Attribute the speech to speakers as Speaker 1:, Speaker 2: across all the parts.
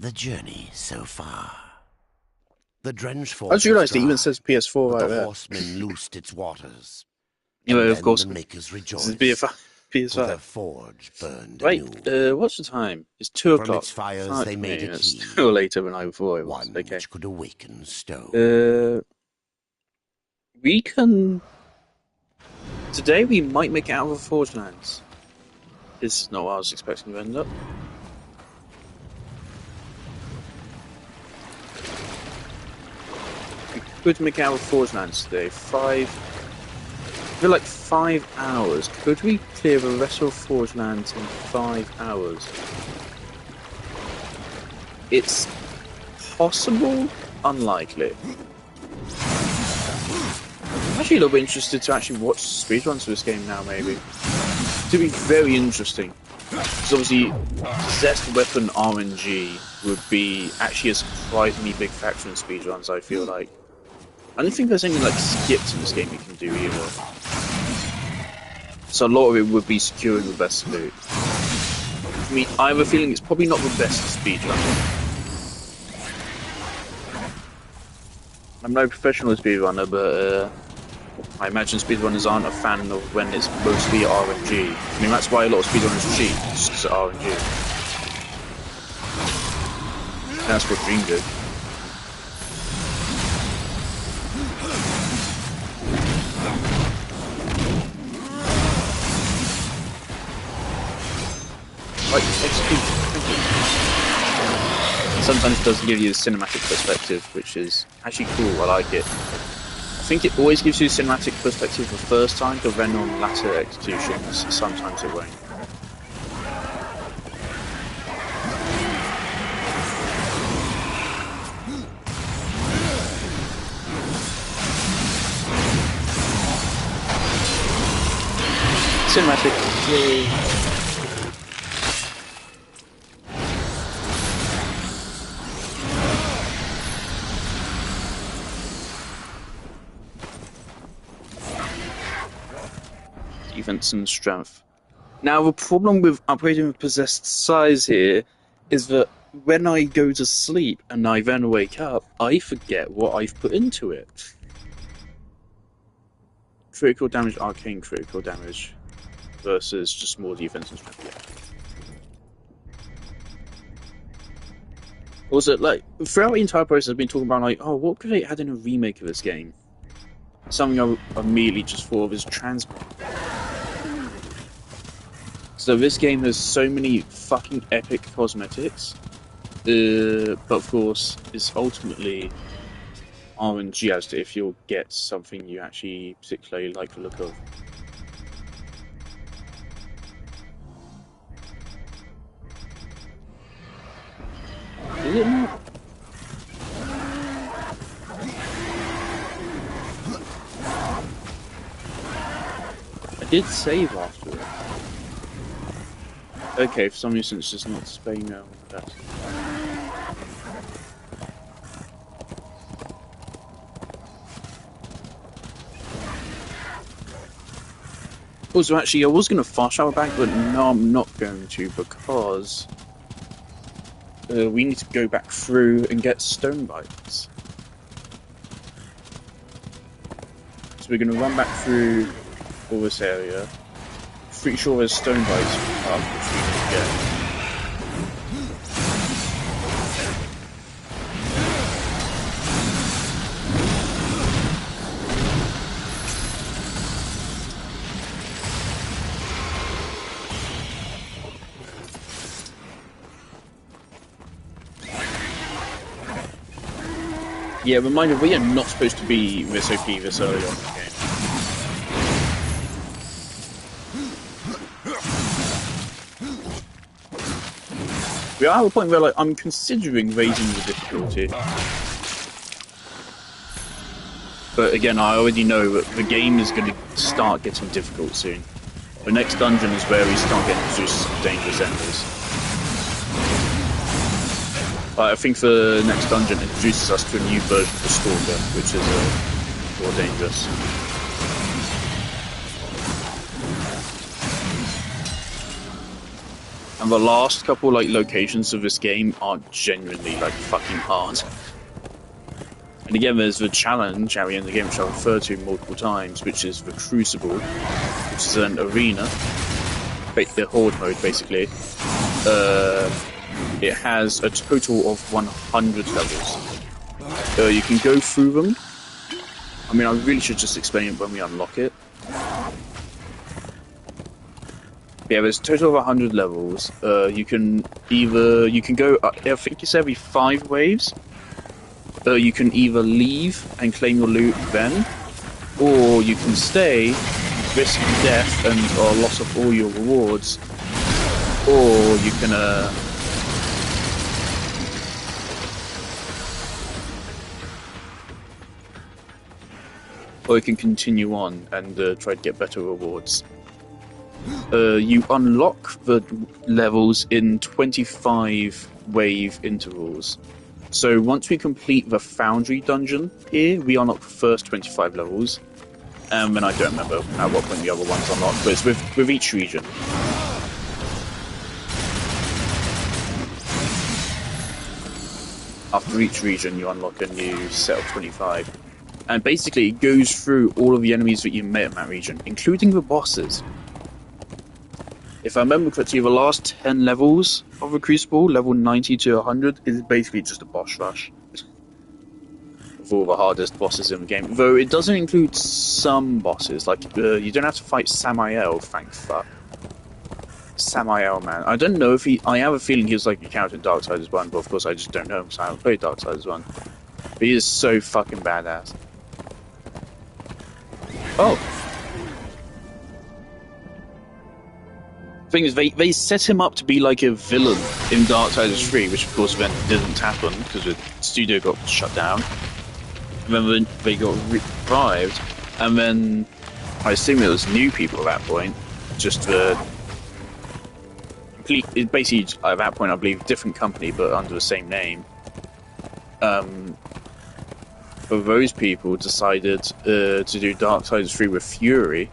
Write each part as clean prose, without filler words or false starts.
Speaker 1: the journey so far. The drenched
Speaker 2: I
Speaker 1: fort
Speaker 2: just realised it
Speaker 1: was
Speaker 2: even
Speaker 1: dry,
Speaker 2: says PS4
Speaker 1: but
Speaker 2: right
Speaker 1: the
Speaker 2: there.
Speaker 1: horsemen loosed its waters.
Speaker 2: Yeah,
Speaker 1: And
Speaker 2: of
Speaker 1: then
Speaker 2: course.
Speaker 1: the makers
Speaker 2: This is
Speaker 1: rejoiced, for their
Speaker 2: PS5.
Speaker 1: forge burned
Speaker 2: Right,
Speaker 1: anew.
Speaker 2: what's the time? It's 2
Speaker 1: From
Speaker 2: o'clock.
Speaker 1: its fires
Speaker 2: Fuck
Speaker 1: they made
Speaker 2: me,
Speaker 1: a
Speaker 2: it's
Speaker 1: key,
Speaker 2: still later than the night before it was.
Speaker 1: one
Speaker 2: Okay.
Speaker 1: which could awaken stone.
Speaker 2: We can... Today we might make it out of the Forge Lands. This is not what I was expecting to end up. We could make it out of Forge Lands today. I feel like 5 hours. Could we clear the rest of Forge Lands in 5 hours? It's possible, unlikely. I'm actually a little bit interested to actually watch speedruns for this game now, maybe. To be very interesting. Because obviously, possessed weapon RNG would be actually a surprisingly big factor in speedruns, I feel like. I don't think there's any like skips in this game you can do either. So a lot of it would be securing the best loot. I mean, I have a feeling it's probably not the best speedrun. I'm no professional speedrunner, but I imagine speedrunners aren't a fan of when it's mostly RNG. I mean, that's why a lot of speedrunners cheat, just because of RNG. And that's what Dream did. Right, execute. Sometimes it doesn't give you the cinematic perspective, which is actually cool. I like it. I think it always gives you a cinematic perspective the first time, but then on latter executions, sometimes it won't. Cinematic. Yay. Defense and strength. Now, the problem with upgrading with possessed size here is that when I go to sleep and I then wake up, I forget what I've put into it. Critical damage, arcane critical damage versus just more defense and strength. Yeah. Also, like, throughout the entire process, I've been talking about, like, oh, what could they add in a remake of this game? Something I immediately just thought of is transmog. So this game has so many fucking epic cosmetics, but of course, it's ultimately RNG as to if you'll get something you actually particularly like the look of. Is it not? I did save after it. Okay, for some reason it's just not displaying now. Also, actually, I was going to fast travel back, but no, I'm not going to because we need to go back through and get stone bites. So we're going to run back through all this area. Pretty sure there's stone bites up, which we need to get. Yeah, reminder, we are not supposed to be this OP this early on in the game. We are at a point where, like, I'm considering raising the difficulty. But again, I already know that the game is going to start getting difficult soon. The next dungeon is where we start getting introduced to dangerous enemies. I think the next dungeon introduces us to a new version of the Stalker, which is more dangerous. And the last couple like locations of this game are genuinely like fucking hard. And again, there's the challenge at the end of the game, which I'll refer to multiple times, which is the Crucible, which is an arena, the horde mode basically. It has a total of 100 levels. You can go through them. I mean, I really should just explain it when we unlock it. Yeah, there's a total of 100 levels. You can go, I think it's every 5 waves. You can either leave and claim your loot then, or you can stay, risk death and loss of all your rewards, or you can continue on and try to get better rewards. You unlock the levels in 25 wave intervals. So once we complete the Foundry dungeon here, we unlock the first 25 levels. And then I don't remember at what point the other ones unlock, but it's with each region. After each region, you unlock a new set of 25. And basically, it goes through all of the enemies that you met in that region, including the bosses. If I remember correctly, the last 10 levels of the Crucible, level 90 to 100, is basically just a boss rush. Of all the hardest bosses in the game. Though it doesn't include some bosses, like, you don't have to fight Samael, thank fuck. Samael, man. I don't know if I have a feeling he was like a character in Darksiders 1, but of course I just don't know, so I haven't played Darksiders 1. But he is so fucking badass. Oh! Thing is, they set him up to be like a villain in Darksiders 3, which of course then didn't happen because the studio got shut down. And then they got revived, and then I assume it was new people at that point, just basically at that point I believe different company but under the same name. But those people decided to do Darksiders 3 with Fury.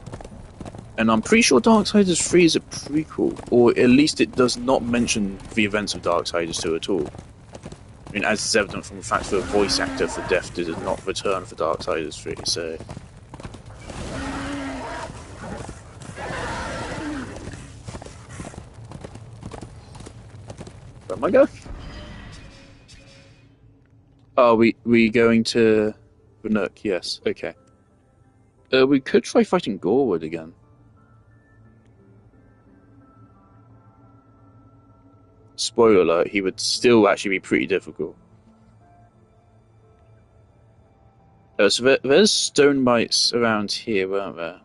Speaker 2: And I'm pretty sure Darksiders 3 is a prequel, or at least it does not mention the events of Darksiders 2 at all. I mean, as is evident from the fact that the voice actor for Death did not return for Darksiders 3, so... Where am I going? Oh, we going to... the Nook, yes, okay. We could try fighting Gorwood again. Spoiler alert, he would still actually be pretty difficult. So there's stone bites around here, weren't there?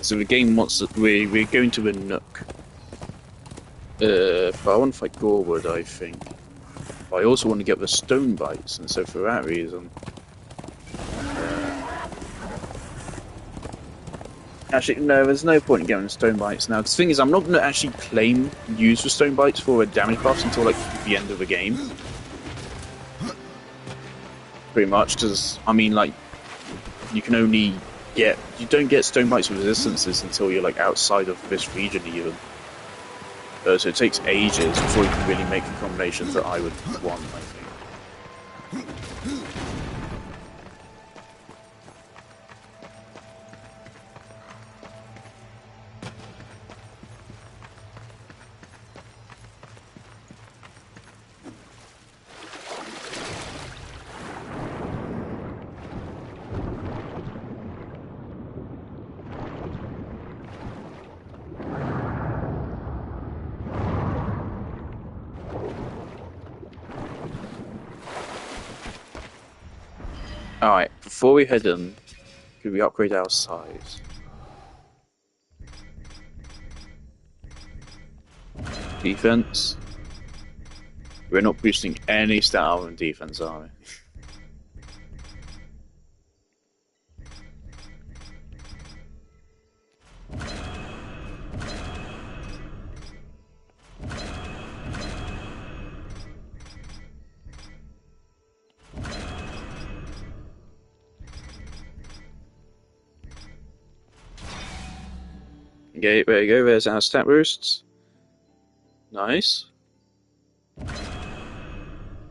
Speaker 2: So the game wants that we're going to the Nook. But I want to fight Gorwood, I think. But I also want to get the stone bites, and so for that reason... Actually, no, there's no point in getting the stone bites now. The thing is, I'm not going to actually use the stone bites for damage buffs until, like, the end of the game. Pretty much, because, I mean, like, you can only... you don't get stone bites with resistances until you're like outside of this region even. So it takes ages before you can really make the combinations that I would want, I think. Alright, before we head in, could we upgrade our size? Defense? We're not boosting any stat on defense, are we? Okay, there you go. There's our stat boosts. Nice.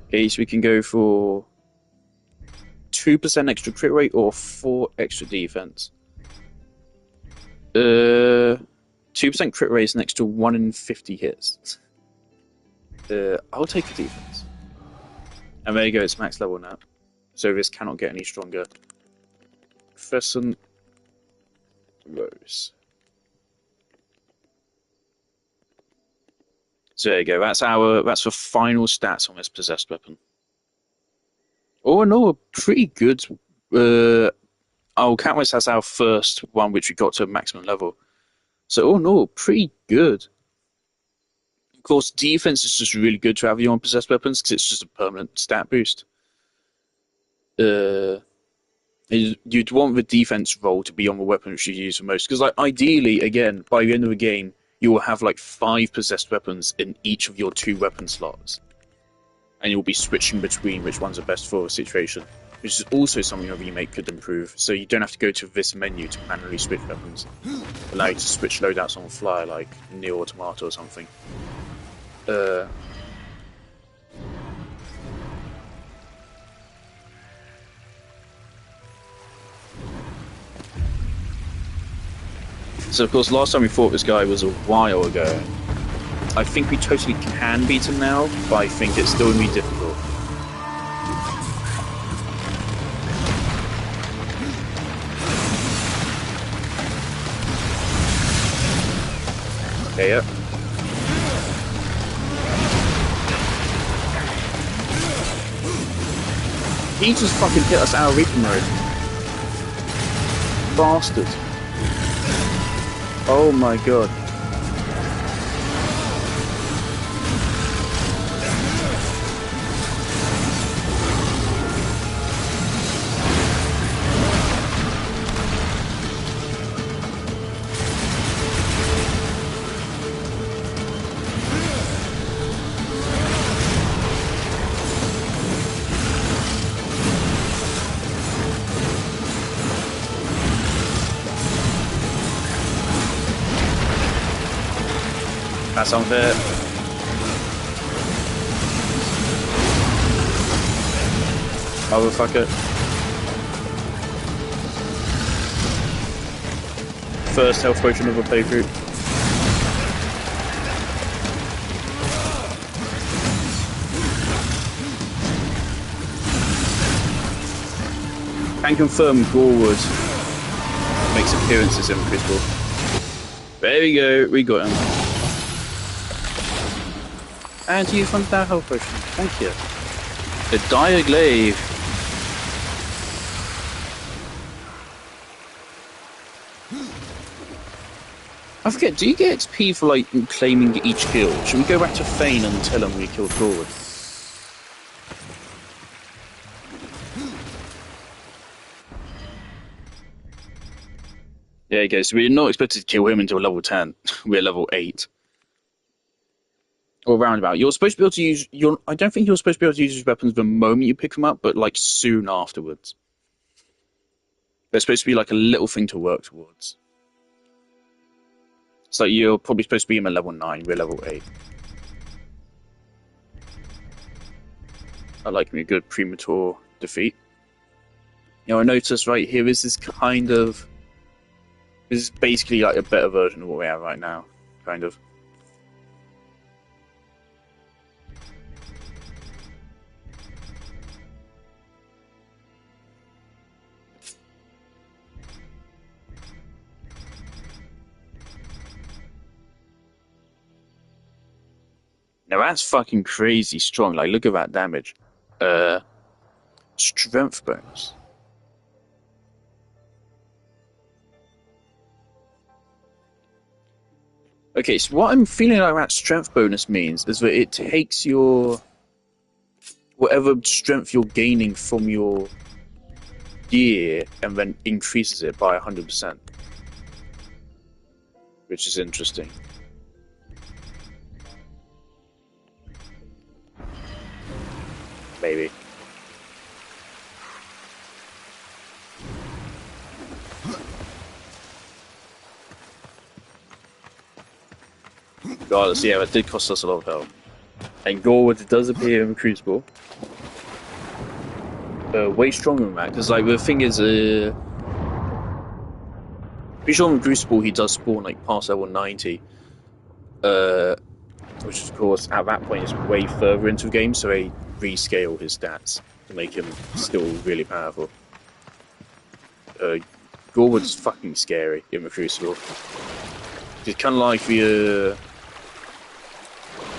Speaker 2: Okay, so we can go for 2% extra crit rate or 4 extra defense. 2% crit rate is next to 1 in 50 hits. I'll take the defense. And there you go, it's max level now. So this cannot get any stronger. Crescent Rose. So there you go, that's the final stats on this possessed weapon. All in all, pretty good. Countless has our first one which we got to maximum level. So all in all, pretty good. Of course, defense is just really good to have you on possessed weapons because it's just a permanent stat boost. You'd want the defense roll to be on the weapon which you use the most because, like, ideally, again, by the end of the game, you will have like 5 possessed weapons in each of your 2 weapon slots, and you'll be switching between which ones are best for a situation, which is also something a remake could improve. So you don't have to go to this menu to manually switch weapons. Allow you to switch loadouts on the fly, like Neo Automata or something. So of course, last time we fought this guy was a while ago. I think we totally can beat him now, but I think it's still going to be difficult. Okay, yep. He just fucking hit us out of Reaper mode. Bastard. Oh my god. That's unfair. Motherfucker. First health potion of a playthrough. Can confirm Gorwood makes appearances in Crystal. There we go, we got him. And you found that health potion. Thank you. The Dire Glaive. I forget, do you get XP for like claiming each kill? Should we go back to Fane and tell him we killed Gorwood? There you go, so we're not expected to kill him until level 10. We're level 8. Or roundabout. You're supposed to be able to use I don't think you're supposed to be able to use your weapons the moment you pick them up, but like soon afterwards. There's supposed to be like a little thing to work towards. So you're probably supposed to be in a level 9, we're level 8. I like me a good premature defeat. You know, I noticed right here, this is basically like a better version of what we have right now, kind of. Now that's fucking crazy strong. Like, look at that damage. Strength bonus. Okay, so what I'm feeling like that strength bonus means is that it takes your whatever strength you're gaining from your gear and then increases it by 100%. Which is interesting. Maybe. Regardless, yeah, it did cost us a lot of health. And Gorwood does appear in Crucible. Way stronger than that, because like the thing is, pretty sure in Crucible he does spawn like past level 90, which of course at that point is way further into the game, so they rescale his stats to make him still really powerful. Gorwood's fucking scary in the Crucible. It's kind of like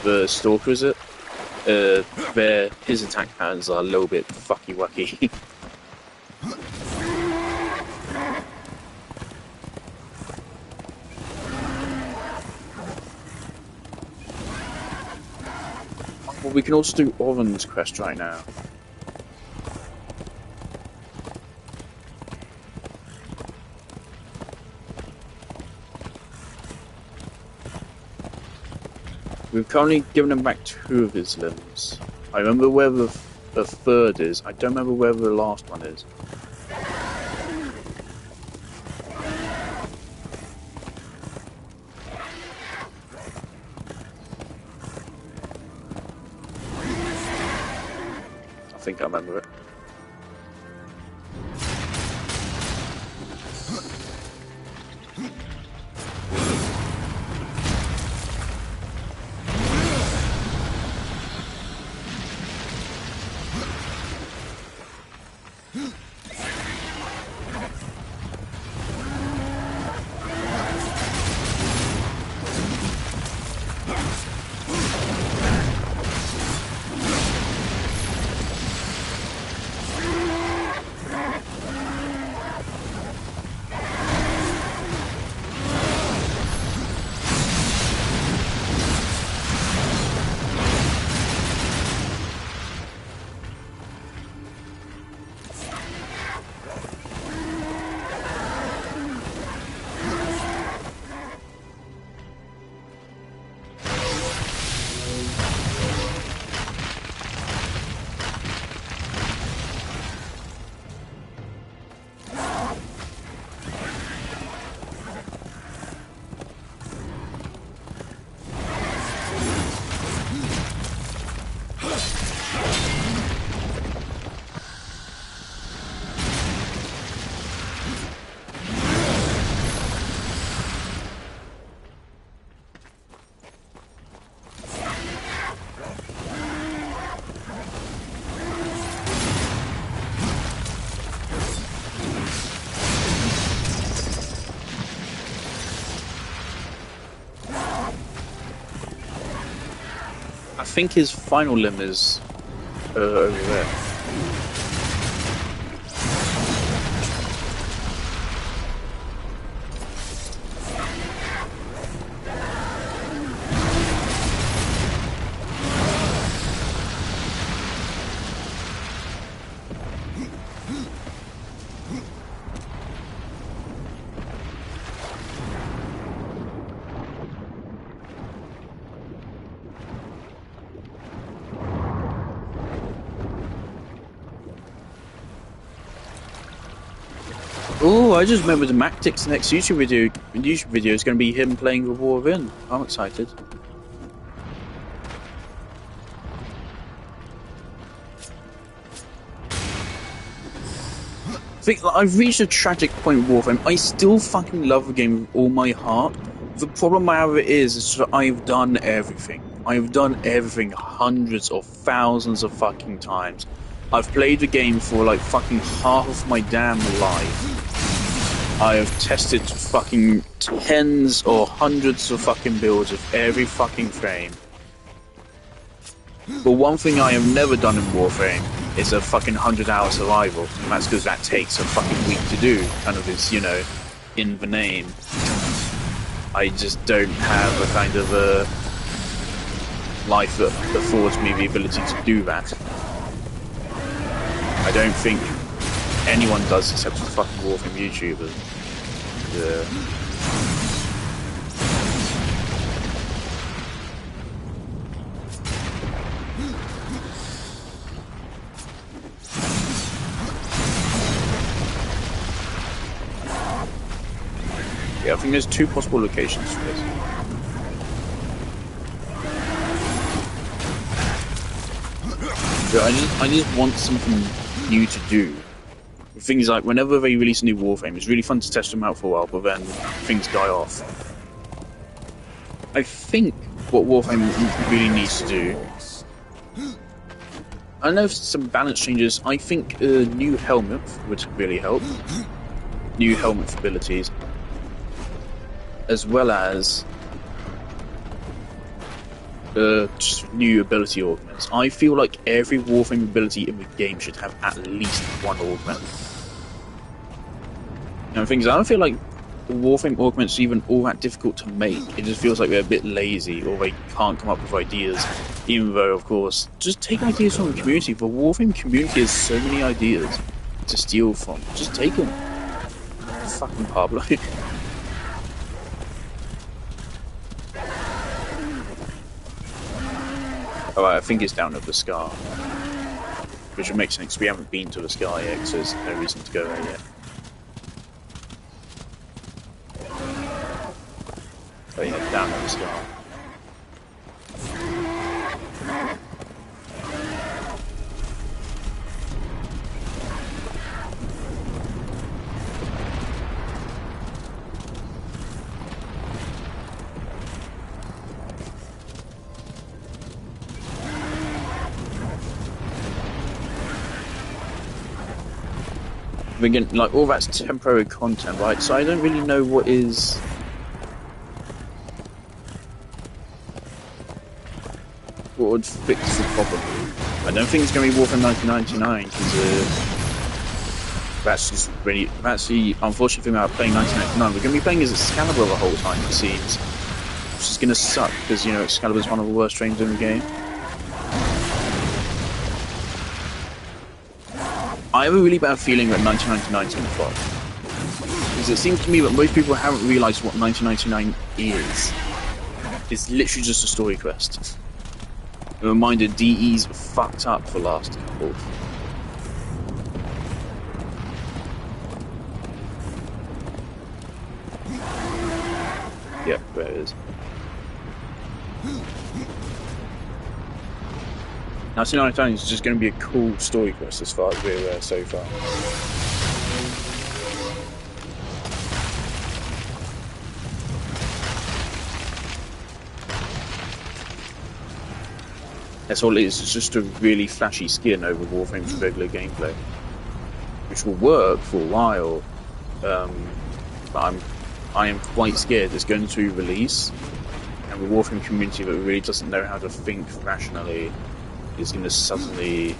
Speaker 2: the Stalker, is it? His attack patterns are a little bit fucky wucky. Well, we can also do Oren's quest right now. We've currently given him back 2 of his limbs. I remember where the third is. I don't remember where the last one is. I think I remember it. I think his final limb is over there. Oh, I just remembered Mactic's next YouTube video is going to be him playing the War Within. I'm excited. I think I've reached a tragic point with War Within. I still fucking love the game with all my heart. The problem I have with it is that I've done everything. I've done everything hundreds of thousands of fucking times. I've played the game for like fucking half of my damn life. I have tested fucking tens or hundreds of fucking builds of every fucking frame. But one thing I have never done in Warframe is a fucking 100-hour survival. And that's because that takes a fucking week to do. Kind of is, you know, in the name. I just don't have a kind of a life that affords me the ability to do that. I don't think anyone does except for fucking Warframe YouTubers. Yeah, I think there's 2 possible locations for this. But I just want something new to do. Things like whenever they release a new Warframe, it's really fun to test them out for a while, but then things die off. I think what Warframe really needs to do, I know some balance changes. I think a new helmet would really help. New helmet abilities, as well as just new ability augments. I feel like every Warframe ability in the game should have at least one augment. And things, I don't feel like the Warframe augments are even all that difficult to make. It just feels like they're a bit lazy, or they can't come up with ideas. Even though, of course, just take ideas from the community. The Warframe community has so many ideas to steal from. Just take them. Fucking Pablo. Alright, I think it's down at the Scar. Which would make sense, we haven't been to the Scar yet, so there's no reason to go there yet. Oh yeah, down at the Scar. Again, like all that's temporary content, right? So I don't really know what would fix the problem. I don't think it's going to be Warframe 1999 because that's just really the unfortunate thing about playing 1999. We're going to be playing as Excalibur the whole time, it seems, which is going to suck because you know Excalibur is one of the worst trains in the game. I have a really bad feeling that 1999 is going to flop. Because it seems to me that most people haven't realised what 1999 is. It's literally just a story quest. A reminder, DE's fucked up for last couple. Yeah, there it is. 1999 is just going to be a cool story quest as far as we're aware so far. That's all it is, it's just a really flashy skin over Warframe's regular gameplay. Which will work for a while, but I am quite scared it's going to release, and the Warframe community that really doesn't know how to think rationally is going to suddenly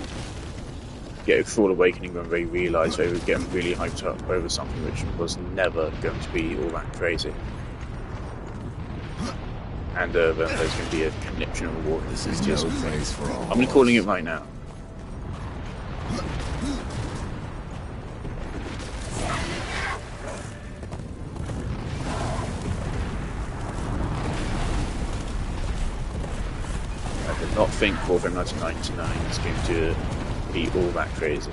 Speaker 2: get a cruel awakening when they realise they were getting really hyped up over something which was never going to be all that crazy. And then there's going to be a conniption of the war. This is just I'm calling it right now. I did not think Warframe 1999 is going to be all that crazy.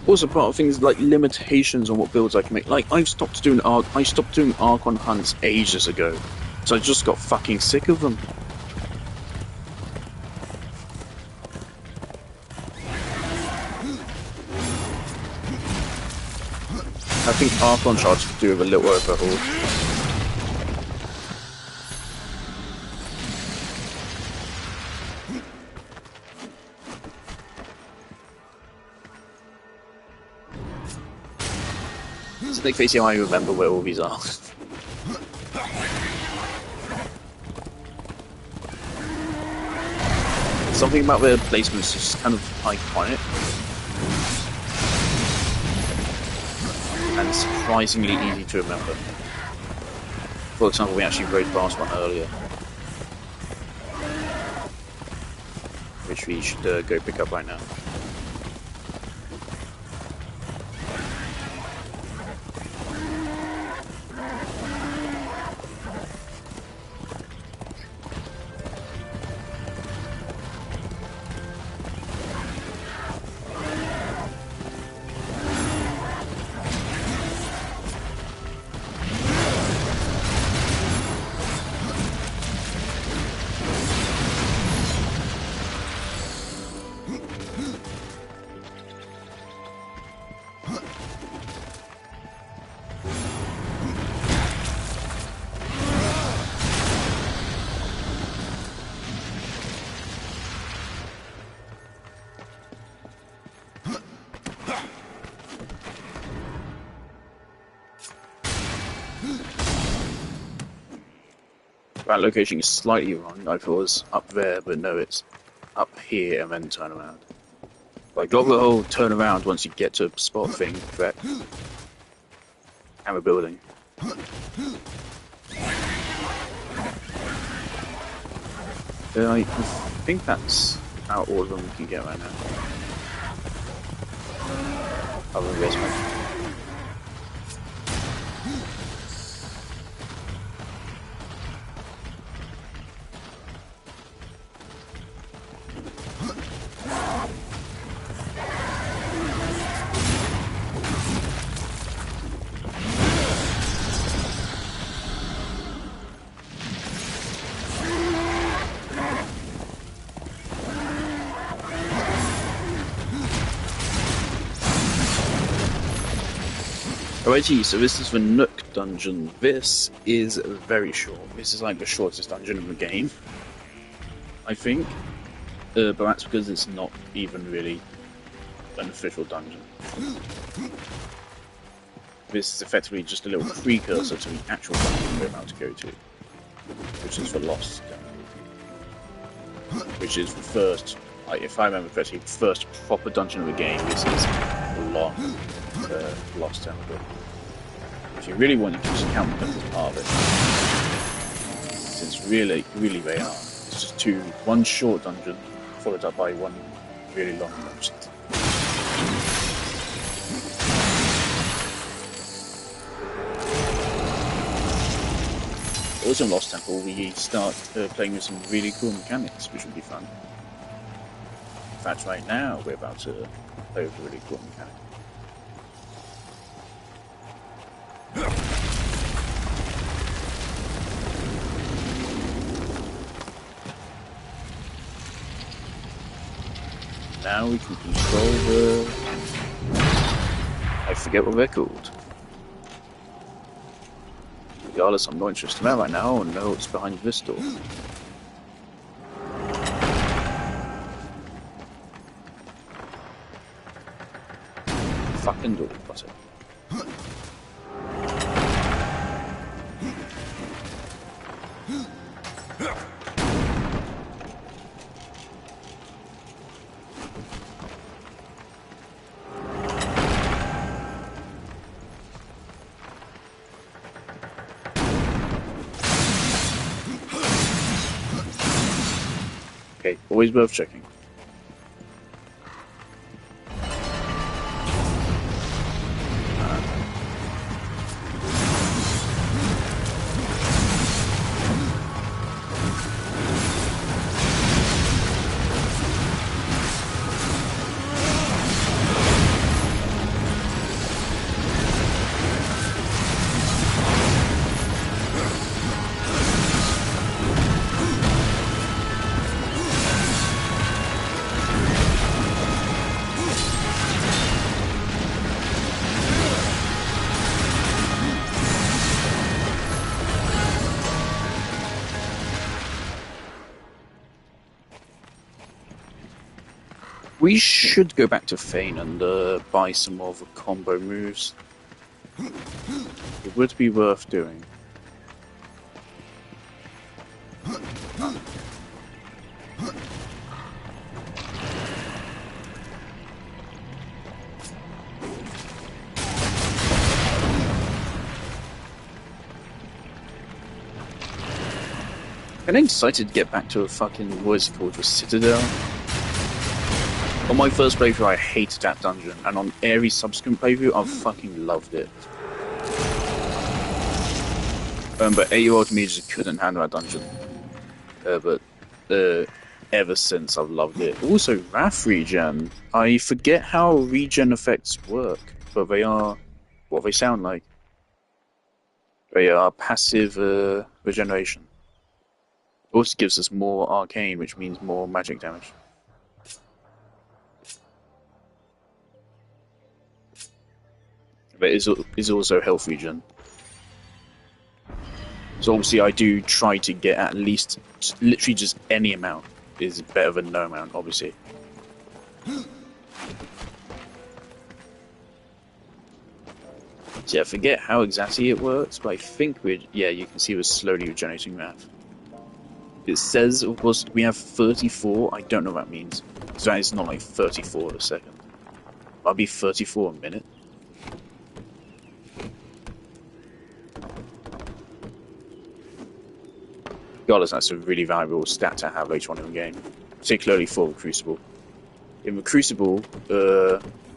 Speaker 2: Also, part of things like limitations on what builds I can make. Like, I stopped doing Archon hunts ages ago, so I just got fucking sick of them. I think Archon charge could do with a little overhaul. So they face I remember where all these are. Something about their placements is just kind of iconic. And surprisingly easy to remember. For example, we actually rode past one earlier. Which we should go pick up right now. That location is slightly wrong. I thought it was up there, but no, it's up here and then turn around. Like, got the whole turn around once you get to a spot thing, correct? And a building. I think that's out all of them we can get right now. Other than this one. Alrighty, so this is the Nook dungeon. This is very short. This is like the shortest dungeon in the game, I think. But that's because it's not even really an official dungeon. This is effectively just a little precursor to the actual dungeon we're about to go to, which is the Lost Temple. Which is the first, if I remember correctly, the first proper dungeon of the game. This is the Lost Temple. If you really want, you can just count them as part of it. Since really they are. It's just one short dungeon followed up by one really long dungeon. Also in Lost Temple, we start playing with some really cool mechanics, which will be fun. In fact, right now we're about to play with a really cool mechanic. Now we can control the... I forget what they're called. Regardless, I'm not interested in that right now. I want to know what's behind this door. Fucking door, got it. Okay, always worth checking. We should go back to Fane and buy some more of the combo moves. It would be worth doing. I'm excited to get back to a fucking, what is it called, the Citadel? On my first playthrough, I hated that dungeon, and on every subsequent playthrough, I've fucking loved it. But 8-year-old me just couldn't handle that dungeon. But ever since, I've loved it. Also, Wrath regen. I forget how regen effects work, but they are what they sound like. They are passive regeneration. It also gives us more arcane, which means more magic damage. But it is also health regen. So obviously I do try to get at least, literally just any amount is better than no amount, obviously. So yeah, I forget how exactly it works, but I think yeah, you can see we're slowly regenerating that. It says, of course, we have 34. I don't know what that means. So that is not like 34 a second. That'll be 34 a minute. Regardless, that's a really valuable stat to have later on in the game, particularly for the Crucible. In the Crucible,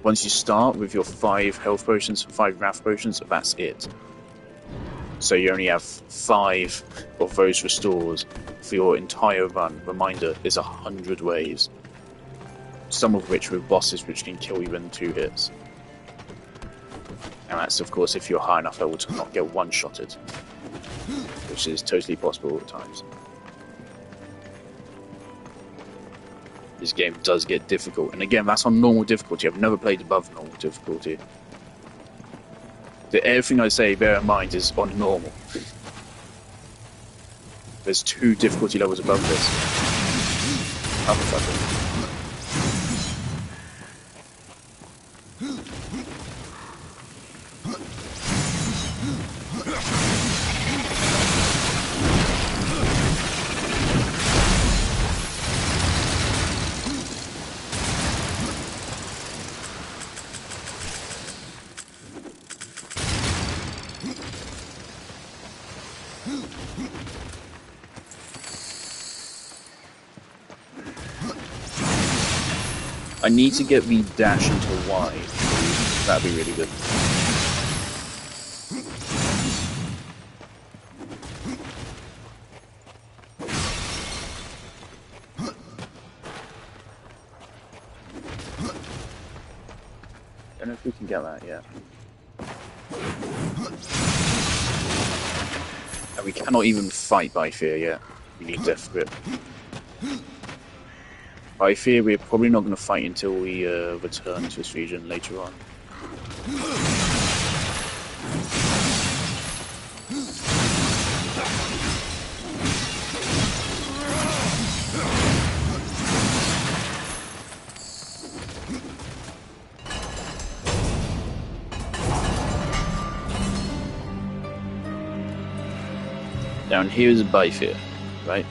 Speaker 2: once you start with your 5 health potions, 5 wrath potions, that's it. So you only have 5 of those restores for your entire run. Reminder, there's 100 waves. Some of which with bosses which can kill you in 2 hits. And that's of course if you're high enough level to not get one-shotted. Which is totally possible at times. This game does get difficult. And again, that's on normal difficulty. I've never played above normal difficulty. Everything I say, bear in mind, is on normal. There's 2 difficulty levels above this. Motherfucker. I need to get the dash into Y. That'd be really good. Don't know if we can get that yet. And we cannot even fight by fear yet. We need Death Grip. I fear we're probably not going to fight until we return to this region later on. Down here is a Bifear, right?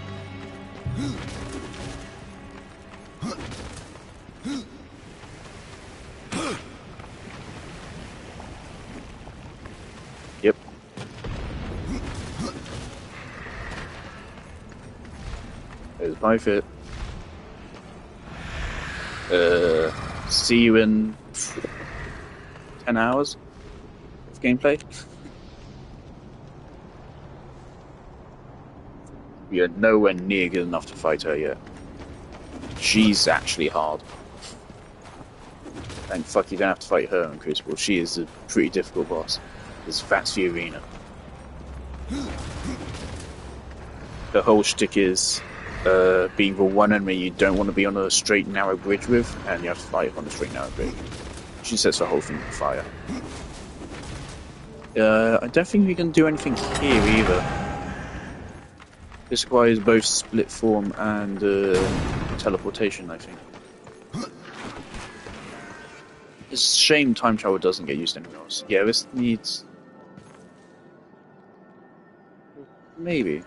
Speaker 2: Yep. There's Bifear. See you in 10 hours of gameplay. We are nowhere near good enough to fight her yet. She's actually hard. Thank fuck you don't have to fight her in Crucible. She is a pretty difficult boss. That's the arena. The whole shtick is being the one enemy you don't want to be on a straight narrow bridge with, and you have to fight on a straight narrow bridge. She sets the whole thing on fire. I don't think we can do anything here either. This requires both split form and teleportation, I think. It's a shame time travel doesn't get used anywhere else. Yeah, this needs... maybe.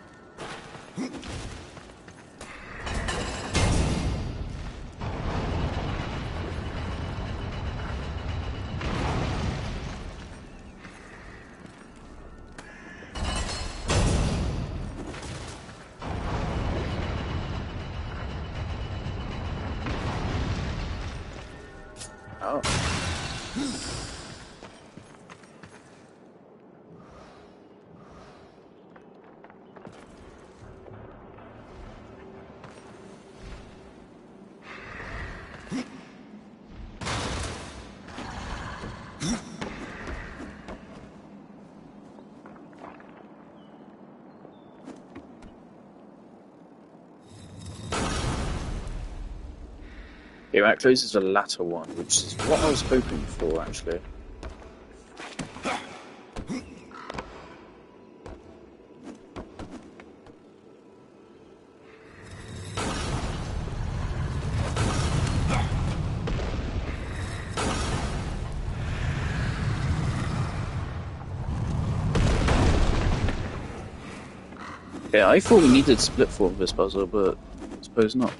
Speaker 2: Oh. Yeah, that closes the latter one, which is what I was hoping for, actually. Yeah, I thought we needed split form for this puzzle, but I suppose not.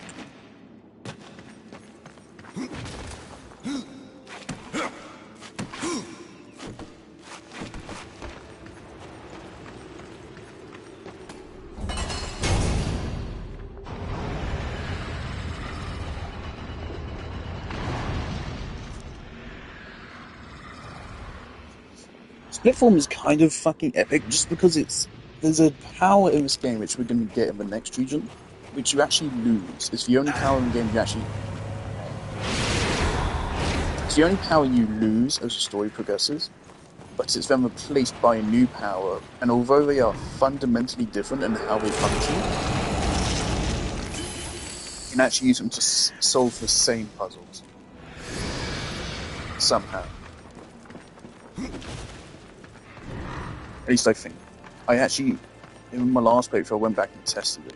Speaker 2: Split form is kind of fucking epic just because there's a power in this game which we're going to get in the next region, which you actually lose. It's the only power in the game you actually. It's the only power you lose as the story progresses, but it's then replaced by a new power, and although they are fundamentally different in how they function, you can actually use them to solve the same puzzles. Somehow. At least I think. I actually, in my last playthrough, I went back and tested it.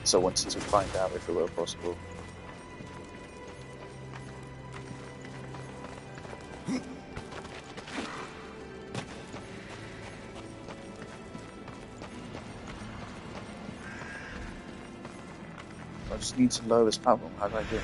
Speaker 2: So I wanted to find out if it were possible. I just need to lower this platform. How do I do it?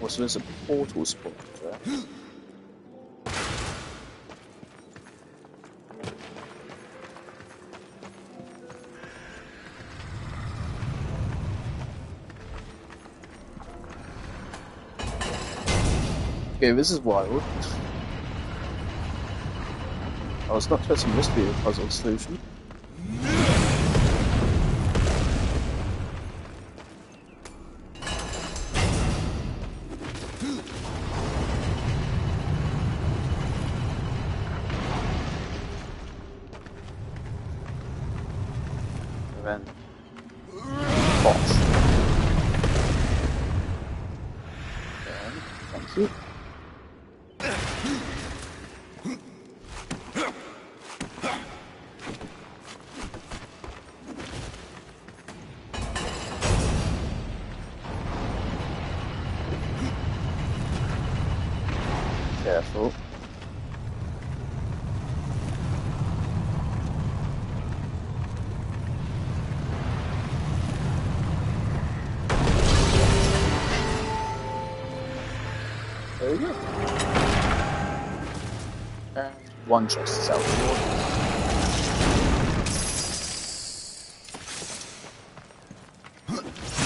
Speaker 2: So there's a portal spot there. Okay, this is wild. I was not expecting this to be a puzzle solution. Then boss. Okay, thank you. Careful. There we go. And one chest is out of the water.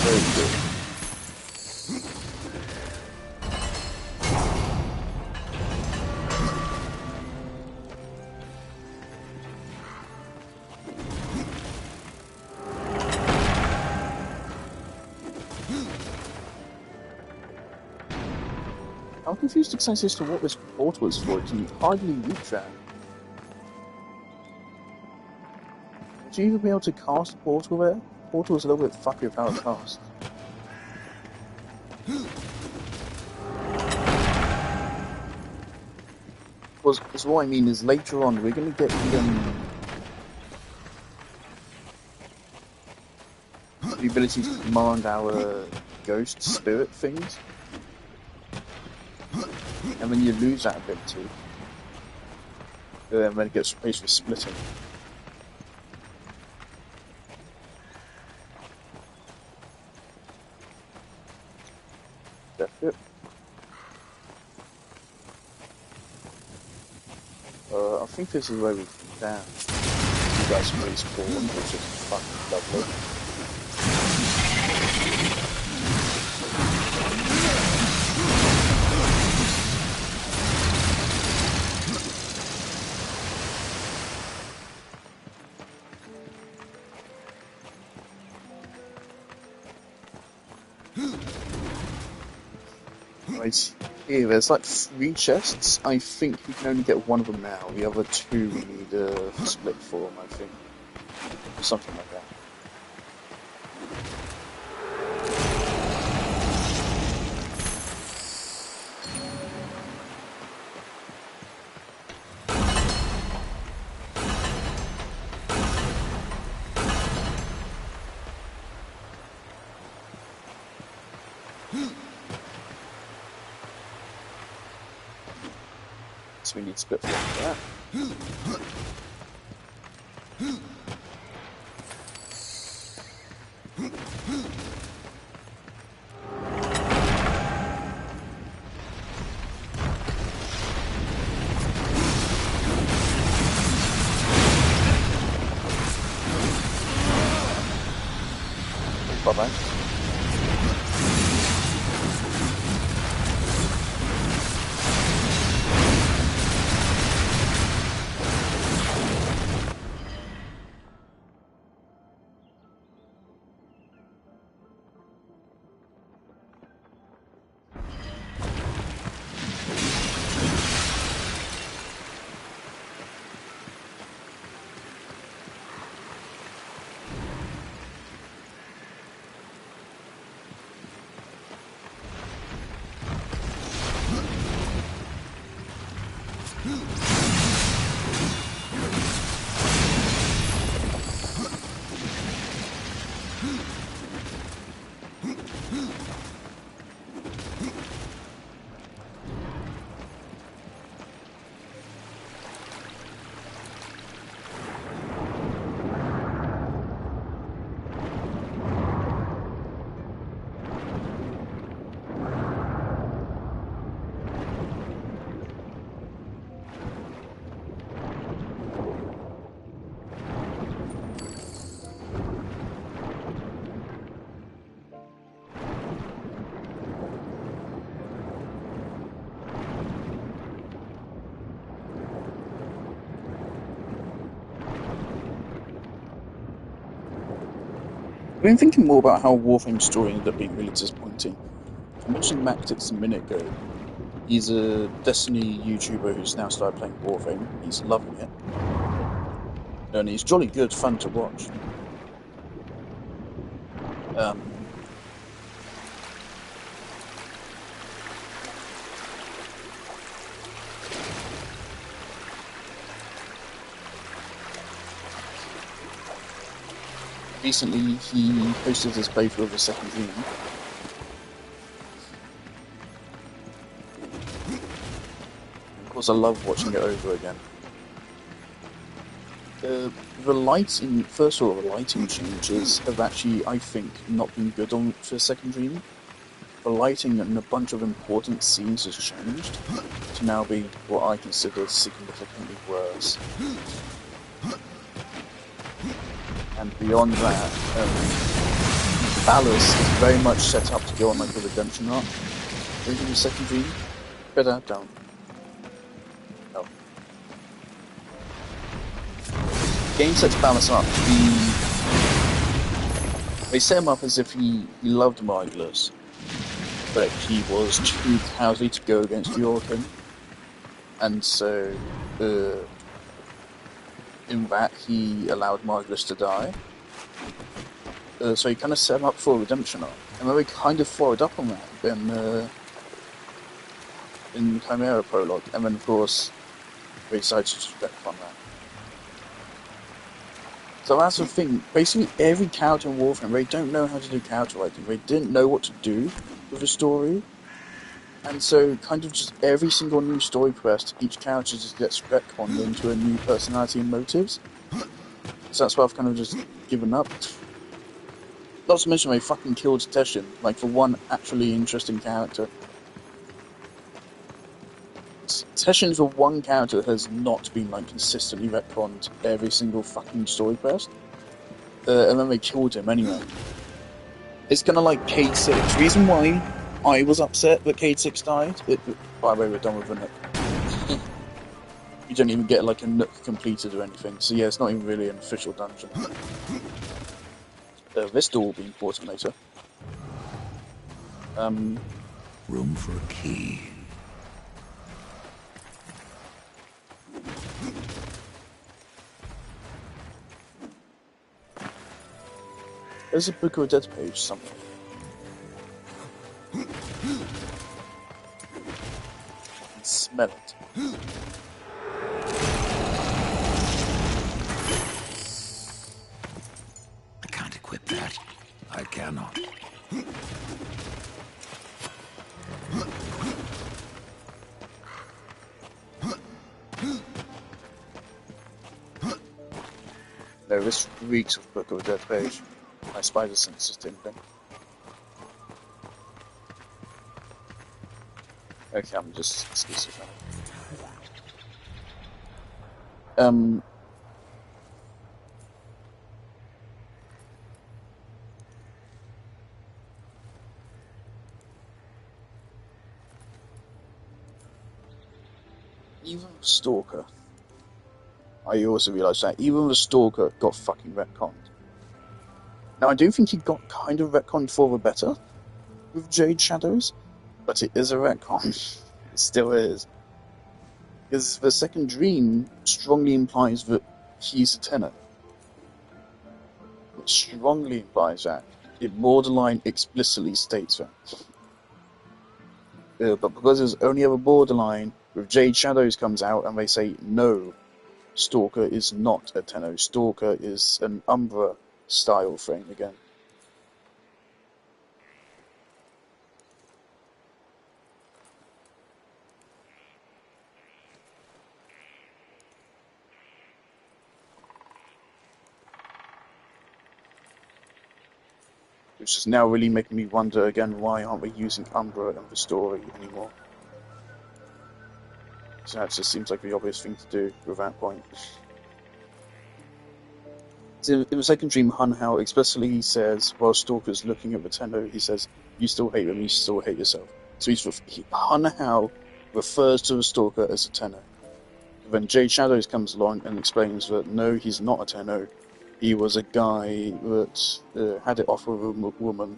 Speaker 2: Very good. I'm confused exactly as to what this portal is for. You can hardly reach that. Would you even be able to cast a portal there? Portal is a little bit fucky of how it's cast. Because what I mean is later on we're going to get the ability to command our ghost spirit things. And then you lose that ability, and then it gets replaced with splitting. That's it. I think this is where we come down. You guys can respawn, which is fucking lovely. Right here, there's like 3 chests. I think we can only get one of them now. The other 2 we need a split form, I think. Or something like that. So we need split for that. Bye-bye. I've been thinking more about how Warframe's story ended up being really disappointing. I mentioned Mactix a minute ago. He's a Destiny YouTuber who's now started playing Warframe. He's loving it. And he's jolly good fun to watch. Recently, he posted his playthrough of the second Dream. Of course, I love watching it over again. The lighting, first of all, the lighting changes have actually, I think, not been good on for the second Dream. The lighting in a bunch of important scenes has changed to now be what I consider significantly worse. And beyond that, Ballast is very much set up to go on like a redemption arc. In the second Dream, better don't. No. Game sets Ballast up. They set him up as if he loved Margulis, but he was too cowardly to go against Yorkin, and so in that he allowed Margulis to die. So he kind of set him up for a redemption arc, and then we kind of followed up on that in Chimera Prologue, and then of course we decided to just retcon that. So that's the thing, basically every character in Warframe, they don't know how to do character writing, they didn't know what to do with the story, and so kind of just every single new story quest, each character just gets retconned into a new personality and motives. So that's why I've kind of just given up. Not to mention they fucking killed Teshin, like for one actually interesting character. Teshin's the one character that has not been like consistently retconned every single fucking story quest. And then they killed him anyway. It's kind of like Cade 6. The reason why I was upset that Cade 6 died, by the way, we're done with the Nook. You don't even get like a Nook completed or anything, so yeah, it's not even really an official dungeon. This door will be important later.
Speaker 1: Room for a key.
Speaker 2: There's a Book of the Dead page somewhere. I can smell it.
Speaker 1: I can't equip that. I cannot.
Speaker 2: No, this reeks of Book of a Dead Page. My spider sense is tingling. Okay, I'm just schizophrenic. Even the Stalker, I also realised that even the Stalker got fucking retconned. Now I do think he got kind of retconned for the better with Jade Shadows, but it is a retcon. It still is. Because the second dream strongly implies that he's a tenor. It strongly implies that. It borderline explicitly states that. But because there's only ever borderline, with Jade Shadows comes out and they say, no, Stalker is not a tenor. Stalker is an Umbra style thing again. Which is now really making me wonder again, why aren't we using Umbra in the story anymore? So that just seems like the obvious thing to do with that point. So in the second dream, Hunhao explicitly says, while Stalker's looking at the tenor, he says, you still hate him, you still hate yourself. So Hunhao refers to the Stalker as a tenor. Then Jade Shadows comes along and explains that no, he's not a tenor. He was a guy that had it off with a woman,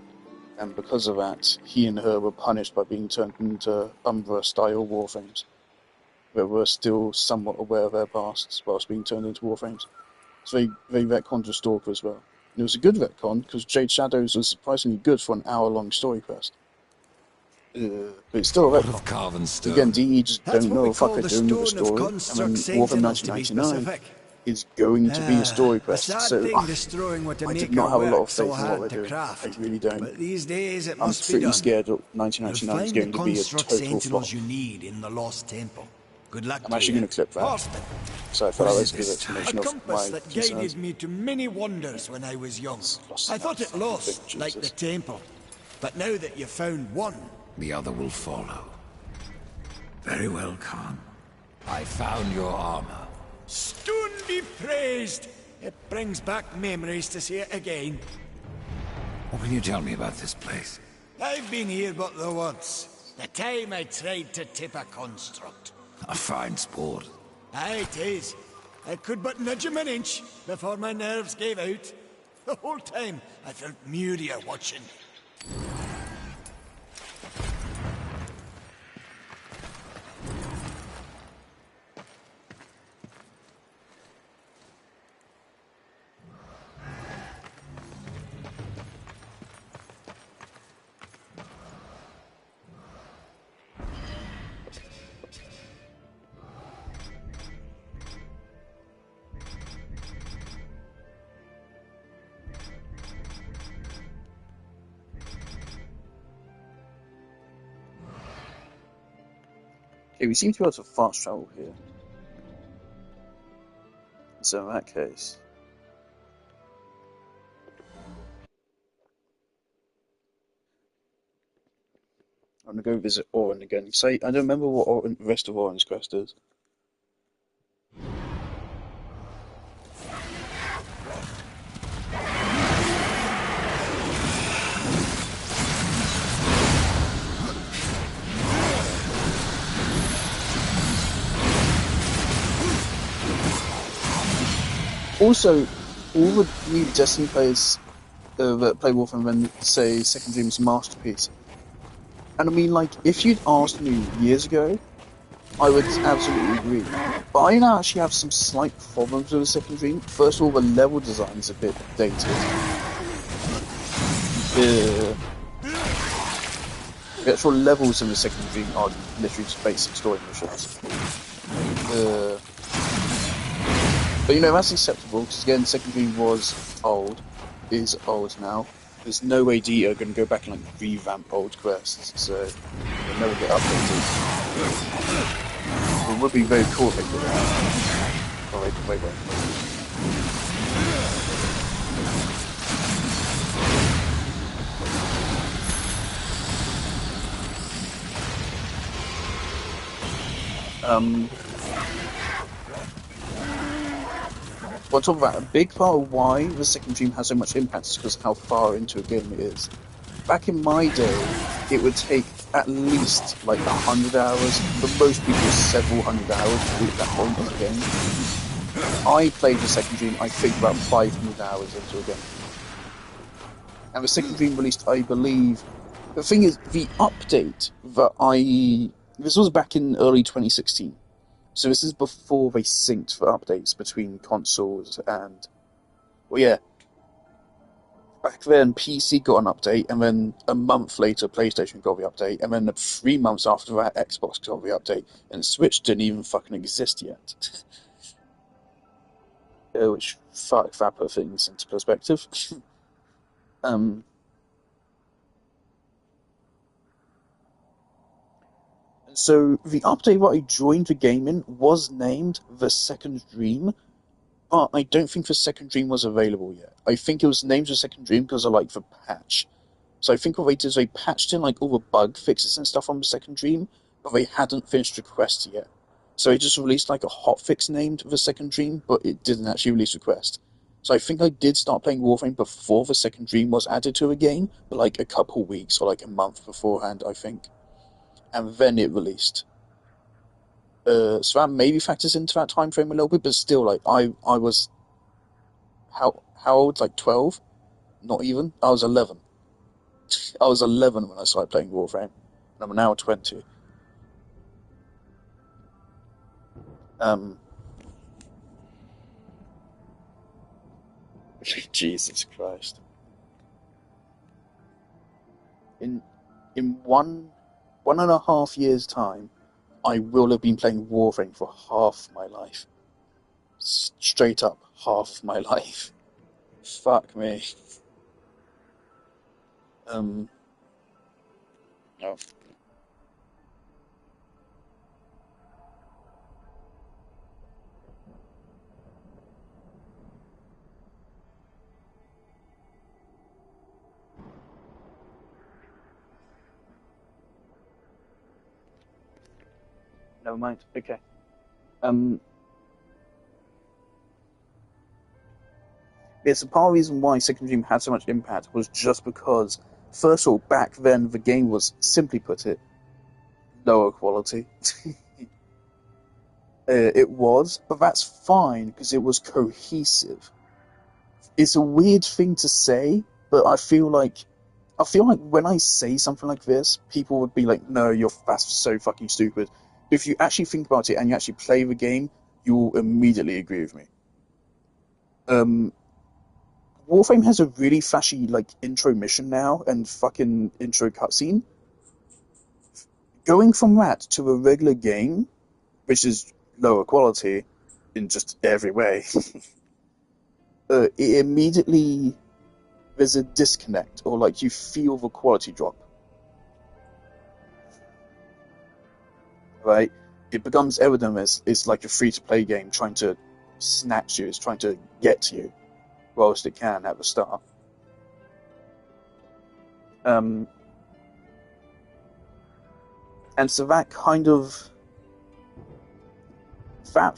Speaker 2: and because of that, he and her were punished by being turned into Umbra-style warframes, that were still somewhat aware of their pasts whilst being turned into warframes. So they retconned the Stalker as well. And it was a good retcon, because Jade Shadows was surprisingly good for an hour-long story quest. But it's still a retcon. Again, DE just don't know what the fuck they're doing with the story, and then Warframe 1999 is going to be a story quest, so I did not have a lot of faith in what they're doing. I really don't.
Speaker 3: But these days it
Speaker 2: I'm
Speaker 3: must be
Speaker 2: pretty
Speaker 3: done.
Speaker 2: scared that 1999 is going to be a total flop.
Speaker 3: You need in the Lost Temple. Good luck
Speaker 2: I'm actually going to clip that,
Speaker 3: Horseman.
Speaker 2: so I felt like that's a good
Speaker 3: A
Speaker 2: explanation of
Speaker 3: compass
Speaker 2: my
Speaker 3: that
Speaker 2: concerns.
Speaker 3: guided me to many wonders when I was young. I thought it lost, like the temple. But now that you've found one,
Speaker 4: the other will follow. Very well, Khan. I found your armor.
Speaker 3: Stone be praised! It brings back memories to see it again.
Speaker 4: What can you tell me about this place?
Speaker 3: I've been here but the once. The time I tried to tip a construct.
Speaker 4: A fine sport.
Speaker 3: Aye, it is. I could but nudge him an inch before my nerves gave out. The whole time I felt Muria watching.
Speaker 2: Okay, we seem to be able to fast travel here. So in that case, I'm going to go visit Orin again. Say, I don't remember what the rest of Orin's quest is. Also, all the new Destiny players that play Warframe then say Second Dream's masterpiece. And I mean, like, if you'd asked me years ago, I would absolutely agree. But I now actually have some slight problems with the Second Dream. First of all, the level design is a bit dated. The actual levels in the Second Dream are literally just basic story missions. But you know, that's acceptable, because again, Second Dream is old now. There's no way DE are going to go back and like revamp old quests, so they'll never get updated. It would be very cool if they did that. Oh, wait. On top of that, a big part of why the second dream has so much impact is because of how far into a game it is. Back in my day, it would take at least like 100 hours, for most people several hundred hours to beat that point of the game. I played the second dream, I think, about 500 hours into a game. And the second dream released, I believe... The thing is, the update that This was back in early 2016. So this is before they synced for updates between consoles and... Well, yeah. Back then, PC got an update, and then a month later, PlayStation got the update, and then 3 months after that, Xbox got the update, and Switch didn't even fucking exist yet. Which, fuck, that put things into perspective. So, the update that I joined the game in was named The Second Dream, but I don't think The Second Dream was available yet. I think it was named The Second Dream because of, like, the patch. So I think what they did is they patched in, like, all the bug fixes and stuff on The Second Dream, but they hadn't finished the quest yet. So they just released, like, a hotfix named The Second Dream, but it didn't actually release the quest. So I think I did start playing Warframe before The Second Dream was added to the game, but, like, a couple weeks or, like, a month beforehand, I think. And then it released. So that maybe factors into that time frame a little bit, but still, like, I was... How old? Like, 12? Not even? I was 11. I was 11 when I started playing Warframe, and I'm now 20. Jesus Christ. In 1.5 years' time, I will have been playing Warframe for half my life. Straight up, half my life. Fuck me. Oh. Never mind. Okay. Yes, the part of the reason why Second Dream had so much impact was just because, first of all, back then the game was, simply put it, lower quality. It was, but that's fine because it was cohesive. It's a weird thing to say, but I feel like when I say something like this, people would be like, "No, that's so fucking stupid." But if you actually think about it and you actually play the game, you'll immediately agree with me. Warframe has a really flashy, like, intro mission now and fucking intro cutscene. Going from that to a regular game, which is lower quality in just every way, it immediately, there's a disconnect, or like you feel the quality drop. Right? It becomes evident as it's like a free-to-play game trying to snatch you, it's trying to get to you, whilst it can at the start. And so that kind of... That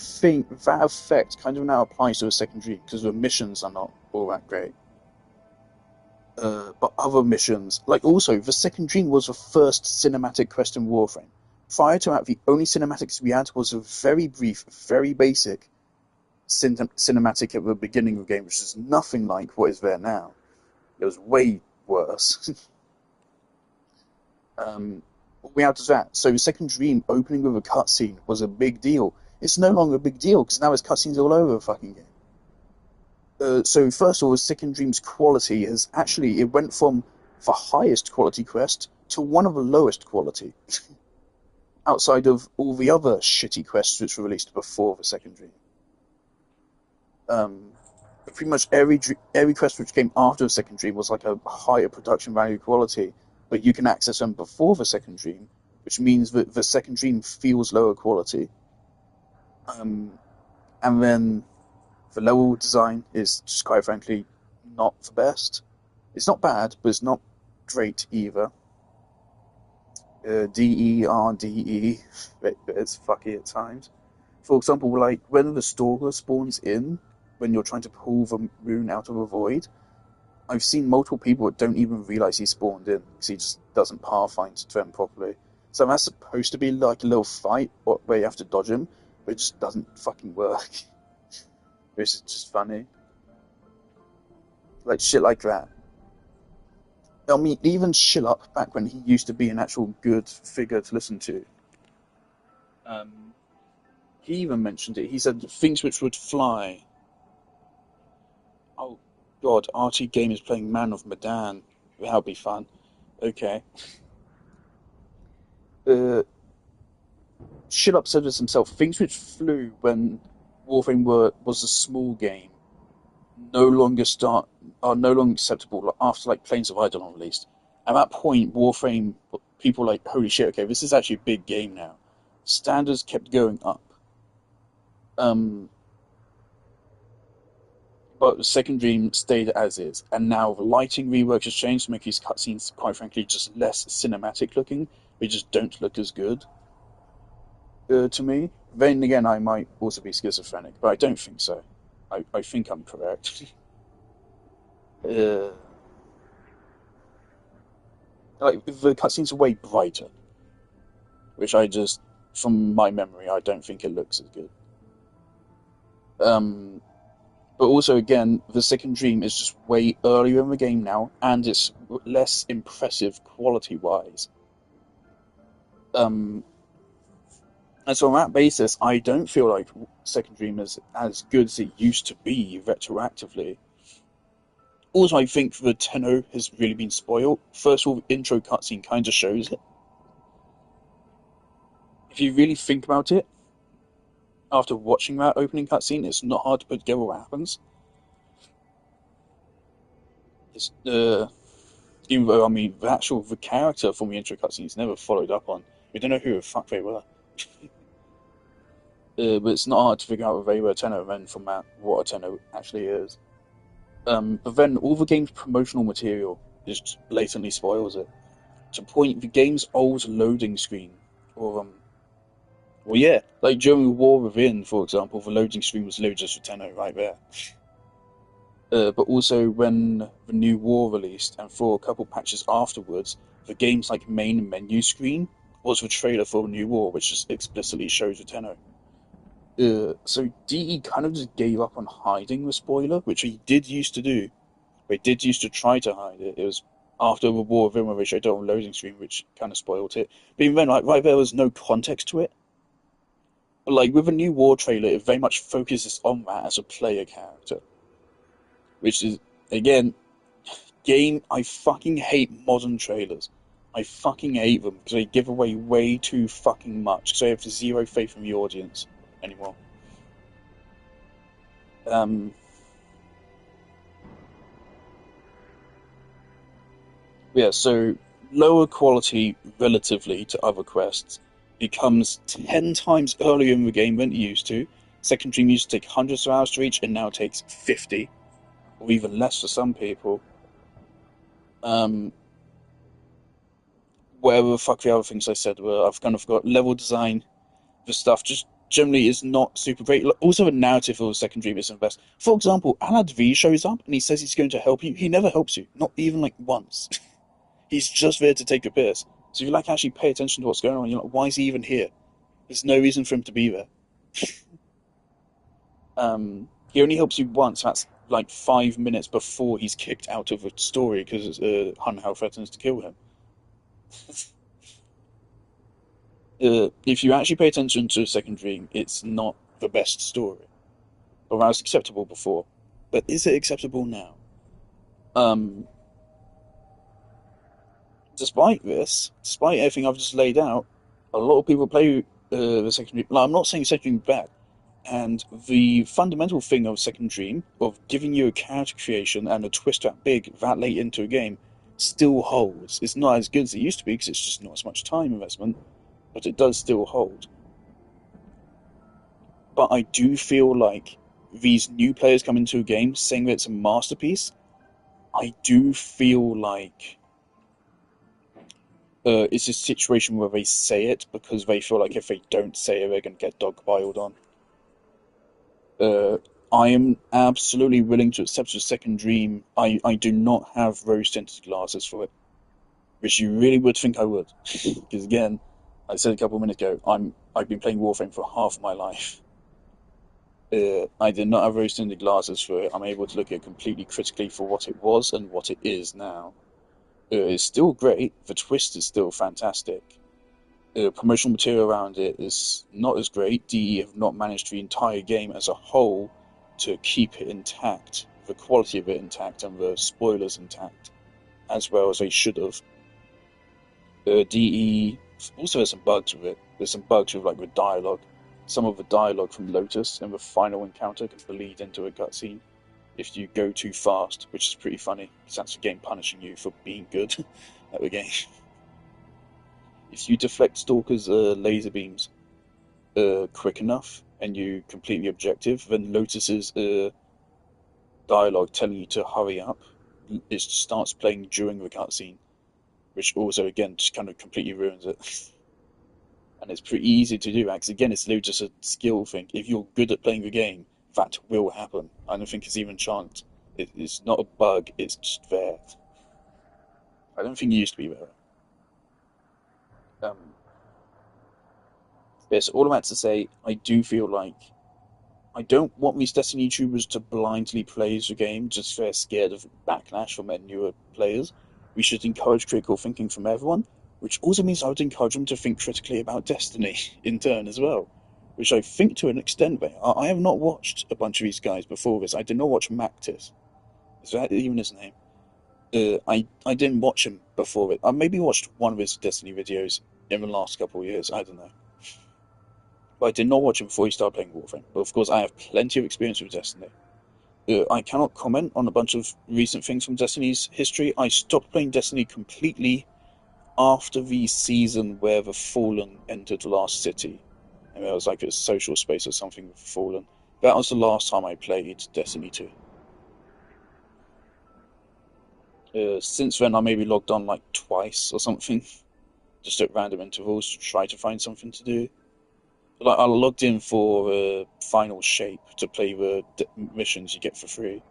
Speaker 2: effect kind of now applies to a Second Dream, because the missions are not all that great. But other missions, like also, the Second Dream was the first cinematic quest in Warframe. Prior to that, the only cinematics we had was a very brief, very basic cinematic at the beginning of the game, which is nothing like what is there now. It was way worse. We had that. So the Second Dream opening with a cutscene was a big deal. It's no longer a big deal, because now there's cutscenes all over the fucking game. So first of all, Second Dream's quality has actually, it went from the highest quality quest to one of the lowest quality. Outside of all the other shitty quests which were released before the Second Dream. Pretty much every quest which came after the Second Dream was like a higher production value quality, but you can access them before the Second Dream, which means that the Second Dream feels lower quality. And then the level design is just quite frankly not the best. It's not bad, but it's not great either. DERDE, it's fucky at times. For example, like when the Stalker spawns in, when you're trying to pull the rune out of a void, I've seen multiple people that don't even realise he spawned in because he just doesn't pathfind to them properly. So that's supposed to be like a little fight where you have to dodge him, but it just doesn't fucking work. Which is just funny. Like shit like that. I mean, even Shillup, back when he used to be an actual good figure to listen to, he even mentioned it. He said things which would fly. Oh god, RT Game is playing Man of Medan. That'll be fun. Okay. Shillop said this himself. Things which flew when Warframe was a small game are no longer acceptable after like Planes of Eidolon released. At that point, Warframe, people were like, holy shit, okay, this is actually a big game now. Standards kept going up. But the Second Dream stayed as is, and now the lighting rework has changed to make these cutscenes, quite frankly, just less cinematic looking. They just don't look as good to me. Then again, I might also be schizophrenic, but I don't think so. I think I'm correct. Like the cutscenes are way brighter, which I just, from my memory, I don't think it looks as good. But also, again, the Second Dream is just way earlier in the game now, and it's less impressive quality-wise. And so on that basis, I don't feel like Second Dream is as good as it used to be retroactively. Also, I think the Tenno has really been spoiled. First of all, the intro cutscene kind of shows it. If you really think about it, after watching that opening cutscene, it's not hard to put together what happens. It's, even though, I mean, the character from the intro cutscene is never followed up on. We don't know who the fuck they were. But it's not hard to figure out if they were Tenno then from that, what a Tenno actually is. But then all the game's promotional material just blatantly spoils it. To point, the game's old loading screen, or well, yeah, like during War Within, for example, the loading screen was loaded just for Tenno right there. But also when the new War released, and for a couple patches afterwards, the game's like main menu screen was the trailer for the new War, which just explicitly shows the Tenno. So DE kind of just gave up on hiding the spoiler, which he did used to do. They did used to try to hide it. It was after the War of where they showed it on loading screen, which kind of spoiled it. But even then, like, right there was no context to it. But like with a new War trailer, it very much focuses on that as a player character. Which is, again, I fucking hate modern trailers. I fucking hate them because they give away way too fucking much. Because I have zero faith in the audience anymore. Yeah, so lower quality relatively to other quests becomes 10 times earlier in the game than it used to. Second Dream used to take hundreds of hours to reach, and now it takes 50, or even less for some people. Whatever the fuck the other things I said were, I've kind of got level design. The stuff just generally is not super great. Also, the narrative of the Second Dream isn't the best. For example, Alad V shows up and he says he's going to help you. He never helps you, not even like once. He's just there to take a piss. So if you like actually pay attention to what's going on, you're like, why is he even here? There's no reason for him to be there. He only helps you once. That's like 5 minutes before he's kicked out of the story because Hun Hao threatens to kill him. If you actually pay attention to Second Dream, it's not the best story. Or that was acceptable before. But is it acceptable now? Despite everything I've just laid out, a lot of people play the Second Dream. Like, I'm not saying Second Dream is bad. And the fundamental thing of Second Dream, of giving you a character creation and a twist that big, that late into a game, still holds. It's not as good as it used to be, because it's just not as much time investment, but it does still hold. But I do feel like these new players come into a game saying that it's a masterpiece, I do feel like it's a situation where they say it because they feel like if they don't say it, they're going to get dogpiled on. I am absolutely willing to accept a second dream. I do not have rose-tinted glasses for it, which you really would think I would. Because again, I said a couple of minutes ago, I've been playing Warframe for half my life. I did not have rose-tinted glasses for it. I'm able to look at it completely critically for what it was and what it is now. It's still great. The twist is still fantastic. Promotional material around it is not as great. DE have not managed the entire game as a whole to keep it intact, the quality of it intact, and the spoilers intact, as well as they should have. DE also has some bugs with it. There's some bugs with with dialogue. Some of the dialogue from Lotus in the final encounter can bleed into a cutscene if you go too fast, which is pretty funny, because that's the game punishing you for being good at the game. If you deflect Stalker's laser beams quick enough and you complete the objective, then Lotus's dialogue telling you to hurry up, it starts playing during the cutscene, which also again just kind of completely ruins it. And it's pretty easy to do that, because again it's just a skill thing. If you're good at playing the game, that will happen. I don't think it's even chance. It's not a bug, it's just there. I don't think it used to be there. Yes, all I'm about to say, I do feel like I don't want these Destiny YouTubers to blindly praise the game just for they're scared of backlash from their newer players. We should encourage critical thinking from everyone, which also means I would encourage them to think critically about Destiny in turn as well. Which I think to an extent, I have not watched a bunch of these guys before this. I did not watch Mactis. Is that even his name? I didn't watch him before it. I maybe watched one of his Destiny videos in the last couple of years. I don't know. But I did not watch him before he started playing Warframe. But of course, I have plenty of experience with Destiny. I cannot comment on a bunch of recent things from Destiny's history. I stopped playing Destiny completely after the season where the Fallen entered the last city. And it was like a social space or something with the Fallen. That was the last time I played Destiny 2. Since then, I maybe logged on like twice or something, just at random intervals to try to find something to do. Like I logged in for Final Shape to play the missions you get for free.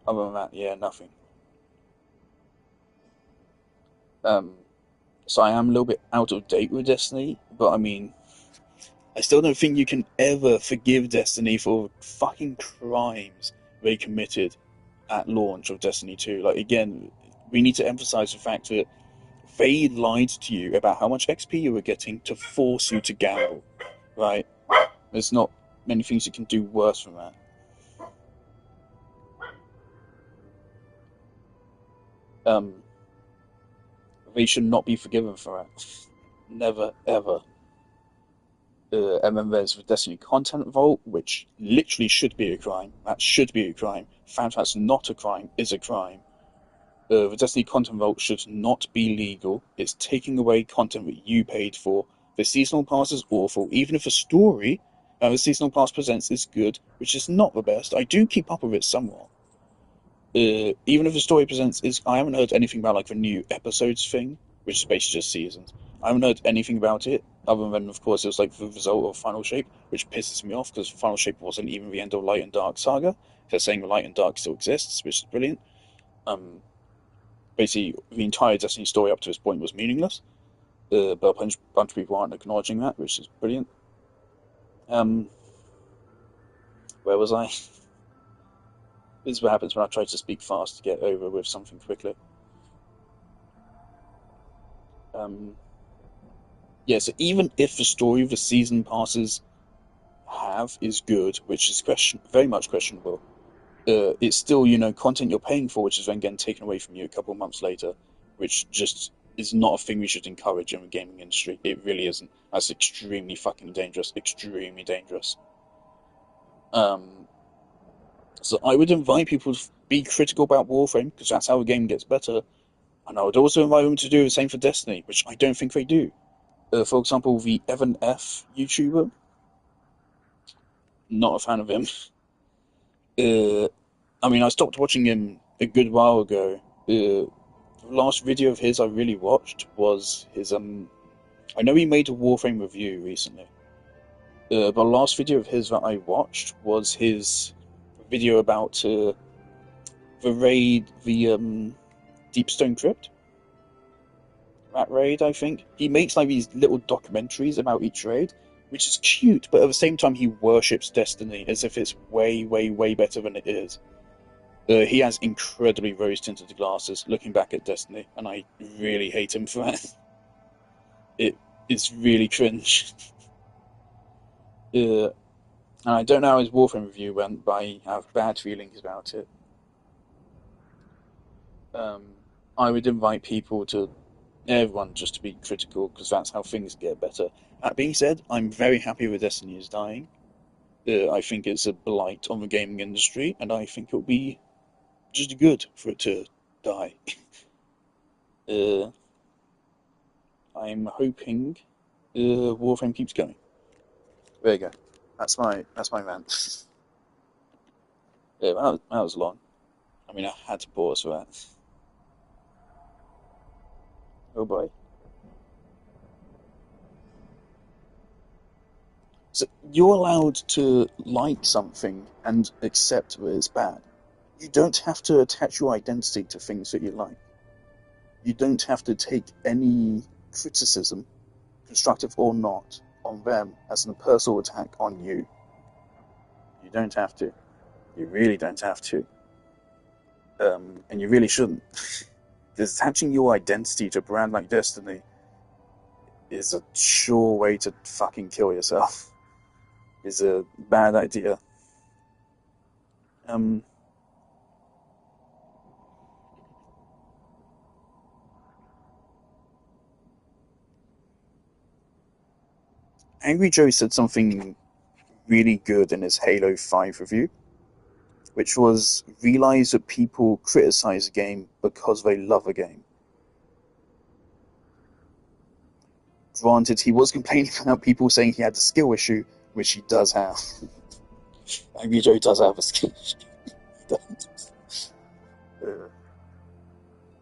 Speaker 2: Other than that, yeah, nothing. So I am a little bit out of date with Destiny, but I mean, I still don't think you can ever forgive Destiny for fucking crimes they committed at launch of Destiny 2. Like again, we need to emphasize the fact that they lied to you about how much XP you were getting to force you to gamble, right? There's not many things you can do worse than that. They should not be forgiven for that. Never, ever. And then there's the Destiny Content Vault, which literally should be a crime. That should be a crime. The fact that's not a crime is a crime. The Destiny Content Vault should not be legal. It's taking away content that you paid for. The Seasonal Pass is awful. Even if the story the Seasonal Pass presents is good, which is not the best. I do keep up with it somewhat. Even if the story presents is... I haven't heard anything about like the new episodes thing, which is basically just seasons. I haven't heard anything about it, other than, of course, it was like the result of Final Shape, which pisses me off, because Final Shape wasn't even the end of Light and Dark Saga. They're saying the Light and Dark still exists, which is brilliant. Basically, the entire Destiny story up to this point was meaningless, but a bunch of people aren't acknowledging that, which is brilliant. Where was I? This is what happens when I try to speak fast to get over with something quickly. Yeah, so even if the story of the season passes is good, which is very much questionable, it's still, content you're paying for, which is then getting taken away from you a couple of months later, which just is not a thing we should encourage in the gaming industry. It really isn't. That's extremely fucking dangerous. Extremely dangerous. So I would invite people to be critical about Warframe, because that's how the game gets better. And I would also invite them to do the same for Destiny, which I don't think they do. For example, the Evan F. YouTuber. Not a fan of him. I mean, I stopped watching him a good while ago. The last video of his I really watched was his I know he made a Warframe review recently. But the last video of his that I watched was his video about the raid, the Deepstone Crypt. That raid, I think. He makes like these little documentaries about each raid, which is cute, but at the same time he worships Destiny as if it's way, way, way better than it is. He has incredibly rose-tinted glasses looking back at Destiny, and I really hate him for that. It is really cringe. And I don't know how his Warframe review went, but I have bad feelings about it. I would invite everyone just to be critical, because that's how things get better. That being said, I'm very happy with Destiny is dying. I think it's a blight on the gaming industry, and I think it'll be just good for it to die. I'm hoping Warframe keeps going. There you go. That's my rant. Yeah, that was long. I mean, I had to pause for that. Oh boy. So you're allowed to like something and accept that it's bad. You don't have to attach your identity to things that you like. You don't have to take any criticism, constructive or not, on them as a personal attack on you. You don't have to. You really don't have to. And you really shouldn't. Attaching your identity to a brand like Destiny is a sure way to fucking kill yourself. Is a bad idea. Angry Joe said something really good in his Halo 5 review, which was realize that people criticize a game because they love a game. Granted, he was complaining about people saying he had a skill issue, which he does have. Angry Joe does have a skill issue.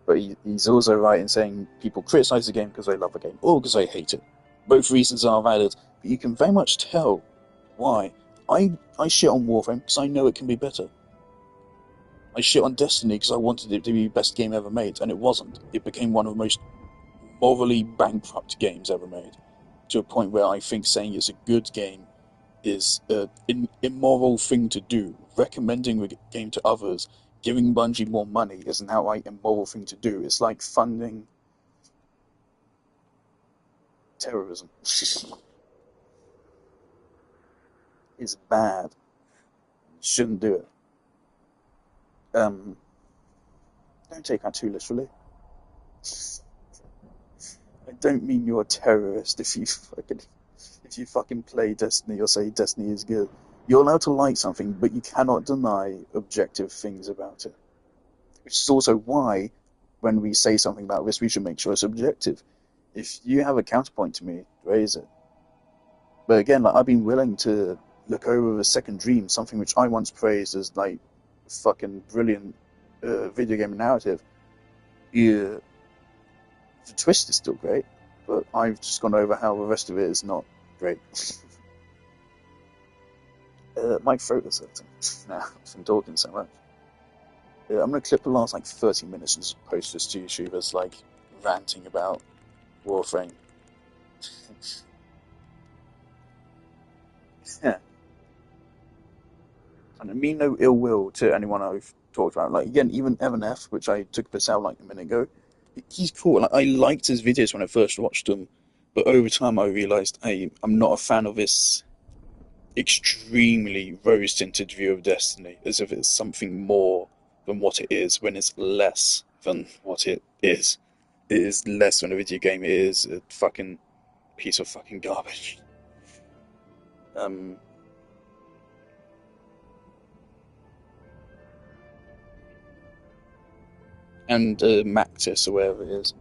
Speaker 2: But he's also right in saying people criticize the game because they love the game, or because they hate it. Both reasons are valid, but you can very much tell why. I shit on Warframe because I know it can be better. I shit on Destiny because I wanted it to be the best game ever made, and it wasn't. It became one of the most morally bankrupt games ever made, to a point where I think saying it's a good game is an immoral thing to do. Recommending the game to others, giving Bungie more money is an outright immoral thing to do. It's like funding terrorism. It's bad. You shouldn't do it. Don't take that too literally. I don't mean you're a terrorist if you fucking play Destiny or say Destiny is good. You're allowed to like something, but you cannot deny objective things about it. Which is also why, when we say something about this, we should make sure it's objective. If you have a counterpoint to me, raise it. But again, like, I've been willing to look over The Second Dream, something which I once praised as like fucking brilliant video game narrative. Yeah, the twist is still great, but I've just gone over how the rest of it is not great. My throat is hurting now from talking so much. I'm going to clip the last like 30 minutes and just post this to YouTube as like ranting about Warframe. Yeah. And I mean no ill will to anyone I've talked about. Like, again, even Evan F, which I took this out like a minute ago, he's cool. Like, I liked his videos when I first watched them, but over time I realised, hey, I'm not a fan of this extremely rose-tinted view of Destiny, as if it's something more than what it is, when it's less than what it is. It is less than a video game. It is a fucking piece of fucking garbage. And Mactis, or whatever it is.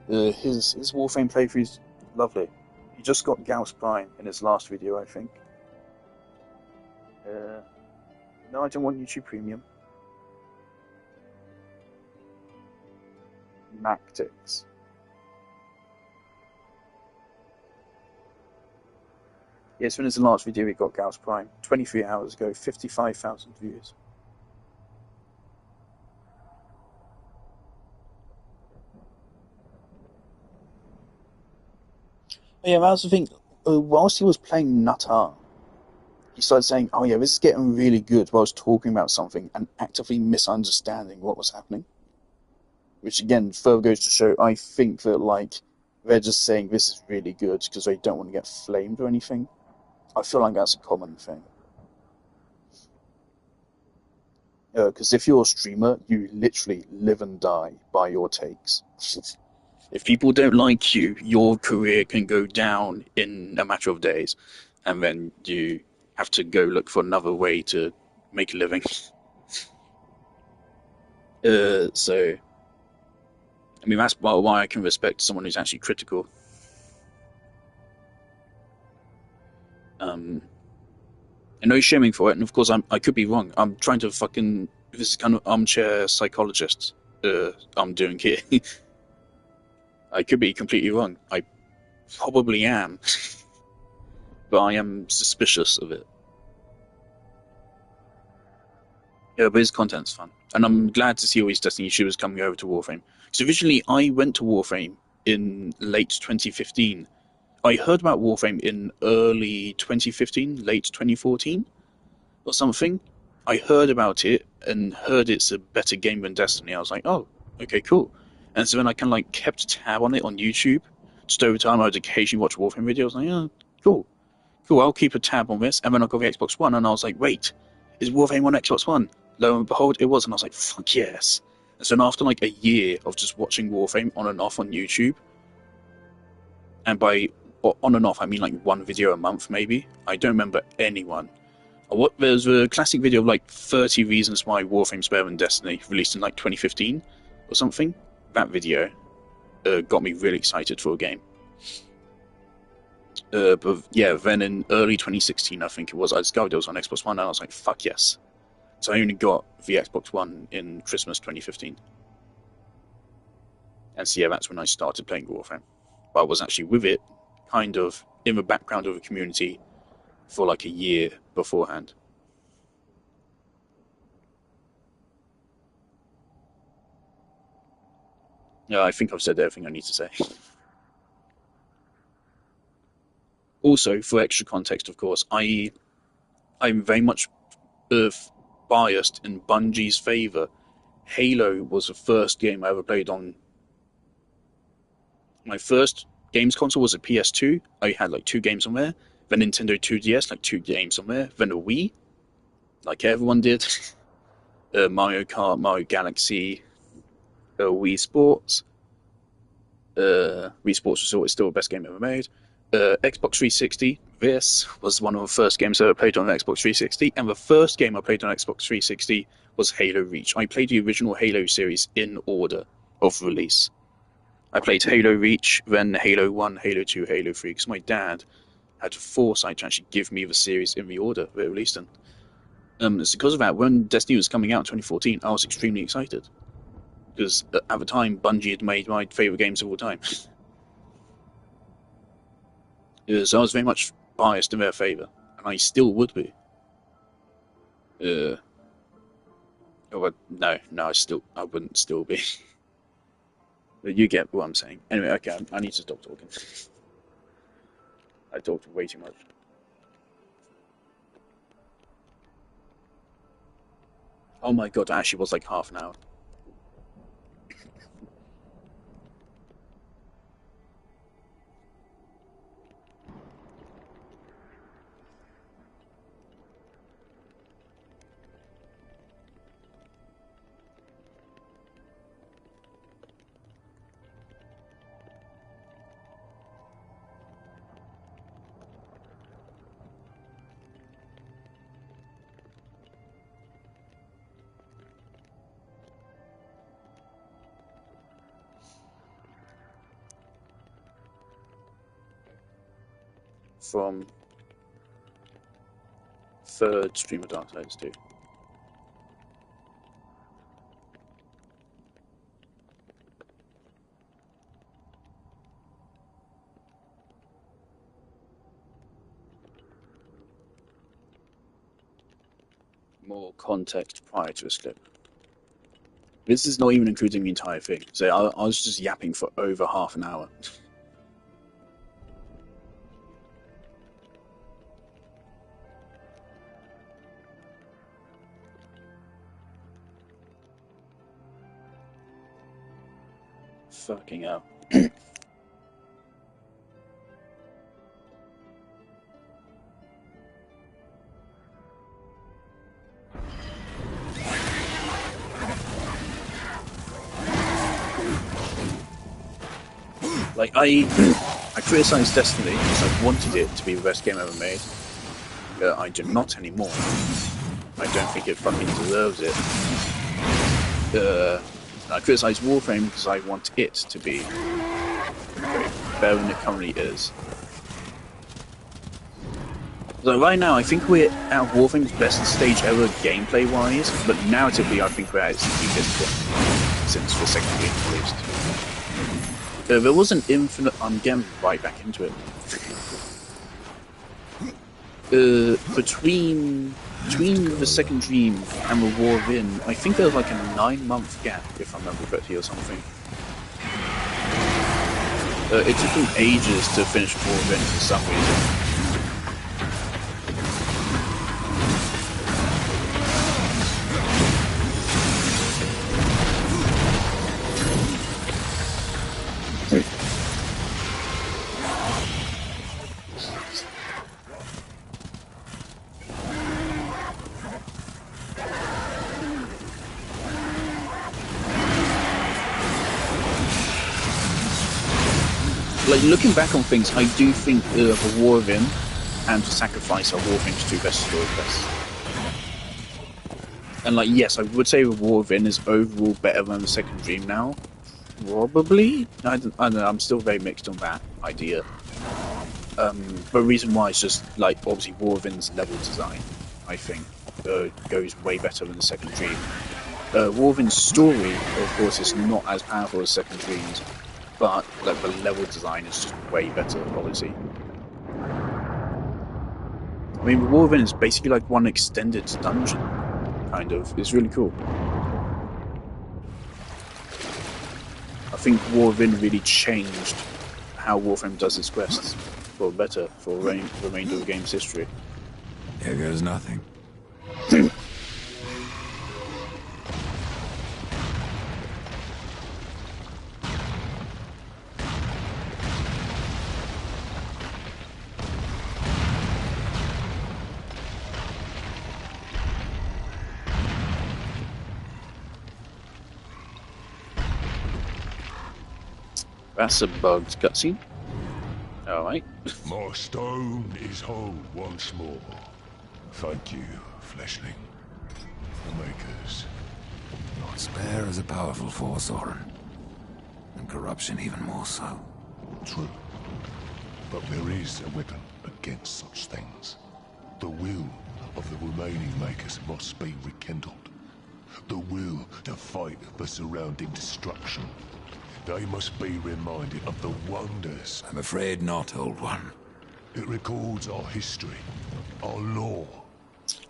Speaker 2: His Warframe playthrough is lovely. He just got Gauss Prime in his last video, I think. No, I don't want YouTube Premium. Tactics. Yes, when is the last video we got Gauss Prime? 23 hours ago, 55,000 views. Yeah, that was the thing. Whilst he was playing Natar, he started saying, "Oh yeah, this is getting really good," while I was talking about something and actively misunderstanding what was happening. Which again further goes to show, I think that like they're just saying this is really good because they don't want to get flamed or anything. I feel like that's a common thing. Because if you're a streamer, you literally live and die by your takes. If people don't like you, your career can go down in a matter of days, and then you have to go look for another way to make a living. So, I mean, that's why I can respect someone who's actually critical. And no shaming for it, and of course I could be wrong. I'm trying to fucking... This is kind of armchair psychologist I'm doing here. I could be completely wrong. I probably am. But I am suspicious of it. Yeah, but his content's fun. And I'm glad to see all these Destiny YouTubers coming over to Warframe. Because originally I went to Warframe in late 2015. I heard about Warframe in early 2015, late 2014 or something. I heard about it and heard it's a better game than Destiny. I was like, oh, okay, cool. And so then I kind of like kept a tab on it on YouTube. Just over time I would occasionally watch Warframe videos. Like, oh, cool. Cool, I'll keep a tab on this. And then I got the Xbox One and I was like, wait, is Warframe on Xbox One? Lo and behold, it was. And I was like, fuck yes. And so after like a year of just watching Warframe on and off on YouTube, and by on and off I mean like one video a month maybe, I don't remember anyone. There's a classic video of like 30 reasons why Warframe's better than Destiny, released in like 2015 or something. That video got me really excited for a game. But yeah, then in early 2016, I think it was, I discovered it was on Xbox One, and I was like, fuck yes. So I only got the Xbox One in Christmas 2015. And so yeah, that's when I started playing Warframe. But I was actually with it, kind of in the background of a community for like a year beforehand. Yeah, I think I've said everything I need to say. Also, for extra context, of course, I'm very much biased in Bungie's favour. Halo was the first game I ever played on. My first games console was a PS2. I had like 2 games on there. Then Nintendo 2DS, like 2 games on there. Then a Wii, like everyone did. Mario Kart, Mario Galaxy, Wii Sports. Wii Sports was always still the best game ever made. Xbox 360. This was one of the first games I ever played on Xbox 360, and the first game I played on Xbox 360 was Halo Reach. I played the original Halo series in order of release. I played Halo Reach, then Halo 1, Halo 2, Halo 3, because my dad had the foresight to actually give me the series in the order they released in. It's because of that, when Destiny was coming out in 2014, I was extremely excited. Because at the time, Bungie had made my favourite games of all time. So I was very much biased in their favour, and I still would be. No, I wouldn't still be. But you get what I'm saying. Anyway, okay, I need to stop talking. I talked way too much. Oh my god, it actually was like half an hour. From third stream of Darksiders 2. more context prior to this clip. This is not even including the entire thing, so I was just yapping for over half an hour. Fucking hell. Like, I criticised Destiny because I wanted it to be the best game ever made. I do not anymore. I don't think it fucking deserves it. I criticised Warframe because I want it to be better than it currently is. So right now, I think we're at Warframe's best stage ever gameplay-wise, but narratively, I think we're at its weakest point since the second game released. There was an infinite. I'm getting right back into it. Between the second dream and the War Within, I think there was like a 9-month gap, if I remember correctly, or something. It took me ages to finish War Within for some reason. Like, looking back on things, I do think the War Within and the Sacrifice are Warframe's two best story quests. And like, yes, I would say the War Within is overall better than the second dream now. Probably? I don't know, I'm still very mixed on that idea. But the reason why is just, like, obviously War Within's level design, I think, goes way better than the second dream. War Within's story, of course, is not as powerful as second dream's, but like the level design is just way better, obviously. I mean, War Within is basically like one extended dungeon, kind of. It's really cool. I think War Within really changed how Warframe does its quests for better for the remainder of the game's history.
Speaker 4: Here goes nothing.
Speaker 2: That's a bugged cutscene. Alright.
Speaker 5: My stone is whole once more. Thank you, fleshling. The makers.
Speaker 4: Despair is a powerful force, Orin. And corruption even more so.
Speaker 5: True. But there is a weapon against such things. The will of the remaining makers must be rekindled. The will to fight the surrounding destruction. They must be reminded of the wonders.
Speaker 4: I'm afraid not, Old One.
Speaker 5: It records our history, our lore.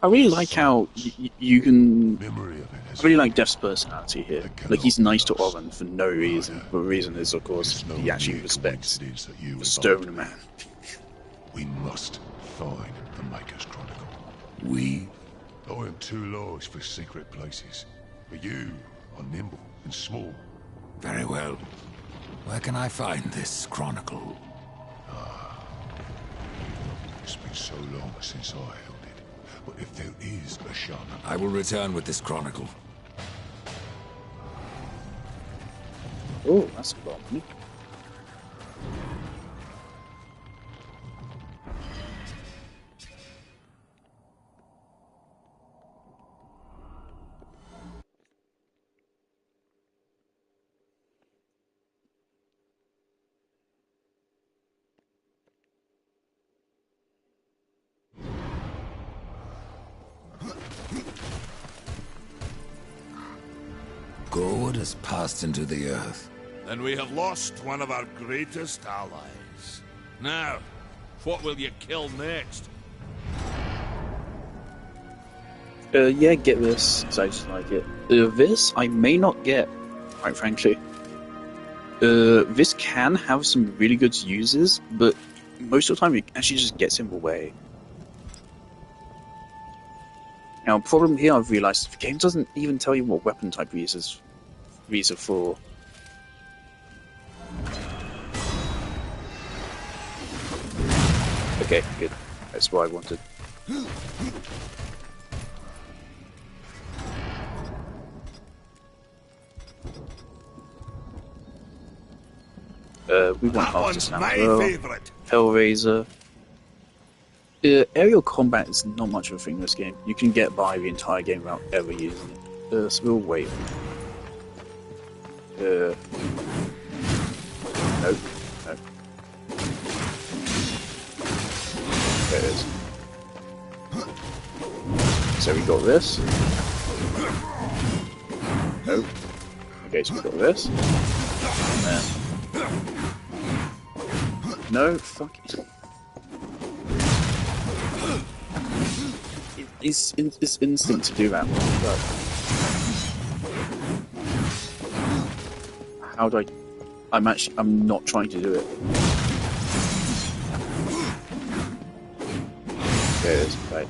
Speaker 2: I really like how you can...
Speaker 5: Memory of it
Speaker 2: I really like Def's personality here. Like, he's nice to Oren for no reason. But the reason is, of course, he actually respects the Stone Man.
Speaker 5: We must find the Maker's Chronicle.
Speaker 4: We?
Speaker 5: I am too large for secret places. But you are nimble and small.
Speaker 4: Very well. Where can I find this chronicle?
Speaker 5: It's been so long since I held it. But if there is a shaman...
Speaker 4: I will return with this chronicle.
Speaker 2: Oh, that's a lot of money.
Speaker 4: Gorwood has passed into the earth.
Speaker 6: Then we have lost one of our greatest allies. Now, what will you kill next?
Speaker 2: Yeah, get this, because I just like it. This, I may not get, quite frankly. This can have some really good uses, but most of the time it actually just gets in the way. Now, problem here I've realised, the game doesn't even tell you what weapon type these are for. Okay, good. That's what I wanted. We want Arctis now as well.
Speaker 6: Favorite.
Speaker 2: Hellraiser. Aerial combat is not much of a thing in this game. You can get by the entire game without ever using it. So we'll wait. Nope. Nope. There it is. So we got this. Nope. Okay, so we got this. And then... No, fuck it. It's instant to do that. But how do I... I'm not trying to do it. There it is, right.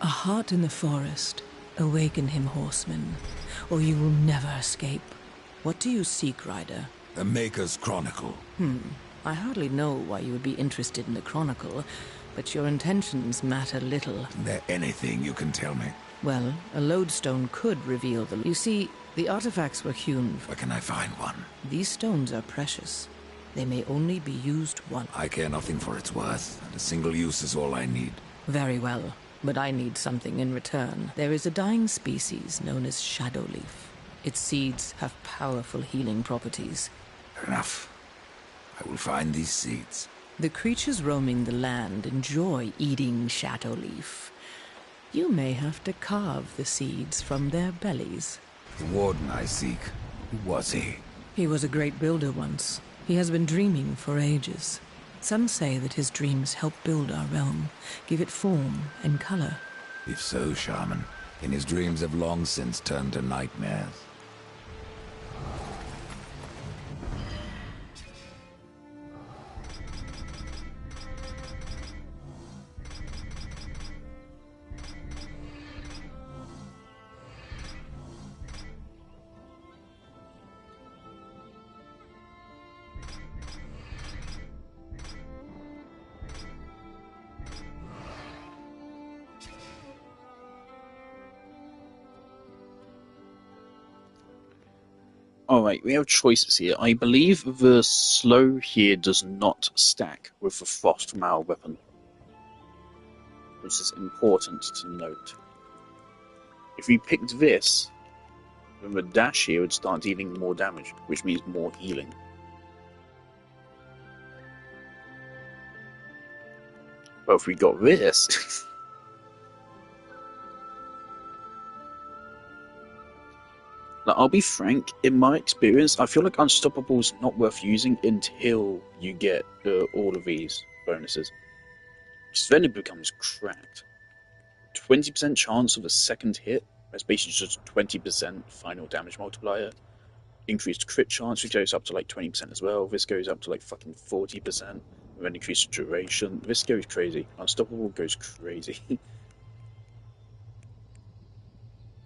Speaker 7: A heart in the forest. Awaken him, horseman, or you will never escape. What do you seek, rider?
Speaker 4: The Maker's Chronicle.
Speaker 7: I hardly know why you would be interested in the Chronicle, but your intentions matter little.
Speaker 4: Is there anything you can tell me?
Speaker 7: Well, a lodestone could reveal the... You see, the artifacts were hewn.
Speaker 4: Where can I find one?
Speaker 7: These stones are precious. They may only be used once.
Speaker 4: I care nothing for its worth, and a single use is all I need.
Speaker 7: Very well, but I need something in return. There is a dying species known as shadowleaf. Its seeds have powerful healing properties.
Speaker 4: Fair enough. I will find these seeds.
Speaker 7: The creatures roaming the land enjoy eating shadowleaf. You may have to carve the seeds from their bellies.
Speaker 4: The warden I seek, who was he?
Speaker 7: He was a great builder once. He has been dreaming for ages. Some say that his dreams help build our realm, give it form and color.
Speaker 4: If so, shaman, then his dreams have long since turned to nightmares.
Speaker 2: Alright, we have choices here. I believe the slow here does not stack with the frost from our weapon, which is important to note. If we picked this, then the dash here would start dealing more damage, which means more healing. But if we got this... Now, I'll be frank, in my experience, I feel like Unstoppable is not worth using until you get all of these bonuses. Because then it becomes cracked. 20% chance of a second hit, that's basically just 20% final damage multiplier. Increased crit chance, which goes up to like 20% as well. This goes up to like fucking 40%. And then increased duration. This goes crazy. Unstoppable goes crazy.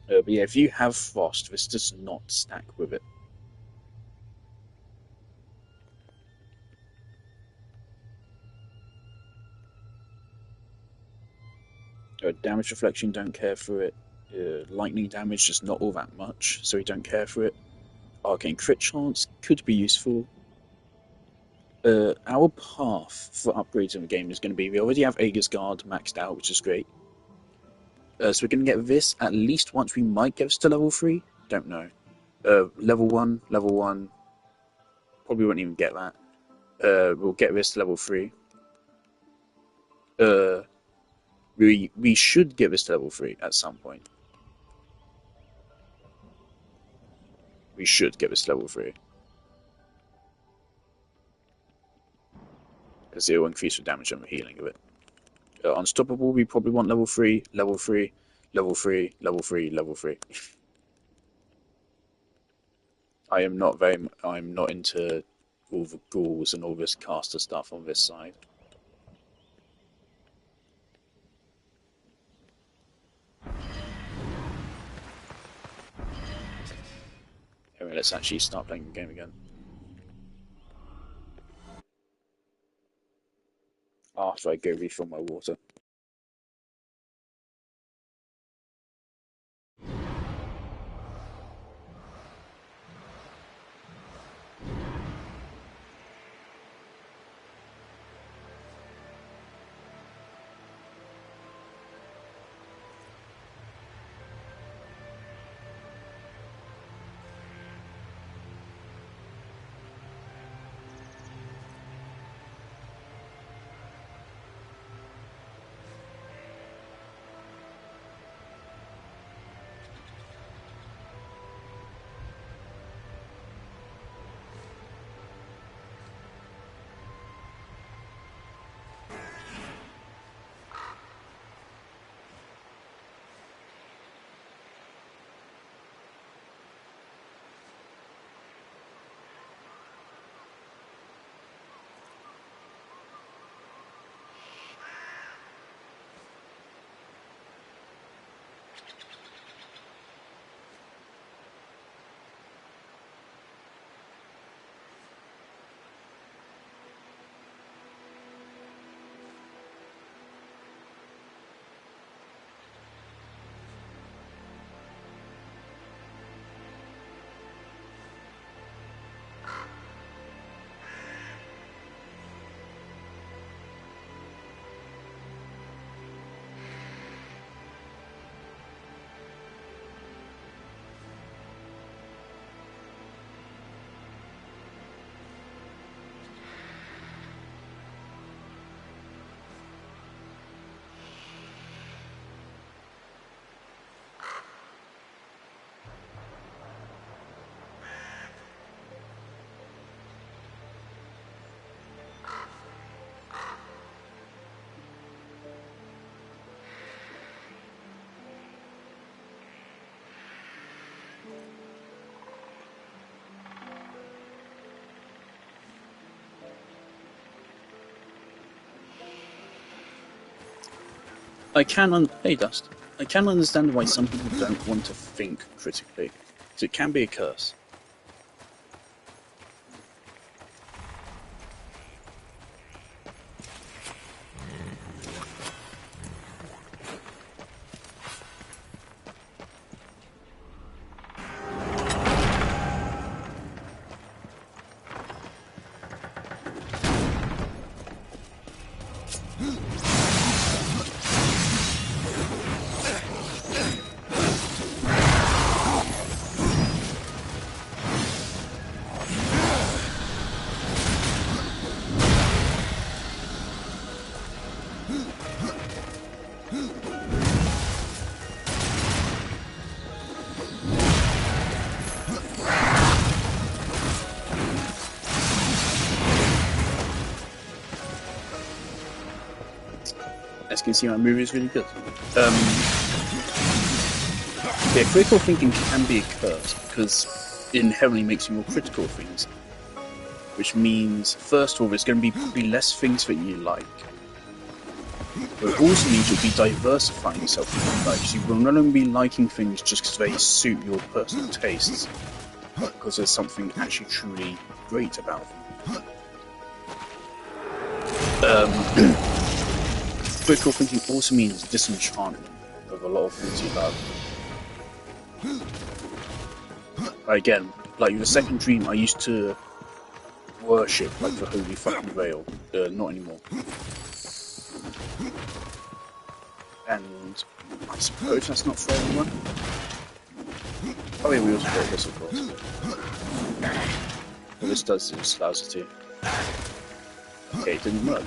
Speaker 2: But yeah, if you have Frost, this does not stack with it. Damage reflection, don't care for it. Lightning damage, just not all that much, so we don't care for it. Arcane crit chance could be useful. Our path for upgrades in the game is going to be, we already have Aegis Guard maxed out, which is great. So we're going to get this at least once. We might get this to level 3. Don't know. Level 1. Probably won't even get that. We'll get this to level 3. We should get this to level 3 at some point. We should get this to level 3. Because it will increase the damage and the healing of it. Unstoppable, we probably want level 3, level 3, level 3, level 3, level 3. I'm not into all the ghouls and all this caster stuff on this side. Anyway, let's actually start playing the game again. After I go refill my water. Hey Dust. I can understand why some people don't want to think critically, because it can be a curse. As you can see, my movie is really good. Yeah, critical thinking can be a curse because it inherently makes you more critical of things. Which means, first of all, there's going to be probably less things that you like. But it also means you'll be diversifying yourself in what you like. So you will not only be liking things just because they suit your personal tastes, but because there's something actually truly great about them. Critical thinking also means disenchantment of a lot of things you love. Again, like the second dream, I used to worship like the holy fucking Grail. Not anymore. And I suppose that's not for everyone. Oh yeah, we also got this, of course. What this does is allows us to. Okay, it didn't work.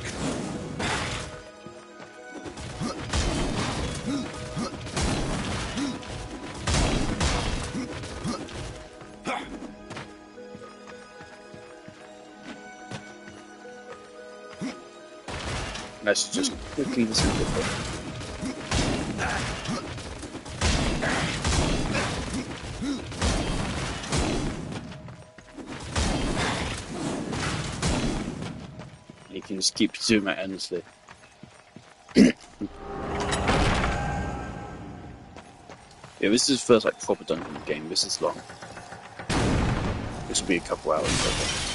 Speaker 2: Let's just quickly disable it. You can just keep zooming out endlessly. Yeah, this is the first like proper dungeon game. This is long. This will be a couple hours.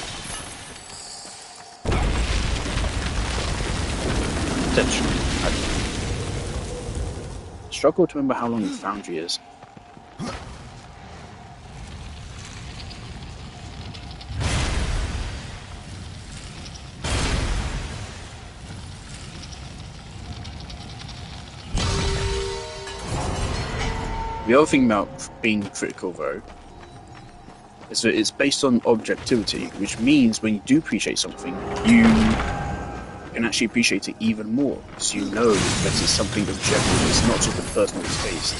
Speaker 2: Potentially. I struggle to remember how long the Foundry is. The other thing about being critical, though, is that it's based on objectivity, which means when you do appreciate something, you can actually appreciate it even more, because you know that it's something objective. It's not just a personal taste,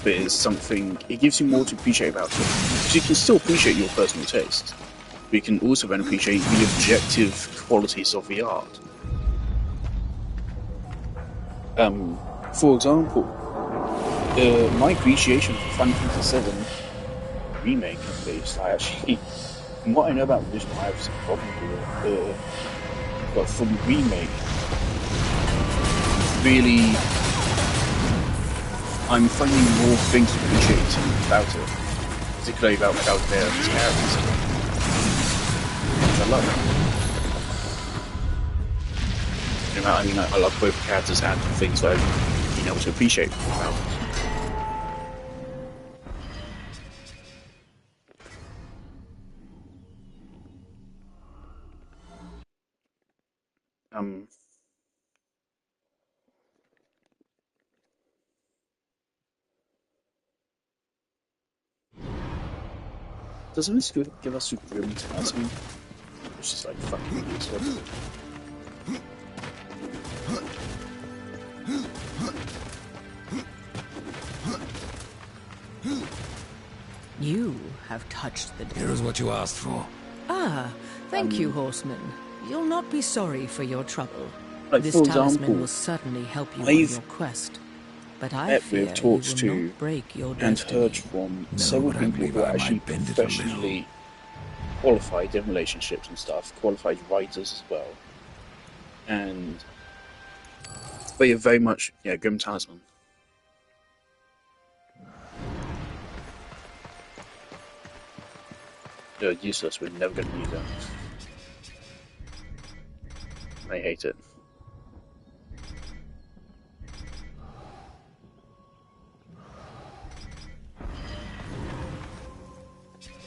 Speaker 2: but it's something. It gives you more to appreciate about it. Because you can still appreciate your personal taste, but you can also then appreciate the objective qualities of the art. For example, my appreciation for Final Fantasy VII Remake, at least, I actually, from what I know about the original, I have some problem with it. But from the remake, really, I'm finding more things to appreciate about it, particularly about various characters, which I love. You know, I mean, I love both characters and things that I've been able to appreciate about it. Doesn't this give us super grim tasking? Which is like fucking useless.
Speaker 7: You have touched the
Speaker 4: Here is what you asked for.
Speaker 7: Ah, thank you, horseman. You'll not be sorry for your trouble.
Speaker 2: Like,
Speaker 7: This
Speaker 2: for
Speaker 7: talisman
Speaker 2: example,
Speaker 7: will certainly help you on
Speaker 2: I've
Speaker 7: your quest. But I
Speaker 2: met
Speaker 7: fear
Speaker 2: with,
Speaker 7: you
Speaker 2: talked
Speaker 7: will
Speaker 2: to,
Speaker 7: not break your
Speaker 2: and
Speaker 7: destiny.
Speaker 2: heard from
Speaker 4: No,
Speaker 2: several
Speaker 4: but I
Speaker 2: people
Speaker 4: believe
Speaker 2: who are
Speaker 4: I might
Speaker 2: actually
Speaker 4: bend it a
Speaker 2: professionally qualified in relationships and stuff, qualified writers as well. And they are very much, yeah, Grim Talisman. They're useless, we're never going to use them. I hate it.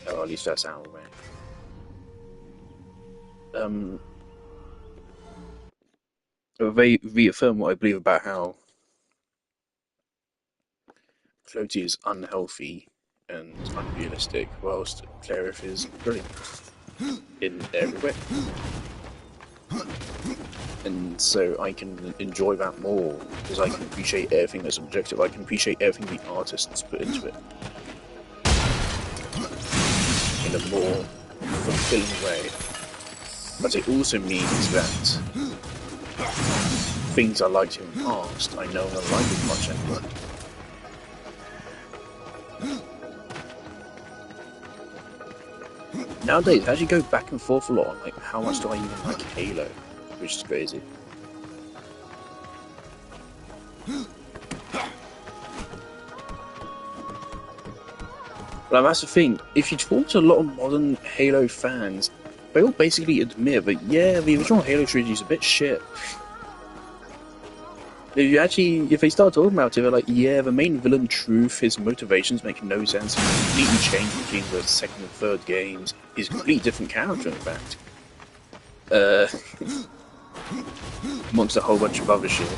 Speaker 2: Oh, at least that's out of the way. They reaffirm what I believe about how Floaty is unhealthy and unrealistic, whilst Clarif is brilliant in every way. And so I can enjoy that more, because I can appreciate everything that's objective. I can appreciate everything the artists put into it in a more fulfilling way. But it also means that things I liked in the past, I no longer like as much anymore. Nowadays, I actually go back and forth a lot on like how much do I even like Halo, which is crazy. But that's the thing, if you talk to a lot of modern Halo fans, they all basically admit that, yeah, the original Halo trilogy is a bit shit. If they start talking about it, they're like, yeah, the main villain, Truth, his motivations make no sense. He completely changed between the second and third games. He's a completely different character, in fact. Amongst a whole bunch of other shit.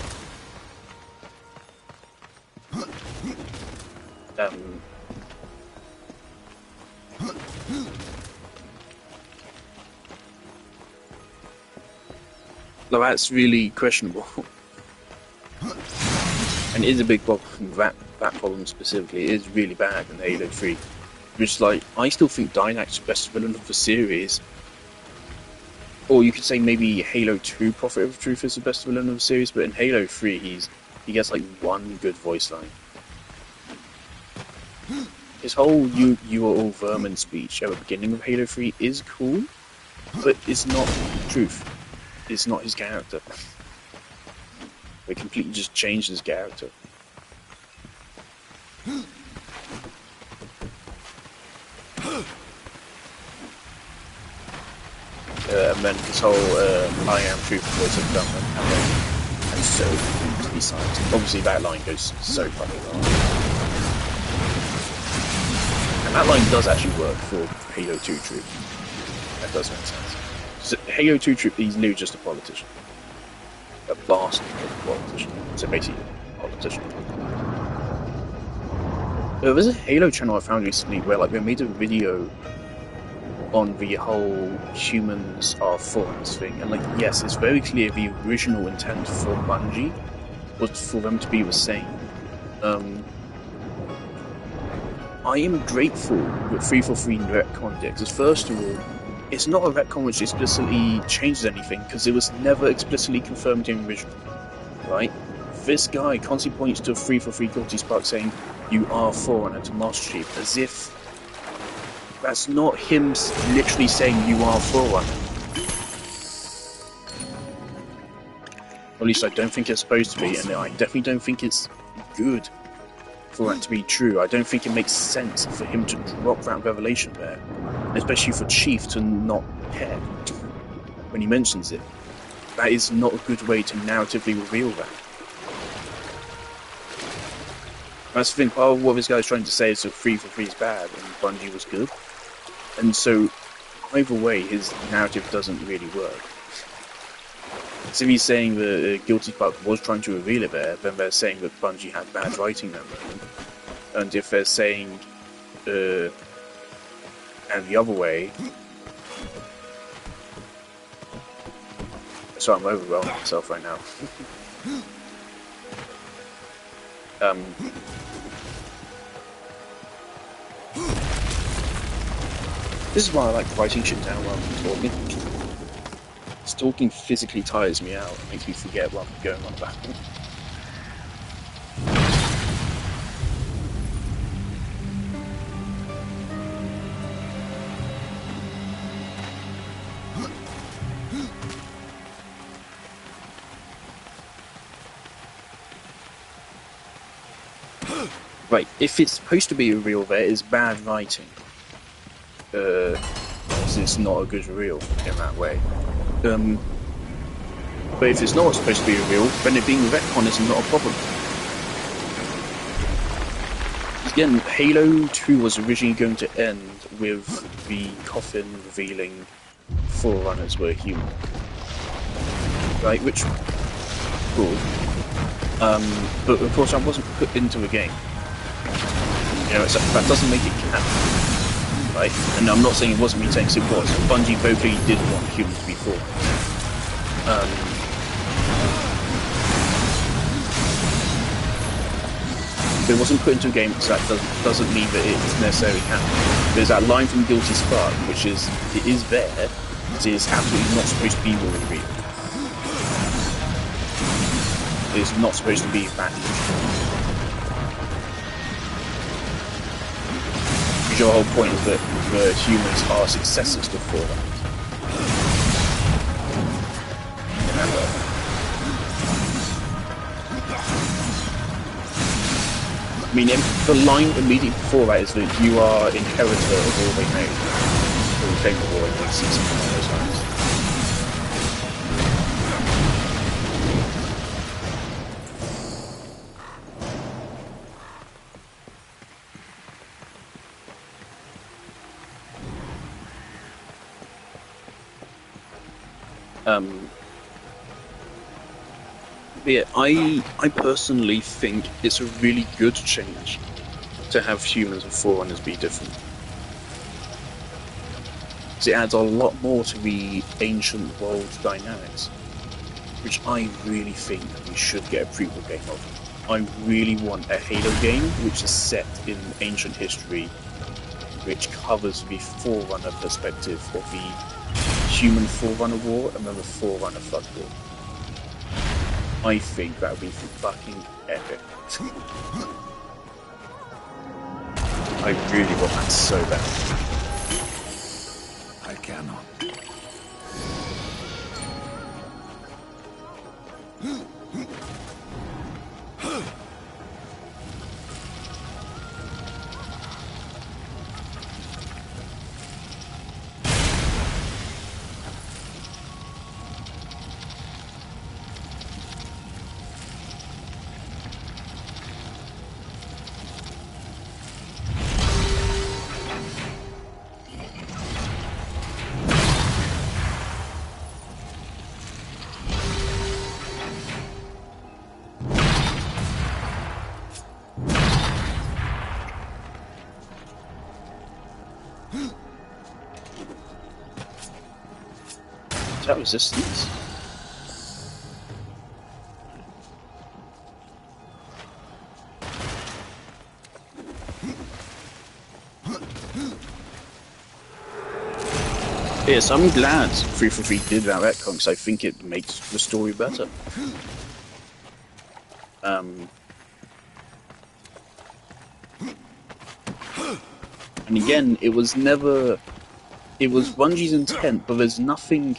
Speaker 2: Now that's really questionable. And it is a big problem, that problem specifically. It is really bad in Halo 3. Which, like, I still think Dynac's the best villain of the series. Or you could say maybe Halo 2 Prophet of Truth is the best villain of the series, but in Halo 3 he gets like one good voice line. His whole you are all vermin speech at the beginning of Halo 3 is cool, but it's not truth. It's not his character. They completely just changed his character. And then his whole I am truth voice of government and so to be silenced. Obviously that line goes so fucking wrong. And that line does actually work for Halo 2 truth. That does make sense. So Halo 2 truth, he's new just a politician. A bastard politician. So basically a politician. There's a Halo channel I found recently where like they made a video on the whole humans are foreigners thing, and like yes, it's very clear the original intent for Bungie was for them to be the same. I am grateful that 343 retconned it, because first of all, it's not a retcon which explicitly changes anything, because it was never explicitly confirmed in the original, right? This guy constantly points to 343 Guilty Spark saying, "You are foreigner" to Master Chief, as if that's not him literally saying you are Forerunner. Or at least I don't think it's supposed to be, and I definitely don't think it's good for that to be true. I don't think it makes sense for him to drop that revelation there, especially for Chief to not care when he mentions it. That is not a good way to narratively reveal that. That's the thing, part of what this guy's trying to say is that 343 is bad and Bungie was good. And so, either way, his narrative doesn't really work. So if he's saying that Guilty Spark was trying to reveal it there, then they're saying that Bungie had bad writing that moment. And if they're saying, and the other way... So I'm overwhelming myself right now. This is why I like writing shit down while I'm talking. Talking physically tires me out. It makes me forget what I'm going on about. Right, if it's supposed to be a real, there is bad writing. It's not a good reveal in that way. But if it's not supposed to be a reveal, then it being a retcon is not a problem. Again, Halo 2 was originally going to end with the coffin revealing Forerunners were human. Right, which... cool. But of course that wasn't put into the game. You know, that doesn't make it canon. Right? And I'm not saying it wasn't me saying it was. Bungie vocally did want humans to be formed. But it wasn't put into a game, so that doesn't mean that it's necessarily canon. There's that line from Guilty Spark, which is, it is there, it is absolutely not supposed to be real. It is not supposed to be that easy. Your whole point is that the humans are successors to Forerunners. I mean, the line immediately before that is that you are inheritor of all they made. Or you claim the war in something along those lines. Yeah, I personally think it's a really good change to have humans and Forerunners be different. Because it adds a lot more to the ancient world dynamics, which I really think we should get a prequel game of. I really want a Halo game which is set in ancient history, which covers the Forerunner perspective of the Human Forerunner War and then the Forerunner Flood War. I think that would be fucking epic. I really want that so bad.
Speaker 4: I cannot.
Speaker 2: Is that resistance? Yes, I'm glad 343 did that retcon because I think it makes the story better. And again, it was Bungie's intent, but there's nothing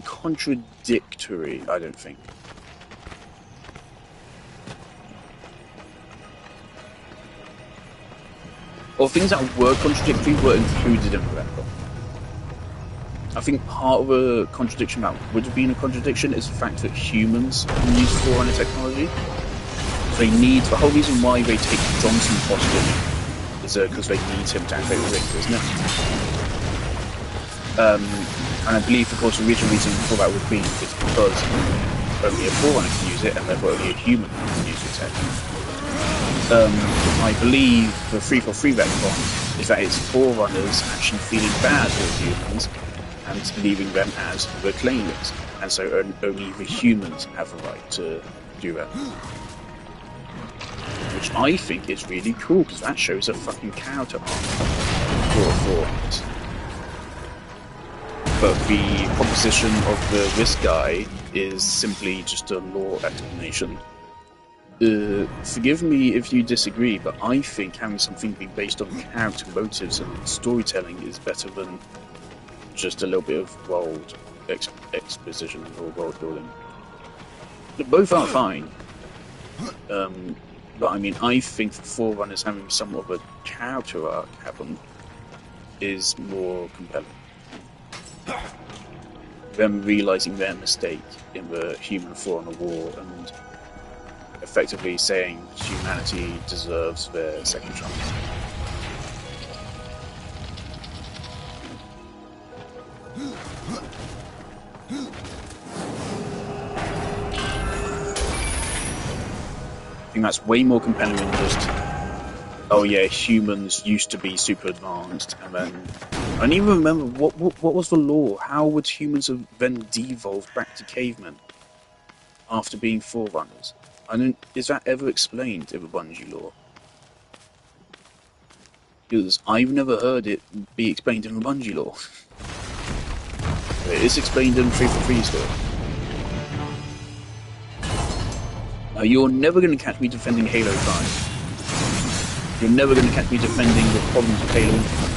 Speaker 2: contradictory, I don't think. Or things that were contradictory were included in the retcon. I think part of a contradiction that would have been a contradiction is the fact that humans can use Forerunner technology. They need, the whole reason why they take Johnson hostage is because they need him to activate the Richter, isn't it? And I believe, of course, the original reason for that would be it's because only a Forerunner can use it, and therefore only a human can use the tech. I believe the 343 retcon is that it's Forerunners actually feeling bad for humans and leaving them as the claimants, and so only the humans have a right to do that. Which I think is really cool, because that shows a fucking character arc for Forerunners. But the proposition of this guy is simply just a lore explanation. Forgive me if you disagree, but I think having something be based on character motives and storytelling is better than just a little bit of world exposition or world building. Both are fine. But I mean, I think Forerunners having somewhat of a character arc happen is more compelling. Them realising their mistake in the Human Forerunner War and effectively saying humanity deserves their second chance. I think that's way more compelling than just, oh yeah, humans used to be super advanced, and then I don't even remember what was the law. How would humans have then devolved back to cavemen after being Forerunners? Is that ever explained in the Bungie lore? Because I've never heard it be explained in the Bungie lore. It is explained in 343's lore. You're never going to catch me defending Halo 5. You're never going to catch me defending the problems of Halo Infinite.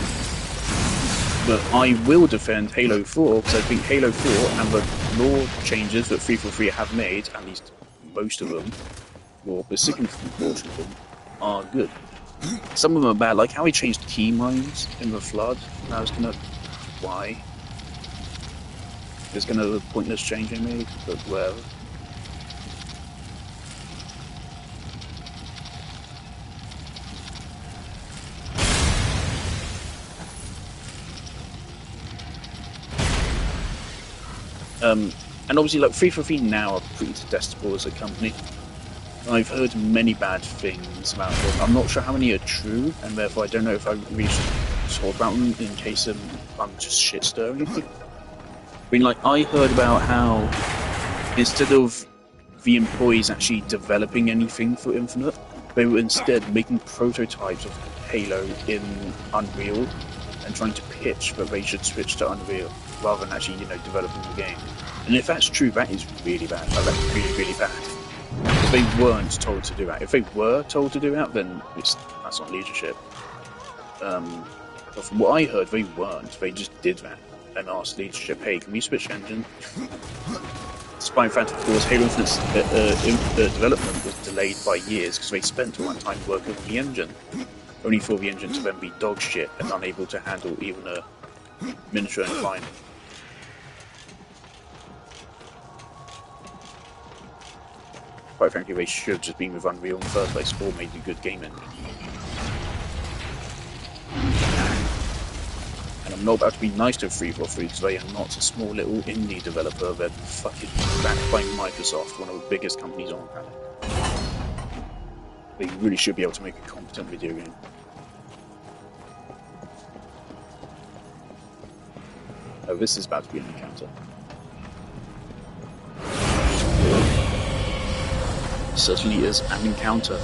Speaker 2: But I will defend Halo 4, because I think Halo 4 and the lore changes that 343 have made, at least most of them, or a significant portion of them, are good. Some of them are bad, like how he changed key mines in the Flood. And I was kind of, why? There's kind of a pointless change they made, but whatever. And obviously, like 343 now are pretty detestable as a company. I've heard many bad things about them. I'm not sure how many are true, and therefore I don't know if I really should talk about them in case I'm just shit stirring. I mean, like, I heard about how instead of the employees actually developing anything for Infinite, they were instead making prototypes of Halo in Unreal and trying to pitch that they should switch to Unreal rather than actually, developing the game. And if that's true, that is really bad. Like, that's really, really bad. If they weren't told to do that. If they were told to do that, then that's not leadership. But from what I heard, they weren't. They just did that and asked leadership, hey, can we switch engine? Despite the fact, of course, Halo Infinite's development was delayed by years because they spent all that time working on the engine, only for the engine to then be dog shit and unable to handle even a miniature incline. Quite frankly, they should have just been with Unreal in the first place, or made a good game engine. And I'm not about to be nice to 343 because they are not a small little indie developer. They're fucking backed by Microsoft, one of the biggest companies on the planet. They really should be able to make a competent video game. Oh, this is about to be an encounter. Certainly is an encounter.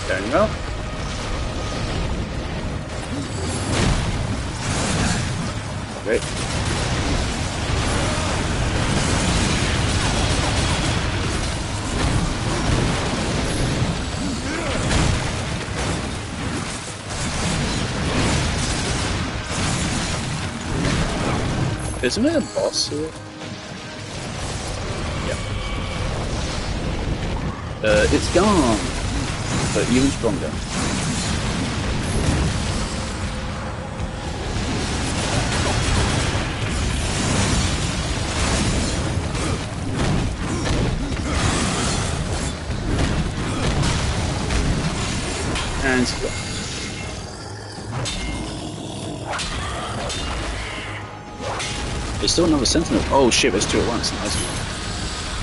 Speaker 2: Going well. Great. Isn't there a boss here? Yeah. It's gone, but even stronger. And it's gone. There's still another sentinel. Oh shit, there's two at once. Nice.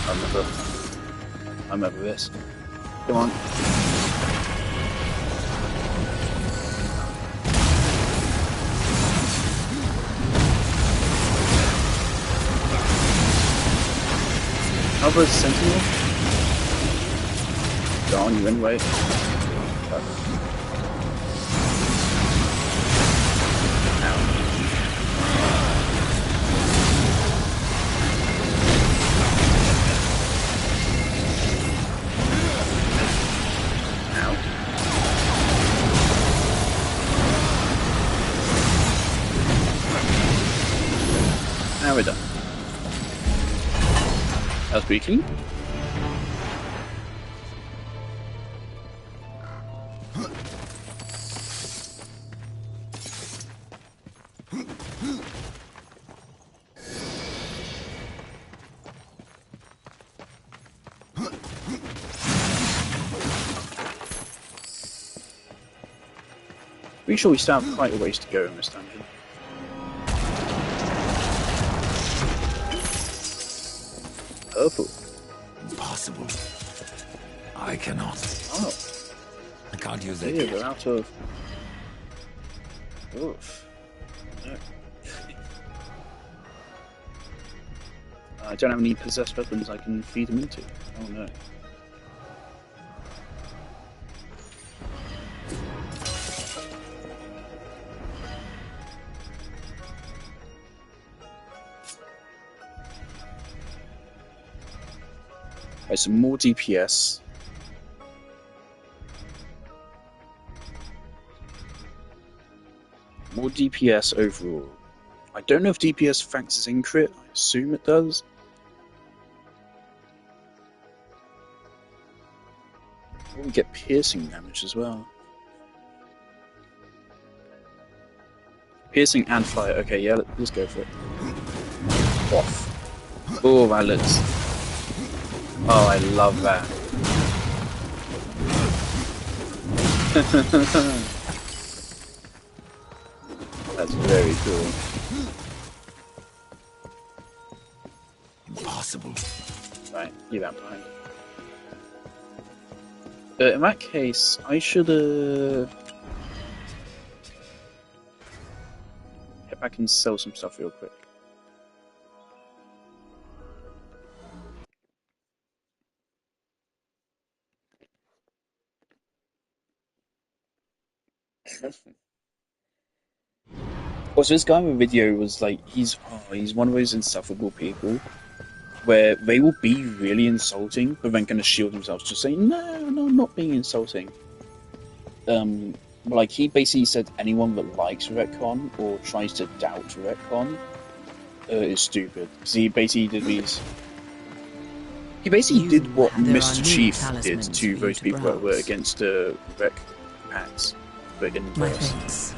Speaker 2: I remember this. Come on. Another sentinel? Go on, you win, wait. Now we're done. That was pretty clean. Pretty sure we still have quite a ways to go in this dungeon. Purple.
Speaker 4: Impossible. I cannot.
Speaker 2: Oh.
Speaker 4: I can't use it.
Speaker 2: Yeah, they're out of... Oof. No. I don't have any possessed weapons I can feed them into. Oh no. Some more DPS. Or DPS overall. I don't know if DPS factors in crit. I assume it does. Or we get piercing damage as well. Piercing and fire. Okay, yeah, let's go for it. Off. Oh, that looks... Oh, I love that. That's very cool.
Speaker 4: Impossible.
Speaker 2: Right, leave that behind. In that case, I should head back and sell some stuff real quick. Also, this guy in the video was like, he's one of those insufferable people where they will be really insulting, but then kind of shield themselves to say, no, I'm not being insulting. Like, he basically said anyone that likes retcon or tries to doubt retcon is stupid. So he basically did these... He basically did what Mr. Chief did to those people that were against rec packs, but in verse.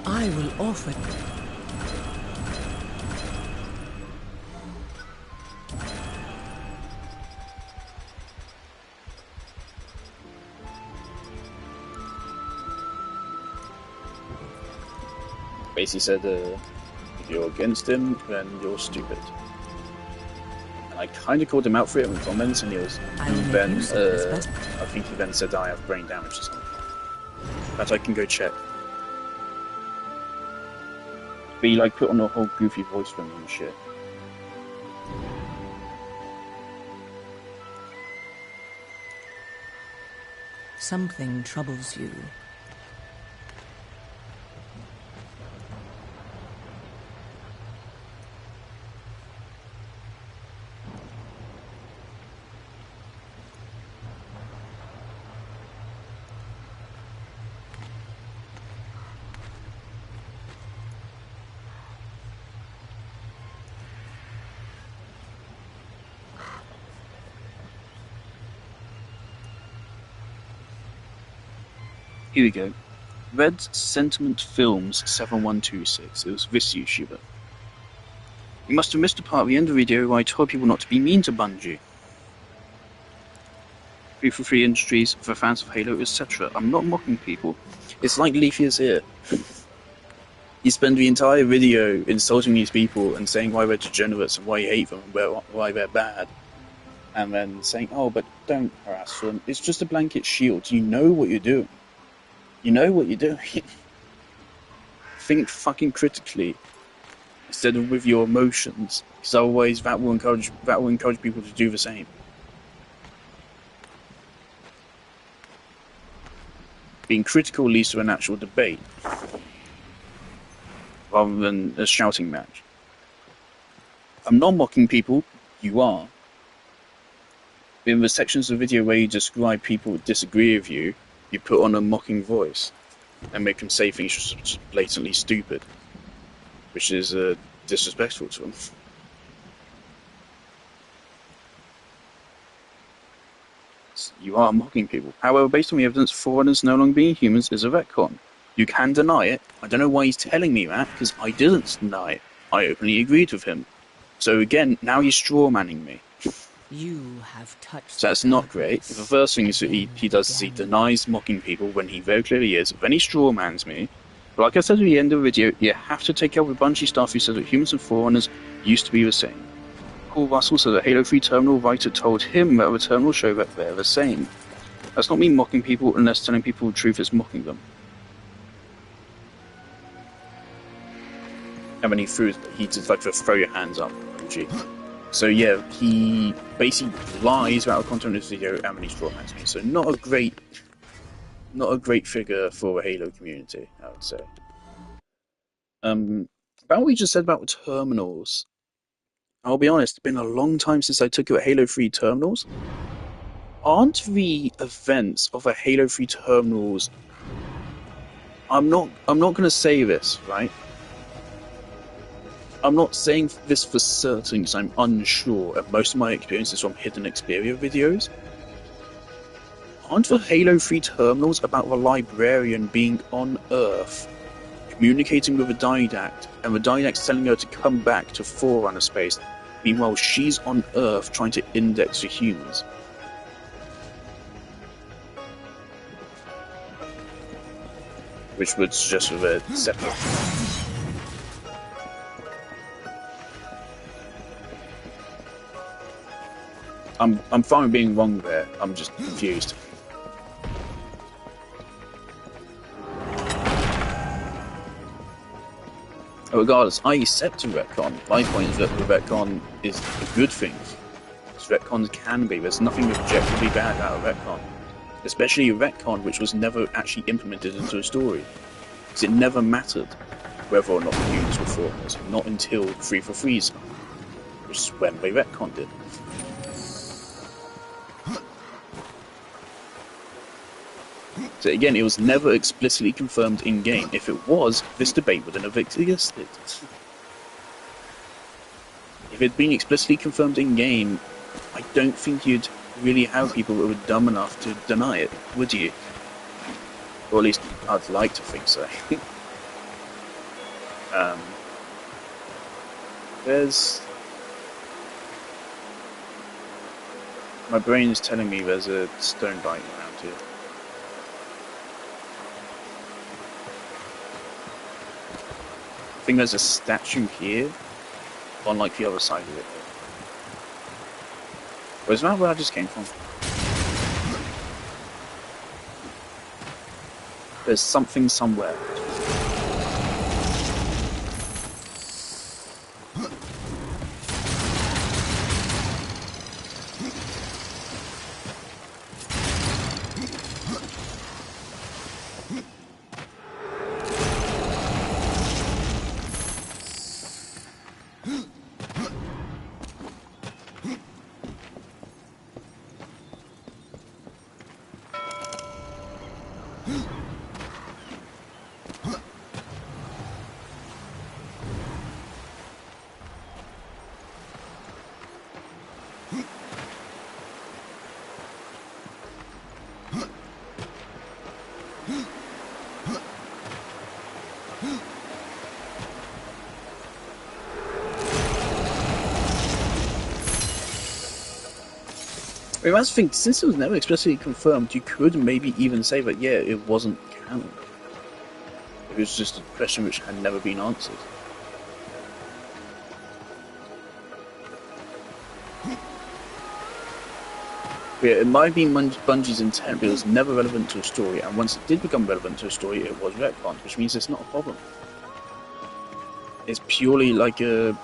Speaker 7: I will offer.
Speaker 2: Basically said, if you're against him, then you're stupid. And I kind of called him out for it in the comments, and he was then, I think he then said I have brain damage or something. But I can go check. But he like put on a whole goofy voice for him and shit.
Speaker 7: Something troubles you.
Speaker 2: Here we go. Red Sentiment Films 7126. It was this YouTuber. You must have missed a part of the end of the video where I told people not to be mean to Bungie. 343 Industries, for fans of Halo, etc. I'm not mocking people. It's like Leafy's here. He spent the entire video insulting these people and saying why they're degenerates and why you hate them and why they're bad. And then saying, oh, but don't harass them. It's just a blanket shield. You know what you're doing. You know what you're doing. Think fucking critically instead of with your emotions, because otherwise that will encourage people to do the same. Being critical leads to an actual debate rather than a shouting match. I'm not mocking people, you are. In the sections of the video where you describe people who disagree with you, you put on a mocking voice and make them say things just blatantly stupid, which is disrespectful to them. You are mocking people. However, based on the evidence, Foreigners no longer being humans is a retcon. You can deny it. I don't know why he's telling me that, because I didn't deny it. I openly agreed with him. So again, now he's straw-manning me.
Speaker 7: You have touched.
Speaker 2: So that's not great. The first thing is that he does is he denies mocking people when he very clearly is. Then he strawmans me. But like I said at the end of the video, you have to take out with Bungie staff who said that humans and Foreigners used to be the same. Paul Russell said that Halo 3 terminal writer told him that the terminal show that they're the same. That's not me mocking people unless telling people the truth is mocking them. And then he did like the throw your hands up emoji. So yeah, he basically lies about the content of this video and then he strawmans me. So not a great figure for the Halo community, I would say. About what we just said about the terminals, I'll be honest, it's been a long time since I took you at Halo 3 Terminals. Aren't the events of a Halo 3 Terminals... I'm not going to say this, right? I'm not saying this for certain because I'm unsure, and most of my experience is from Hidden Xperia videos. Aren't the Halo 3 Terminals about the librarian being on Earth, communicating with the Didact, and the Didact's telling her to come back to Forerunner space? Meanwhile, she's on Earth trying to index the humans. Which would suggest with a separate. I'm fine with being wrong there. I'm just confused. Regardless, I accept a retcon. My point is that the retcon is a good thing. As retcons can be. There's nothing objectively bad about a retcon. Especially a retcon which was never actually implemented into a story. Because it never mattered whether or not the humans were foreigners. Not until 3 for 3's, which is when they retconned it. So again, it was never explicitly confirmed in-game. If it was, this debate wouldn't have existed. If it had been explicitly confirmed in-game, I don't think you'd really have people that were dumb enough to deny it, would you? Or at least, I'd like to think so. There's... My brain is telling me there's a stone bite around here. I think there's a statue here, on like the other side of it. Where's that where I just came from? There's something somewhere. I mean, that's the thing, since it was never explicitly confirmed, you could maybe even say that, yeah, it wasn't canon. It was just a question which had never been answered. But yeah, it might have been Bungie's intent, but it was never relevant to a story, and once it did become relevant to a story, it was retconned, which means it's not a problem. It's purely like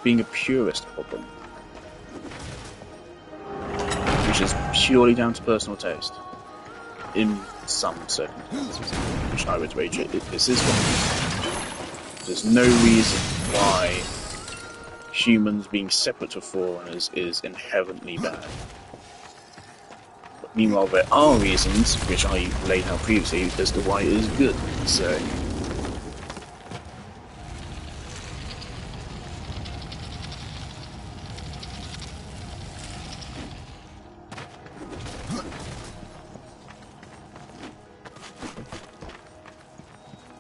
Speaker 2: being a purist problem. Which is purely down to personal taste. In some circumstances, which I would wager this is one. There's no reason why humans being separate to foreigners is inherently bad. But meanwhile, there are reasons, which I laid out previously, as to why it is good. So...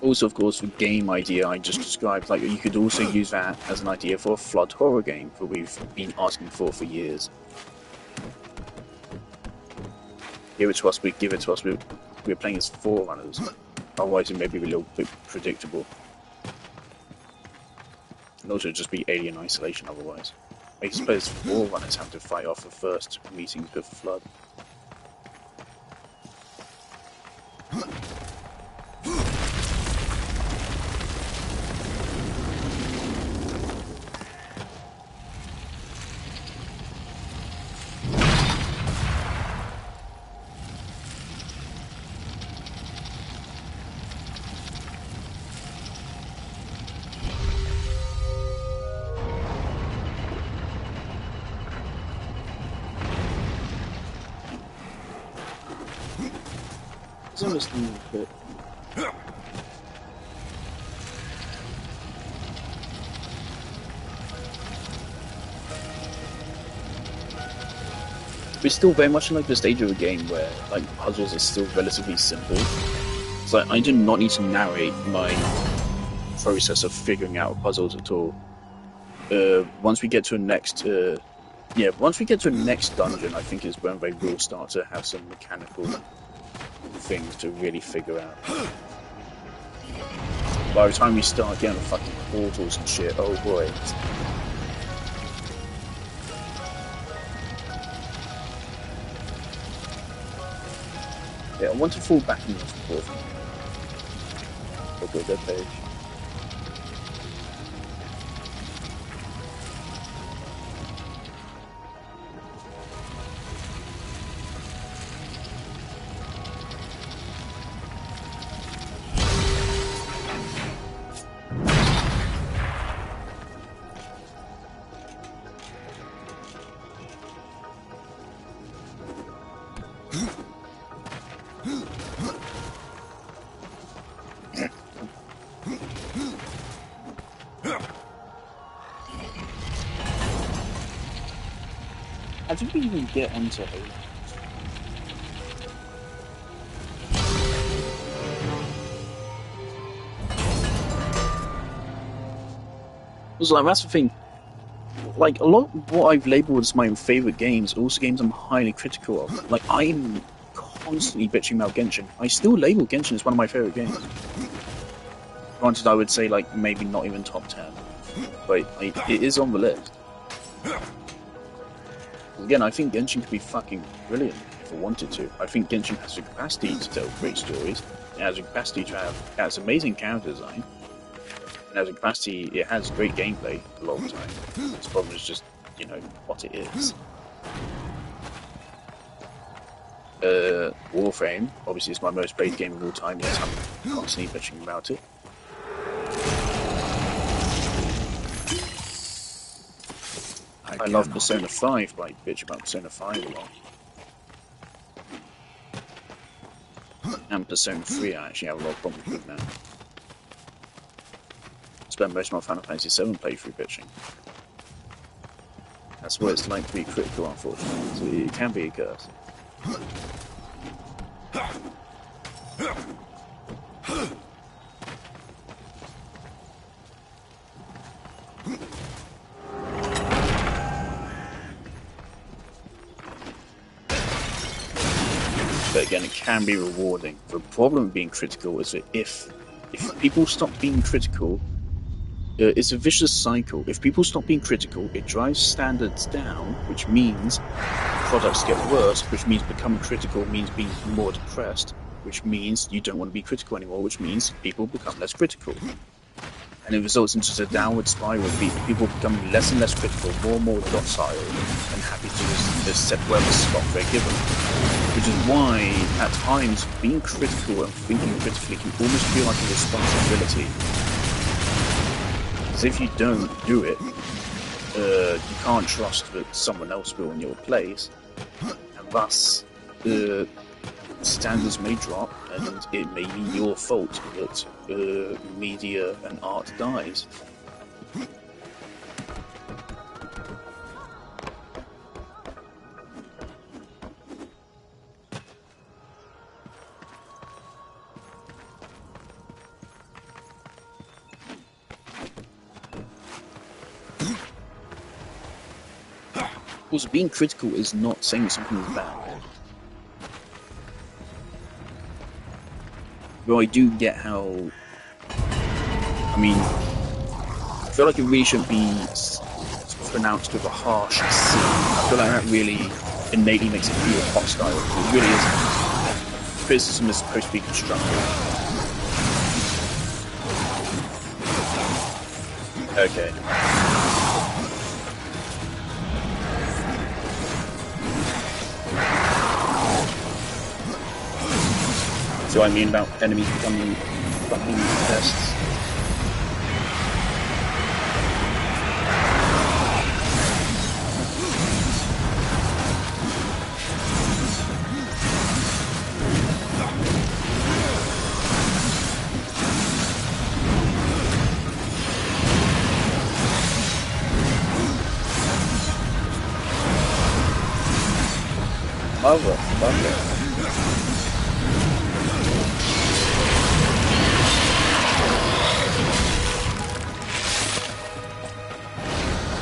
Speaker 2: Also, of course, the game idea I just described, like you could also use that as an idea for a flood horror game that we've been asking for years. Give it to us, give it to us, we're playing as Forerunners. Otherwise it may be a little bit predictable. And also just be alien isolation otherwise. I suppose Forerunners have to fight off the first meetings with the Flood. this thing a bit. We're still very much in like the stage of a game where like puzzles are still relatively simple. It's like I do not need to narrate my process of figuring out puzzles at all. Once we get to a next, once we get to a next dungeon, I think is when they will start to have some mechanical things to really figure out. By the time we start getting the fucking portals and shit, oh boy. Yeah, I want to fall back in this before. Look at that page. How did we even get onto it? Was like that's the thing. Like a lot of what I've labelled as my favourite games, are also games I'm highly critical of. Like I'm constantly bitching about Genshin. I still label Genshin as one of my favourite games. Granted, I would say like maybe not even top 10, but it is on the list. Again, I think Genshin could be fucking brilliant if it wanted to. I think Genshin has the capacity to tell great stories. It has the capacity to have has amazing character design. It has the capacity. It has great gameplay a lot of the time. Its problem is just, you know, what it is. Warframe, obviously, is my most played game of all time. Yes, I'm constantly bitching about it. I love Persona 5, but I bitch about Persona 5 a lot. And Persona 3 I actually have a lot of problems with now. I spend most of my Final Fantasy 7 playthrough bitching. That's what it's like to be critical, unfortunately. So it can be a curse. But again, it can be rewarding. The problem with being critical is that if people stop being critical, it's a vicious cycle. If people stop being critical, it drives standards down, which means products get worse, which means becoming critical means being more depressed, which means you don't want to be critical anymore, which means people become less critical. And it results in just a downward spiral of people becoming less and less critical, more and more docile, and happy to just accept whatever slot they're given. Which is why, at times, being critical and thinking critically can almost feel like a responsibility. Because if you don't do it, you can't trust that someone else will in your place, and thus standards may drop, and it may be your fault that media and art dies. Also, being critical is not saying something is bad. Though I do get how... I mean, I feel like it really shouldn't be pronounced with a harsh C. I feel like that really innately makes it feel hostile. It really isn't. Criticism is supposed to be constructive. Okay. So I mean about enemies becoming fucking pests. other. Lovely.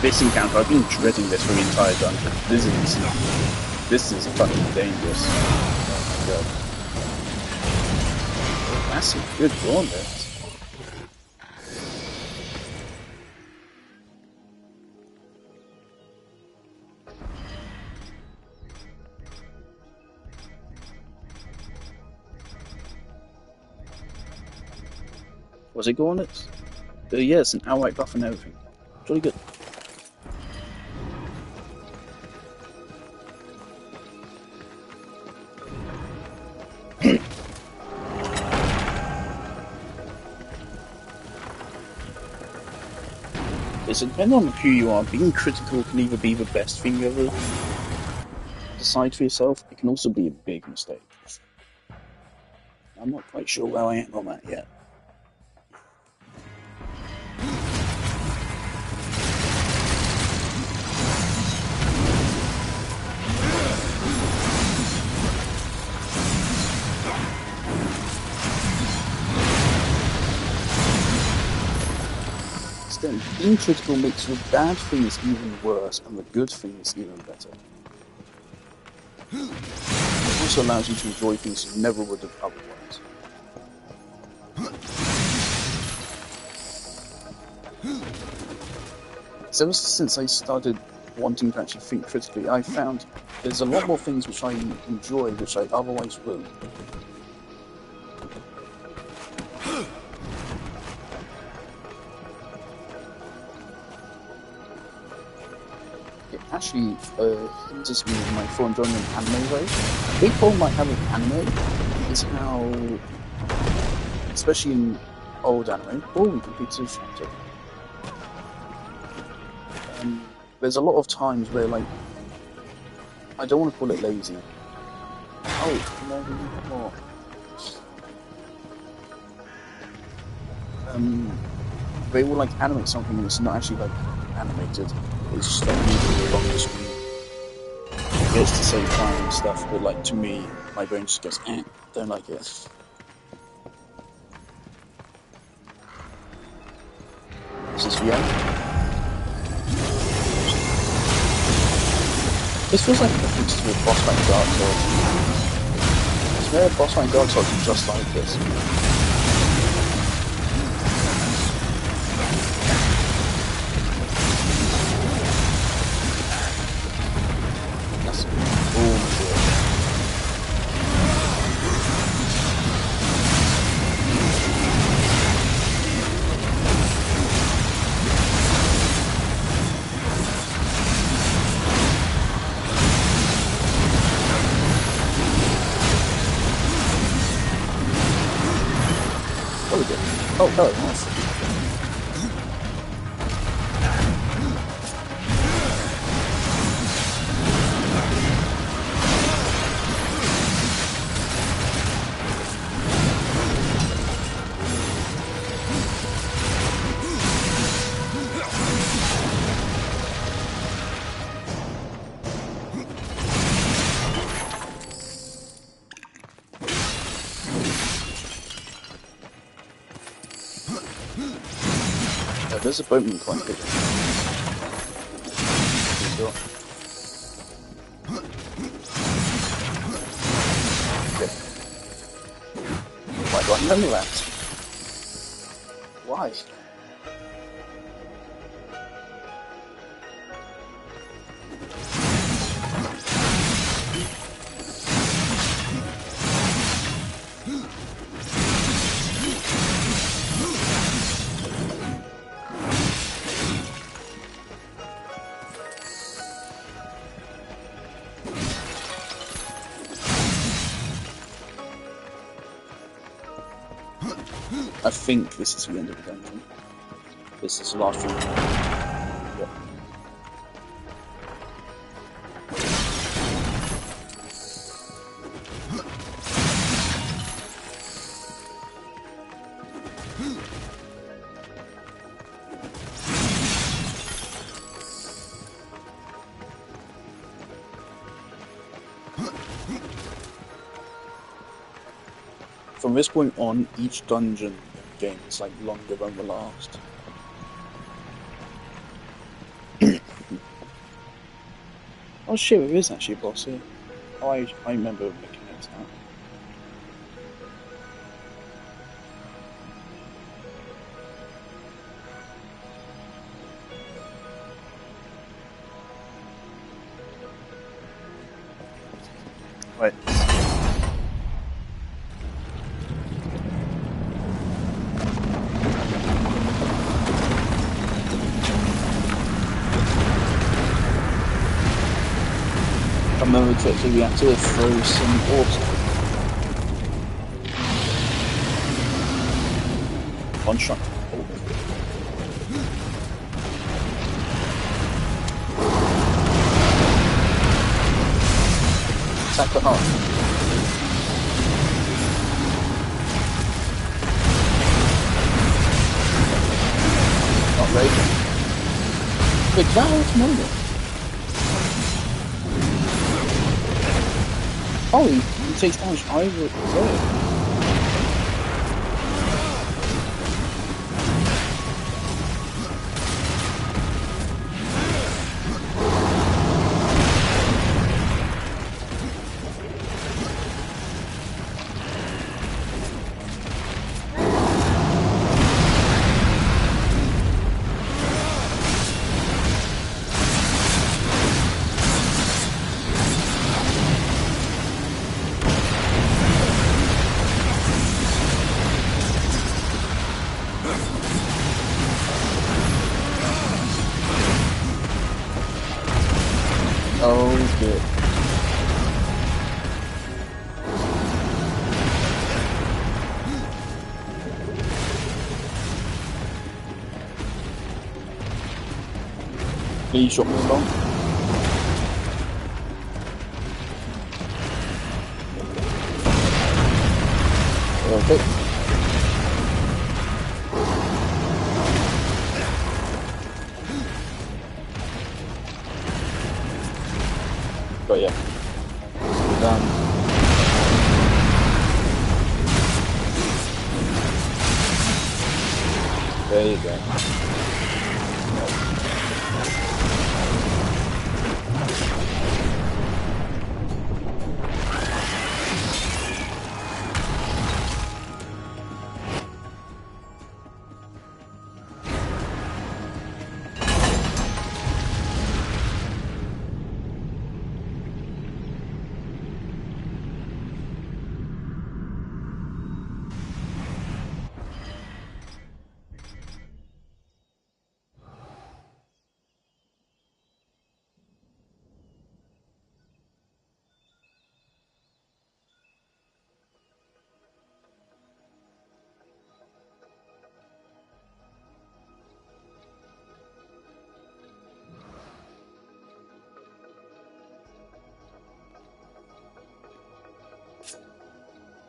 Speaker 2: This encounter, I've been dreading this for the entire dungeon. This is fucking dangerous. Oh my god. That's some good gauntlet. Was it gauntlets? Yeah, it's an outright buff and everything. It's really good. So depending on who you are, being critical can either be the best thing you ever decide for yourself, it can also be a big mistake. I'm not quite sure where I am on that yet. Then being critical makes the bad things even worse and the good things even better. It also allows you to enjoy things you never would have otherwise. So ever since I started wanting to actually think critically, I found there's a lot more things which I enjoy which I otherwise wouldn't. Actually hinders me in my full enjoyment of anime though. A big problem I have with anime is how, especially in old anime, we completed chapter. There's a lot of times where, like, I don't want to call it lazy. Oh, no, what? They will like animate something and it's not actually like animated. It's just like moving along the screen. It's to save time and stuff, but like to me, my brain just goes, don't like it. Is this real? This feels like a reference to a boss fight in Dark Souls. Is there a boss fight in Dark Souls just like this? Oh, hello, nice. There's a boatman quite good. Okay. Why do I remember that? Why? I think this is the end of the dungeon. This is the last room. Yep. from this point on, each dungeon in the game is like longer than the last. Oh shit, there is actually a boss here. Oh, I remember the mechanics now. Right. I remember correctly, we had to throw some water. One shot. Oh. Attack the heart. Not ready. Wait, did that ultimate? Oh, he takes damage either way. Oh, good. Please shot me along. Okay. But yeah, we're done. There you go.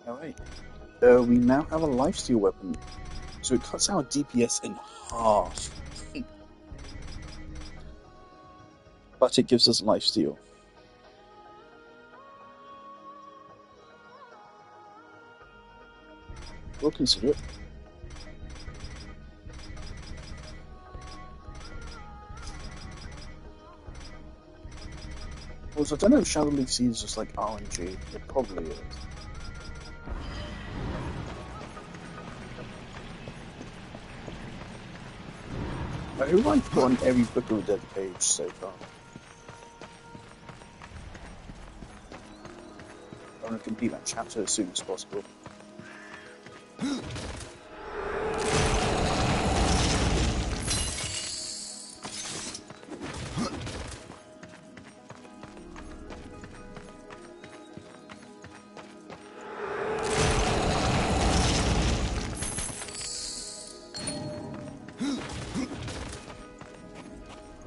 Speaker 2: Alright. We now have a lifesteal weapon. So it cuts our DPS in half. But it gives us lifesteal. We'll consider it. Also, I don't know if Shadow Leaf Seed is just like RNG. It probably is. Who have I put on every Book of the Dead page so far? I want to complete that chapter as soon as possible.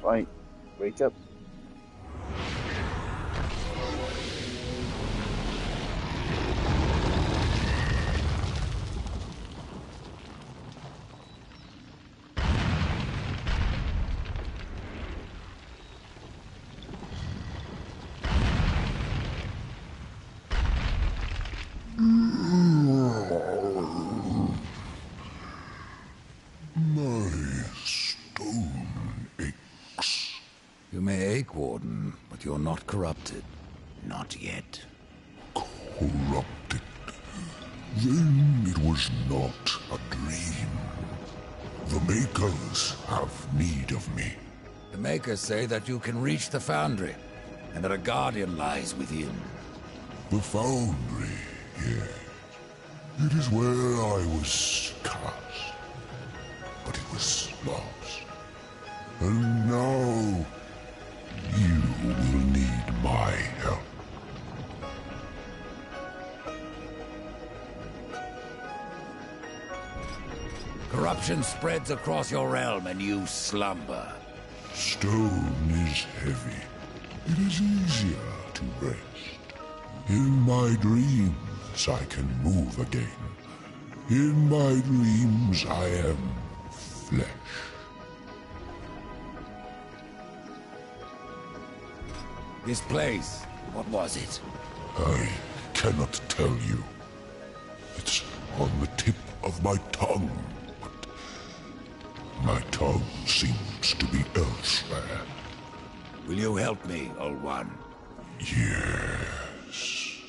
Speaker 2: Right, wake up.
Speaker 4: mistake, Warden, but you're not corrupted.
Speaker 1: Not yet.
Speaker 5: Corrupted. Then it was not a dream. The Makers have need of me.
Speaker 4: The Makers say that you can reach the Foundry, and that a Guardian lies within.
Speaker 5: The Foundry, yes. It is where I was cast. But it was lost. And now, you will need my help.
Speaker 4: Corruption spreads across your realm and you slumber.
Speaker 5: Stone is heavy. It is easier to rest. In my dreams, I can move again. In my dreams, I am flesh.
Speaker 4: This place, what was it?
Speaker 5: I cannot tell you. It's on the tip of my tongue, but my tongue seems to be elsewhere.
Speaker 4: Will you help me, Old One?
Speaker 5: Yes.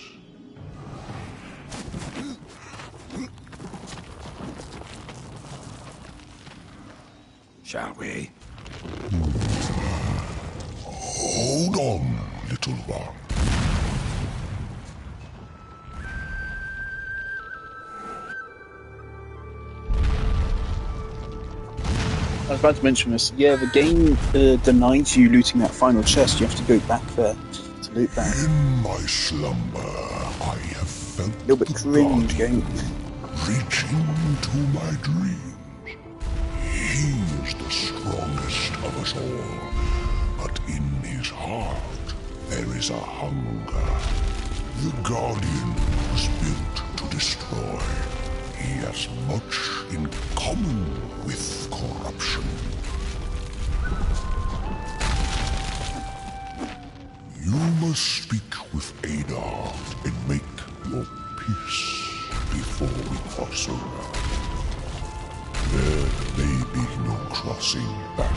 Speaker 4: Shall we?
Speaker 5: Hold on, little one.
Speaker 2: I was about to mention this. Yeah, the game denies you looting that final chest. You have to go back there to loot that.
Speaker 5: In my slumber, I have felt
Speaker 2: A little bit
Speaker 5: the
Speaker 2: cringe,
Speaker 5: Guardian
Speaker 2: game.
Speaker 5: reaching into my dreams. He is the strongest of us all, but in his heart there is a hunger. The Guardian was built to destroy. He has much in common with corruption. You must speak with Adar and make your peace before we cross over. There may be no crossing back.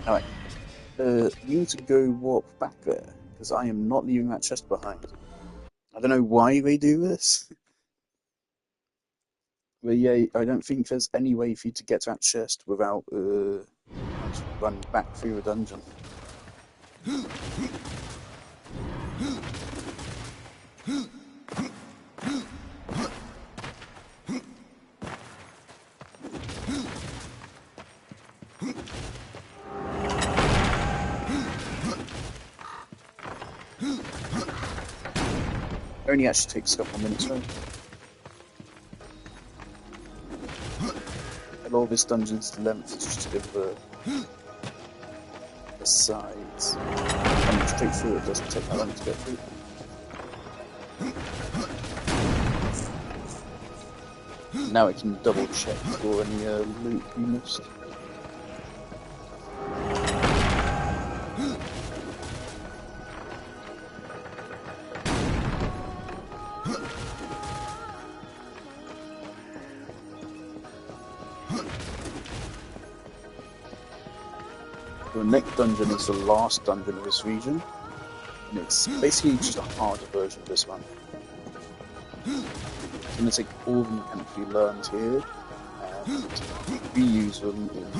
Speaker 2: Alright. We need to go walk back there, because I am not leaving that chest behind. I don't know why they do this. But yeah, I don't think there's any way for you to get to that chest without run back through the dungeon. Only actually takes a couple of minutes, right? A lot of this dungeon's length is just to do the sides. Coming straight through it doesn't take that long to get through. Now I can double check for any loot we missed. The next dungeon is the last dungeon of this region, and it's basically just a harder version of this one. I'm going to take all the mechanics we learned here and reuse them in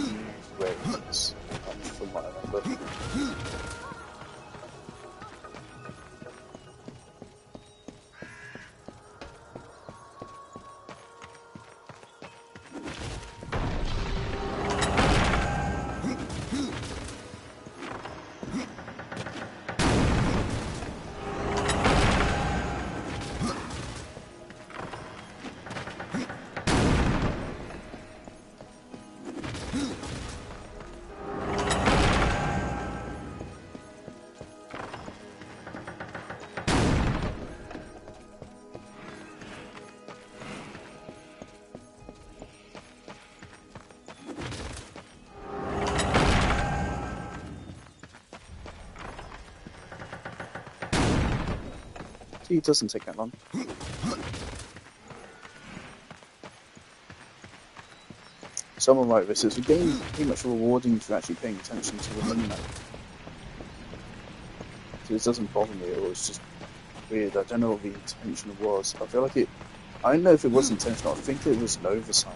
Speaker 2: new ways, from what I remember. It doesn't take that long. Someone like this is a game pretty much rewarding for actually paying attention to the minimap. So it doesn't bother me at all, it's just weird. I don't know what the intention was. I feel like I don't know if it was intentional, I think it was an oversight.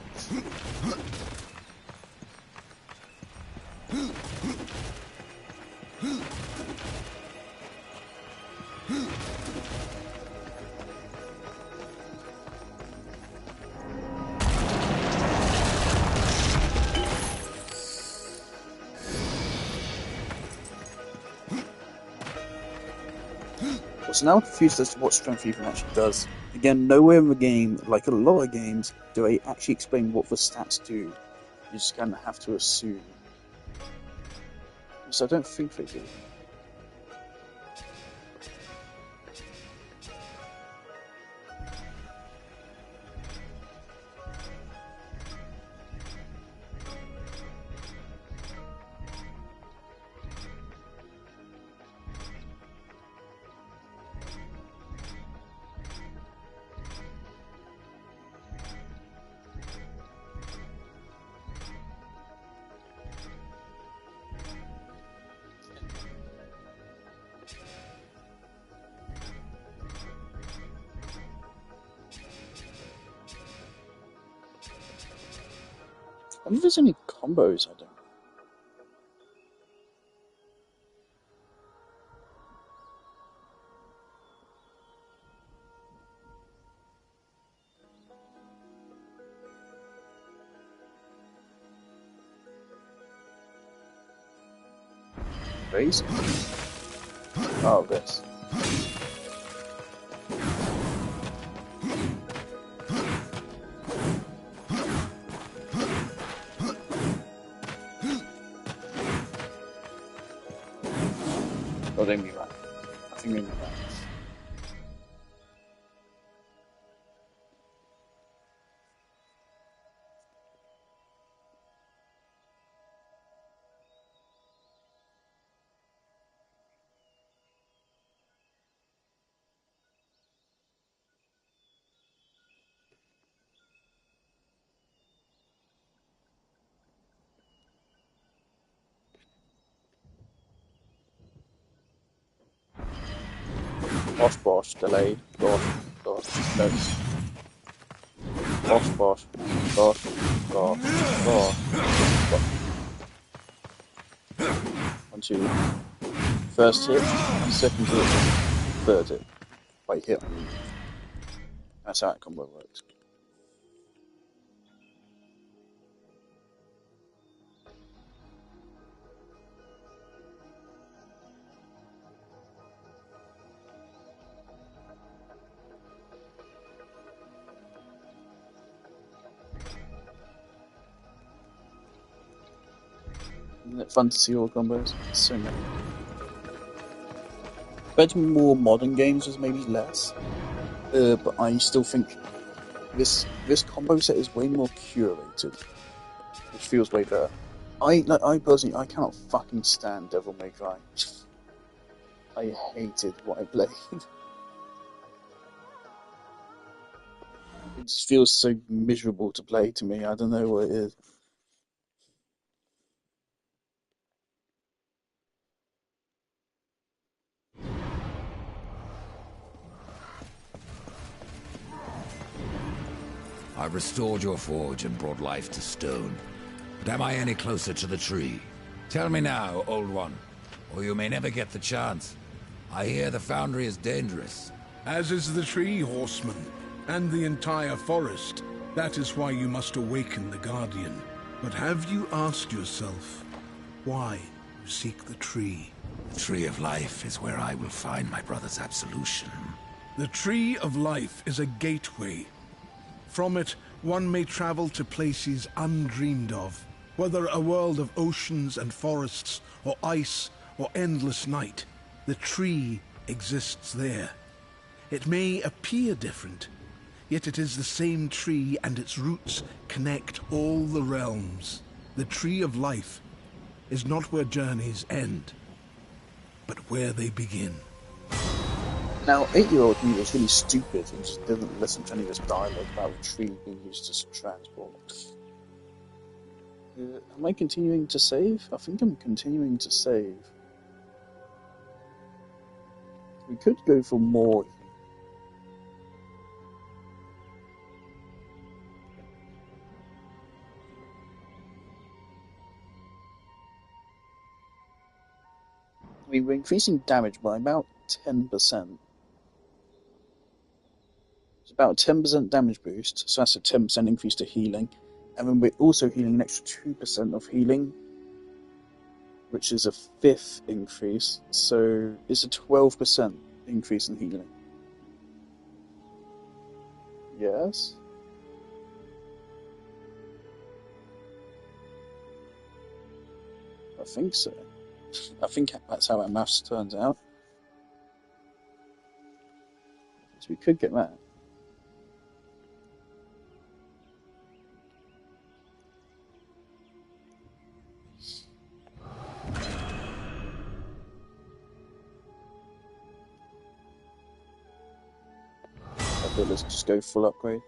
Speaker 2: So now I'm confused as to what strength even actually does. Again, nowhere in the game, like a lot of games, do they actually explain what the stats do. You just kind of have to assume. So I don't think they do. I wonder if there's any combos I don't. Raise? Oh, this. Oh, they mean that. I think they mean that. Bosh bosh, delayed. Bosh, bosh, no. Bosh bosh, bosh, bosh, bosh, bosh. 1, 2. First hit, second hit, third hit. By hit, I mean. That's how that combo works. Isn't it fun to see all combos? So many. Compared to more modern games, there's maybe less. But I still think this combo set is way more curated, which feels way better. I personally, I cannot fucking stand Devil May Cry. I hated what I played. It just feels so miserable to play to me. I don't know what it is.
Speaker 4: I've restored your forge and brought life to stone. But am I any closer to the tree? Tell me now, old one, or you may never get the chance. I hear the foundry is dangerous.
Speaker 8: As is the tree, horseman, and the entire forest. That is why you must awaken the Guardian. But have you asked yourself why you seek the tree?
Speaker 4: The Tree of Life is where I will find my brother's absolution.
Speaker 8: The Tree of Life is a gateway. From it, one may travel to places undreamed of, whether a world of oceans and forests, or ice, or endless night. The tree exists there. It may appear different, yet it is the same tree, and its roots connect all the realms. The Tree of Life is not where journeys end, but where they begin.
Speaker 2: Now, 8-year-old me was really stupid and just didn't listen to any of this dialogue about the tree being used as transport. Am I continuing to save? I think I'm continuing to save. We could go for more. I mean, we're increasing damage by about 10%. It's about a 10% damage boost, so that's a 10% increase to healing. And then we're also healing an extra 2% of healing, which is a 5th increase, so it's a 12% increase in healing. Yes? I think so. I think that's how our maths turns out. So we could get that. Okay, let's just go full upgrade.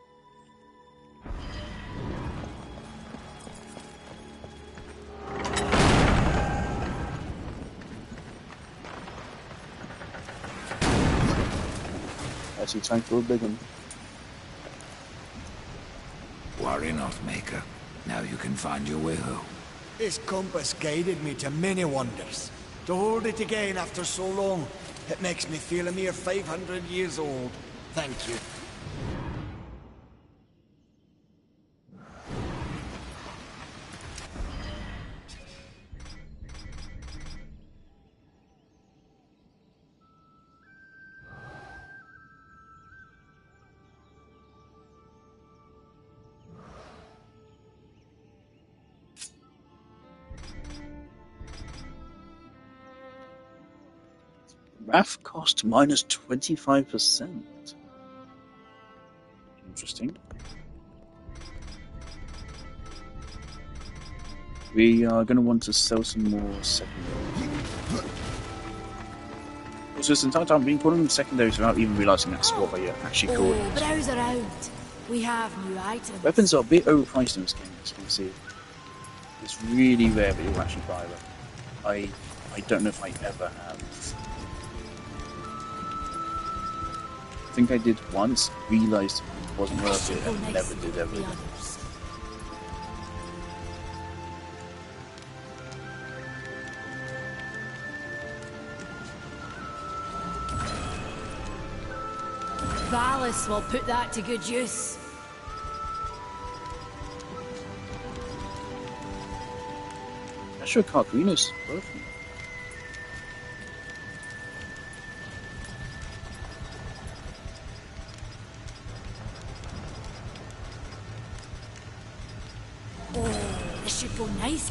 Speaker 2: Actually, time for a big one.
Speaker 4: Worry not, Maker. Now you can find your way home.
Speaker 3: This compass guided me to many wonders. To hold it again after so long, it makes me feel a mere 500 years old. Thank you.
Speaker 2: Wrath cost minus 25%. Interesting. We are going to want to sell some more secondaries. Also, this entire time I've been calling them secondaries without even realising that's what they actually call it.
Speaker 9: Browse around. We have new items.
Speaker 2: Weapons are a bit overpriced in this game, as you can see. It's really rare that you'll actually buy them. I don't know if I ever have. think I did once, realised it wasn't worth it, and never did ever
Speaker 9: The
Speaker 2: again.
Speaker 9: others. Valis will put that to good use.
Speaker 2: I'm sure Carcarina's worth it.
Speaker 9: Oh, this should go nice.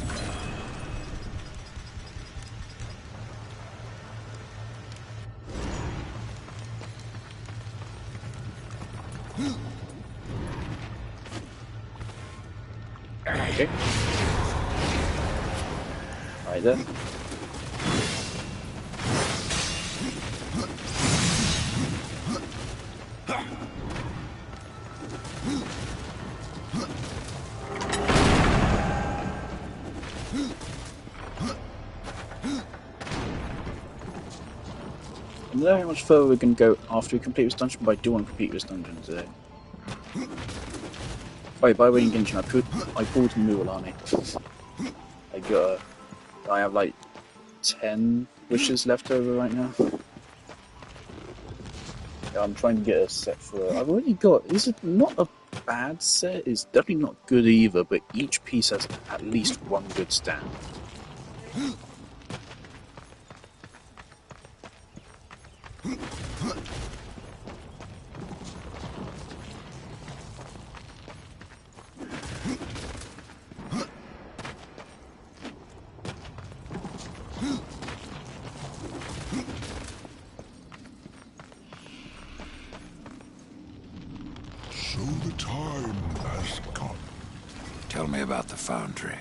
Speaker 2: Okay. Right then. I don't know how much further we're going to go after we complete this dungeon, but I do want to complete this dungeon today. Oh, by the way, in Genshin, I pulled Mualani. I have like 10 wishes left over right now. Yeah, I'm trying to get a set for. I've already got. This is not a bad set. It's definitely not good either. But each piece has at least one good stand.
Speaker 5: So the time has come.
Speaker 4: Tell me about the foundry.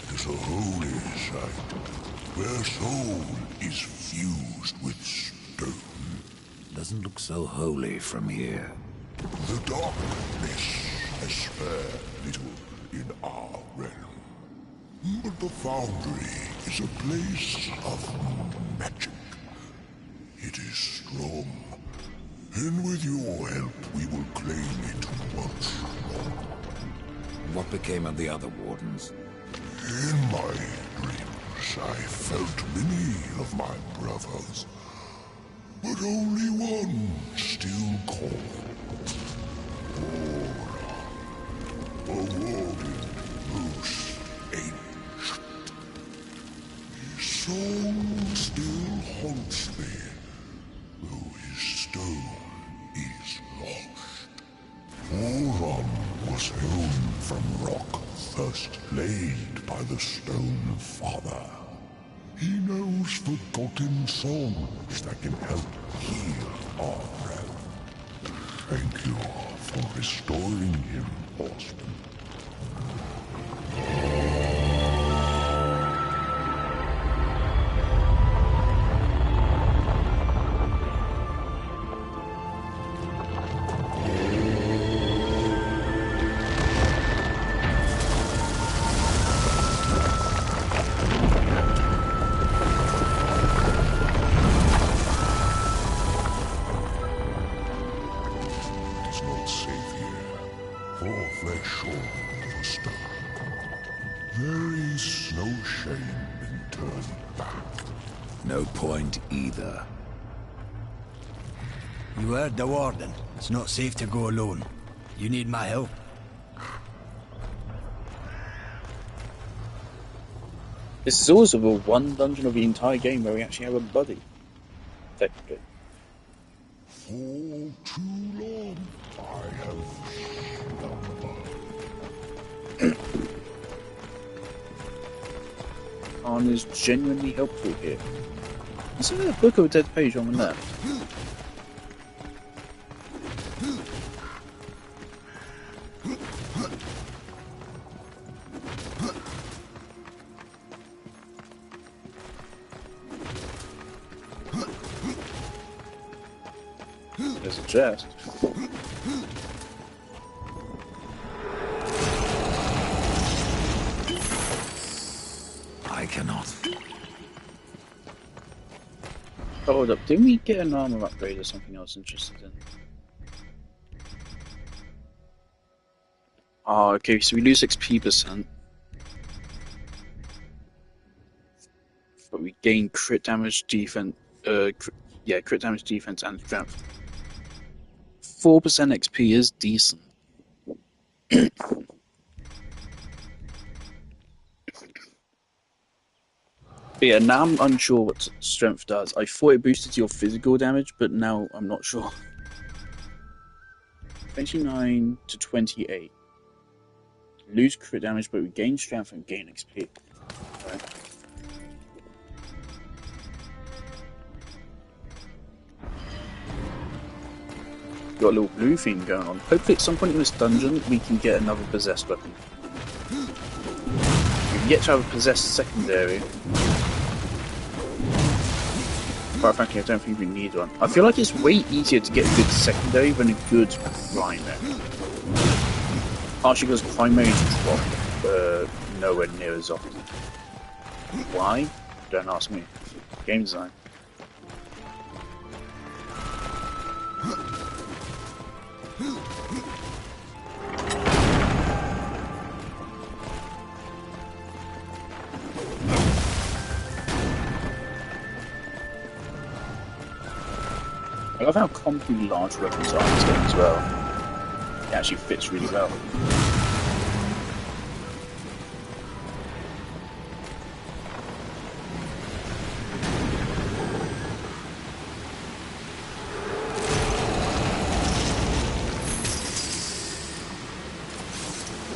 Speaker 5: It is a holy site, where soul is fused with stone.
Speaker 4: Doesn't look so holy from here.
Speaker 5: The darkness has spared little in our realm. But the foundry is a place of magic. It is strong, and with your help we will claim it once more.
Speaker 4: What became of the other wardens?
Speaker 5: In my dreams I felt many of my brothers, but only one still called. A warden who's ancient. His soul still haunts me, though his stone is lost. Oron was hewn from rock first laid by the Stone Father. He knows forgotten songs that can help heal our realm. Thank you for restoring him, Horseman. It is not safe here, for flesh or for stone. There is no shame in turning back.
Speaker 4: No point either.
Speaker 3: You heard the warden. It's not safe to go alone. You need my help.
Speaker 2: This is also the one dungeon of the entire game where we actually have a buddy. Technically.
Speaker 5: For too long, I have slumbered.
Speaker 2: Arn is genuinely helpful here. Is there a book of a dead page on the left? There's a chest.
Speaker 4: I cannot.
Speaker 2: Oh, hold up. Didn't we get an armor upgrade or something else interested in? Oh, okay, so we lose XP%, but we gain crit damage, defense, crit damage, defense, and strength. 4% XP is decent. But yeah, now I'm unsure what strength does. I thought it boosted your physical damage, but now I'm not sure. 29 to 28. Lose crit damage, but we gain strength and gain XP. Right. Got a little blue theme going on. Hopefully at some point in this dungeon we can get another possessed weapon. We've yet to have a possessed secondary. Quite frankly, I don't think we need one. I feel like it's way easier to get a good secondary than a good primary. Partially because primaries drop nowhere near as often. Why? Don't ask me. Game design. I love how completely large weapons are in this game as well. It actually fits really well.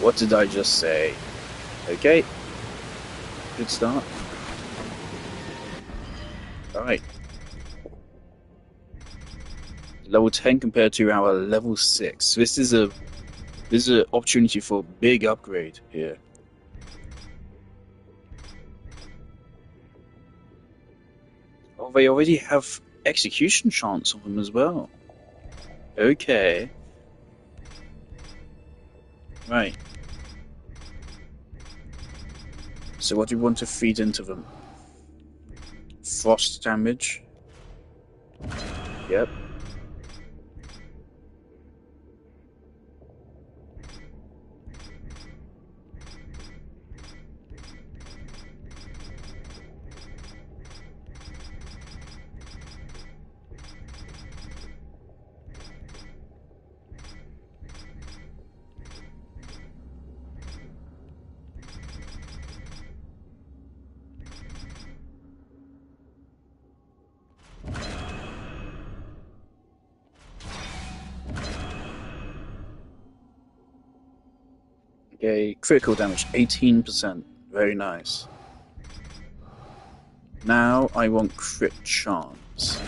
Speaker 2: What did I just say? Okay. Good start. Alright. Level 10 compared to our level 6. This is an opportunity for a big upgrade here. Oh, they already have execution chance on them as well. Okay. Right. So what do we want to feed into them? Frost damage. Yep. Okay, critical damage, 18%. Very nice. Now I want crit chance.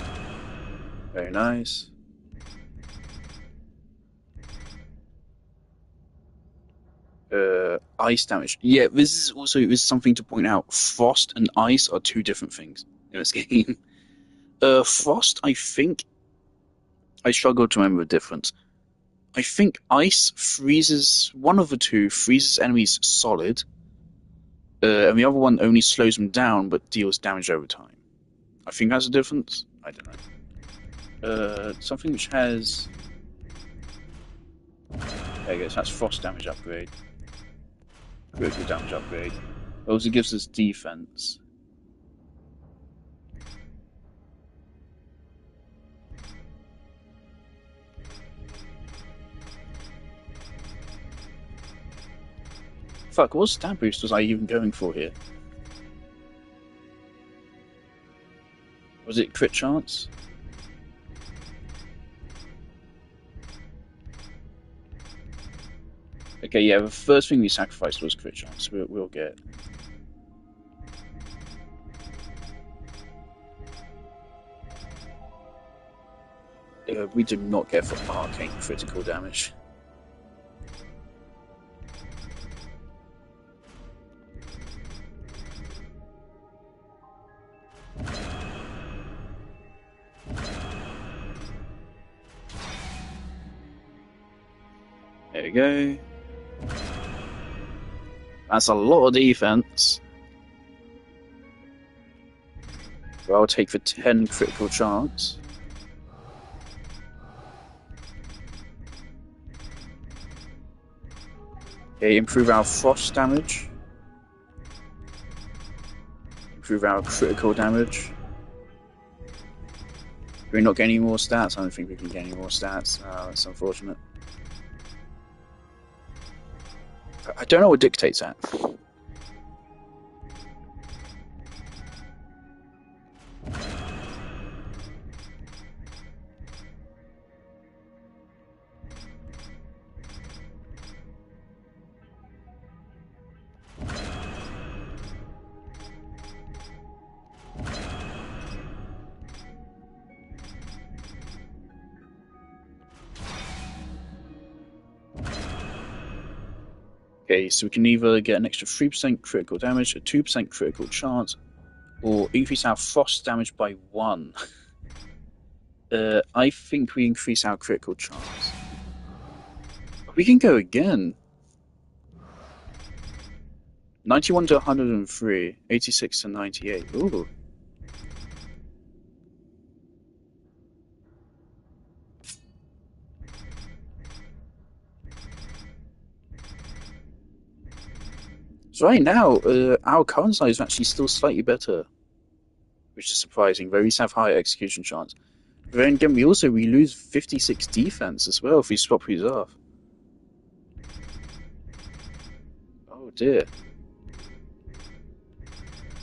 Speaker 2: Very nice. Ice damage. Yeah, this is something to point out. Frost and ice are two different things in this game. Frost, I think... I struggle to remember the difference. I think ice freezes... One of the two freezes enemies solid, and the other one only slows them down but deals damage over time. I think that's a difference. I don't know. Something which has... There you go, so that's frost damage upgrade. Critical damage upgrade. It also gives us defense. Fuck, what stat boost was I even going for here? Was it crit chance? Okay, yeah, the first thing we sacrificed was crit chance. We'll get it. We do not get for arcane critical damage. There we go. That's a lot of defense. So I'll take the 10 critical chance. Okay, improve our frost damage. Improve our critical damage. Do we not get any more stats? I don't think we can get any more stats. That's unfortunate. I don't know what dictates that. Okay, so we can either get an extra 3% critical damage, a 2% critical chance, or increase our frost damage by 1. I think we increase our critical chance. We can go again. 91 to 103, 86 to 98. Ooh. So right now, our current size is actually still slightly better, which is surprising. Though we have higher execution chance. But then again, we lose 56 defense as well if we swap these off. Oh dear.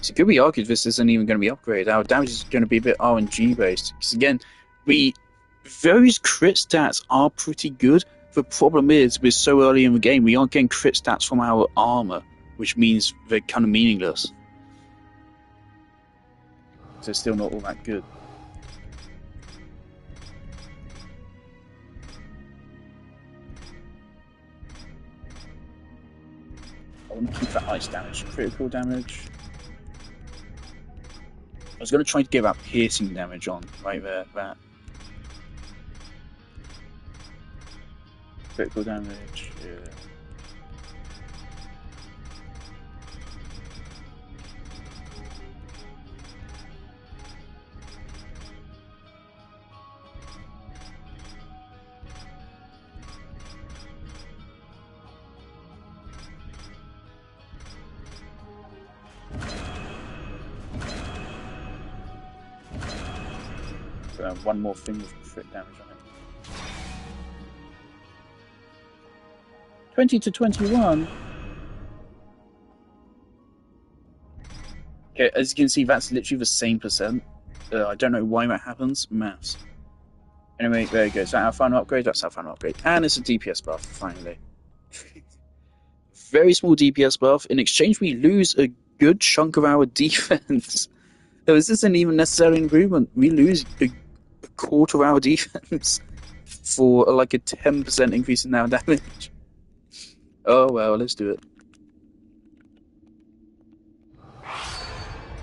Speaker 2: So could we argue this isn't even going to be upgraded? Our damage is going to be a bit RNG based. Because again, those crit stats are pretty good. The problem is, we're so early in the game, we aren't getting crit stats from our armor, which means they're kind of meaningless. So it's still not all that good. I want to keep that ice damage, critical damage. I was going to try to give out piercing damage on right there, that. Critical damage, yeah. One more thing with crit damage on it. 20 to 21. Okay, as you can see, that's literally the same percent. I don't know why that happens. Maths. Anyway, there you go. Is that our final upgrade? That's our final upgrade. And it's a DPS buff, finally. Very small DPS buff. In exchange, we lose a good chunk of our defense. This isn't even necessarily an improvement. We lose a quarter of our defense for like a 10% increase in our damage. Oh well, let's do it.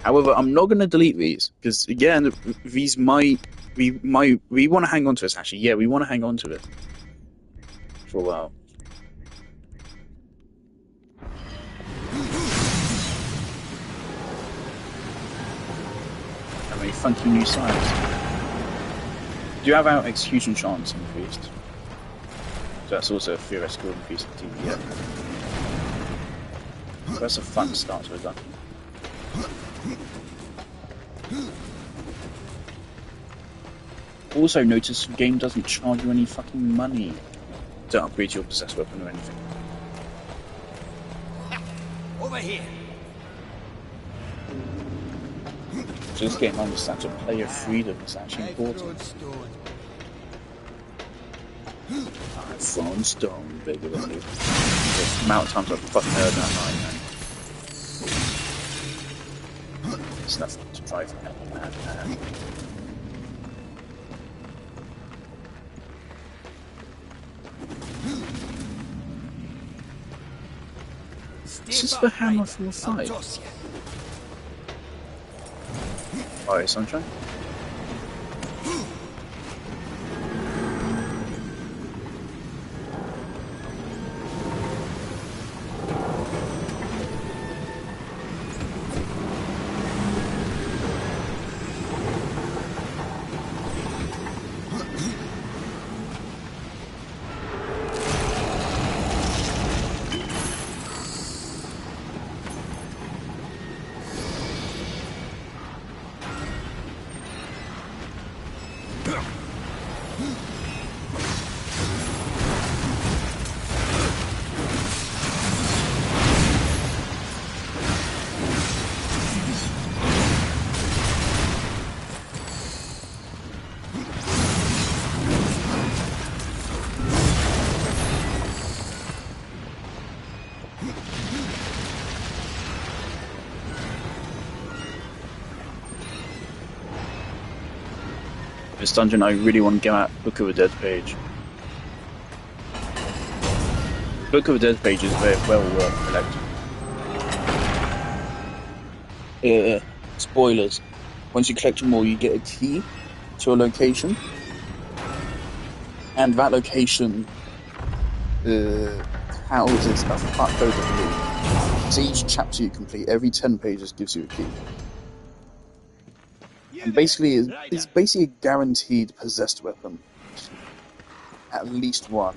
Speaker 2: However, I'm not going to delete these because again, these we want to hang on to this. Actually, yeah, we want to hang on to it for a while. How many funky new signs? Do you have our execution chance increased? So that's also a theoretical increase in DPS. So that's a fun start to a dungeon. Also notice the game doesn't charge you any fucking money to upgrade your possessed weapon or anything.
Speaker 3: Over here.
Speaker 2: So this game understands that player freedom is actually important. I've thrown stone bigger than you. The amount of times I've fucking heard that line, man. It's nothing to drive me mad, man. This is the hammer for the side. Alright, Sunshine. This dungeon, I really want to get at Book of the Dead page. Book of the Dead page is very well worth collecting. Spoilers. Once you collect them all, you get a key to a location, and that location houses a fuckload of loot. So each chapter you complete, every 10 pages gives you a key. And basically, it's basically a guaranteed possessed weapon. At least one.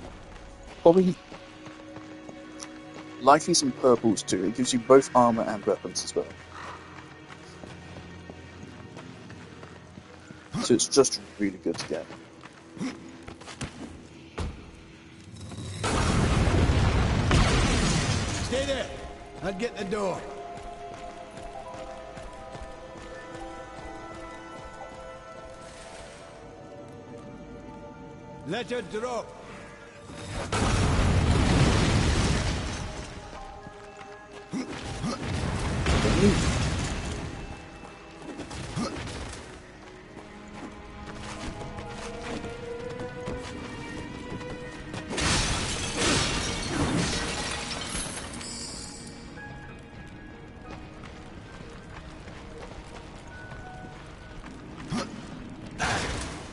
Speaker 2: Probably, likely some purples too. It gives you both armor and weapons as well. So it's just really good to get.
Speaker 3: Stay there. I'll get the door. Let her drop.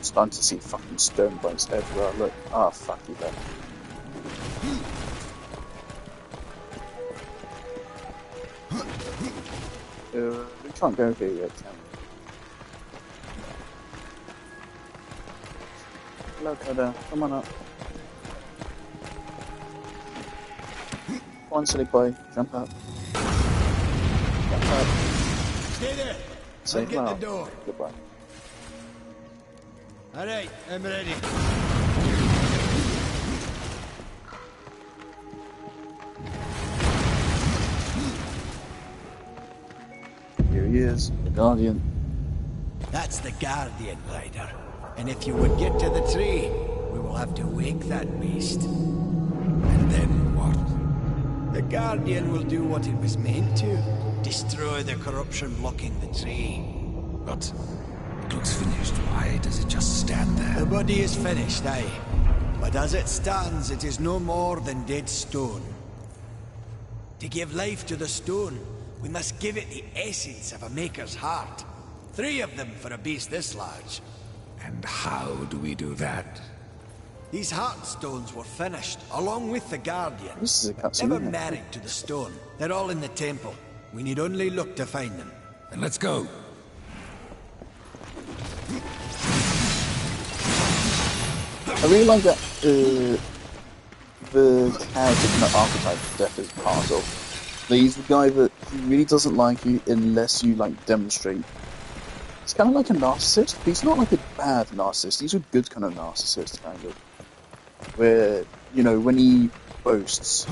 Speaker 2: Starting to see fucking stone bones everywhere. Look, fuck you there. We can't go here yet, can we? Hello, Coda. Come on up. Come on, silly boy. Jump up. Jump up.
Speaker 3: Stay there.
Speaker 2: Say
Speaker 3: I'll get the door.
Speaker 2: Goodbye.
Speaker 3: All right, I'm ready.
Speaker 2: Here he is, the Guardian.
Speaker 3: That's the Guardian, Ryder. And if you would get to the tree, we will have to wake that beast.
Speaker 4: And then what?
Speaker 3: The Guardian will do what it was meant to. Destroy the corruption blocking the tree.
Speaker 4: But it looks finished. Why does it just stand there?
Speaker 3: The body is finished, aye. But as it stands, it is no more than dead stone. To give life to the stone, we must give it the essence of a maker's heart. 3 of them for a beast this large.
Speaker 4: And how do we do that?
Speaker 3: These heartstones were finished, along with the Guardian.
Speaker 2: This is a cutscene,
Speaker 3: Never
Speaker 2: isn't it?
Speaker 3: married to the stone. They're all in the temple. We need only look to find them.
Speaker 4: Then let's go.
Speaker 2: I really like that the character kind of archetype Death is part of. He's the guy that he really doesn't like you unless you like demonstrate. It's kind of like a narcissist, but he's not like a bad narcissist. He's a good kind of narcissist, kind of. Where, you know, when he boasts,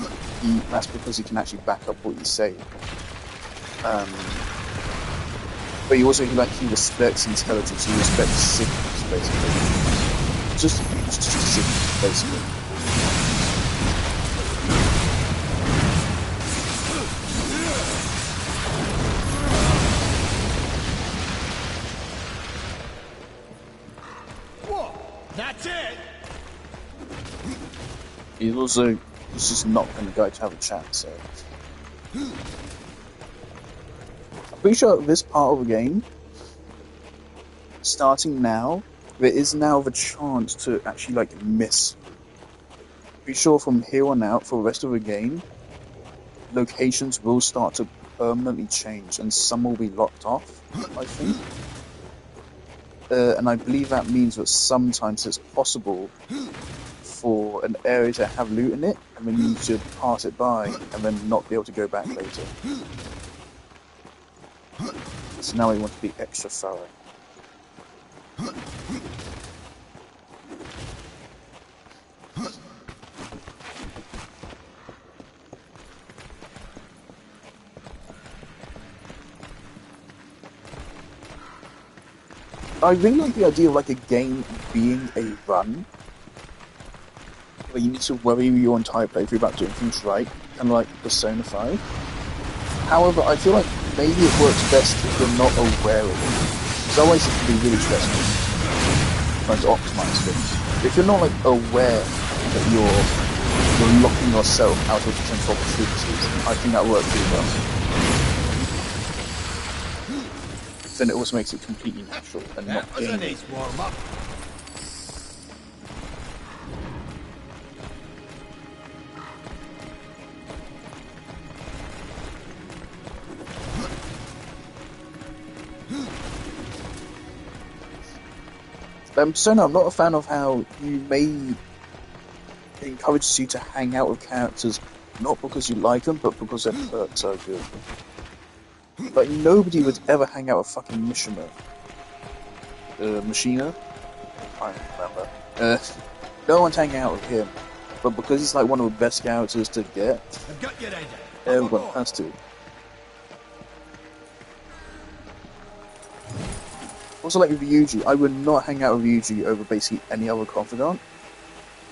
Speaker 2: that's because he can actually back up what you say. But he also he respects intelligence. He respects sickness, basically. Just a sickness, basically.
Speaker 3: That's it!
Speaker 2: He's just not going to go to have a chat, so... I'm pretty sure this part of the game, starting now, there is now the chance to actually, like, miss. Pretty sure from here on out, for the rest of the game, locations will start to permanently change, and some will be locked off, I think. And I believe that means that sometimes it's possible for an area to have loot in it, and then you should pass it by, and then not be able to go back later. So now we want to be extra thorough. I really like the idea of like a game being a run, where you need to worry your entire playthrough about doing things right, kind of like Persona 5. However, I feel like maybe it works best if you're not aware of it, because otherwise it can be really stressful trying to optimize things. If you're not like aware that you're locking yourself out of potential opportunities, I think that works really well. Then it also makes it completely natural and not gamey.
Speaker 3: Nice warm up.
Speaker 2: Persona, I'm not a fan of how you may encourage you to hang out with characters not because you like them, but because their perks are good. Like, nobody would ever hang out with fucking Mishima. Machina? I don't remember. No one's hanging out with him. But because he's like one of the best characters to get,
Speaker 3: I've got your idea.
Speaker 2: everyone has to. Also, like with Yuji, I would not hang out with Yuji over basically any other confidant.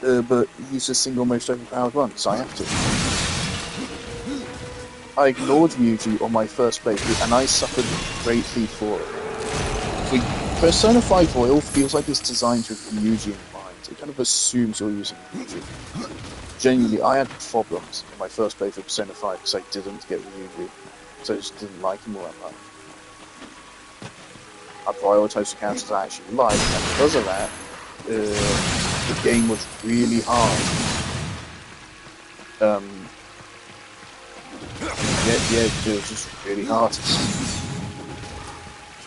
Speaker 2: But he's the single most overpowered one, so I have to. I ignored Yuji on my first playthrough, and I suffered greatly for it. Like, Persona 5 Royal feels like it's designed with Yuji in mind. It kind of assumes you're using Yuji. Genuinely, I had problems in my first playthrough of Persona 5 because I didn't get Yuji, so I just didn't like him all that much. I prioritised the characters I actually liked, and because of that, the game was really hard. Yeah, it was just really hard.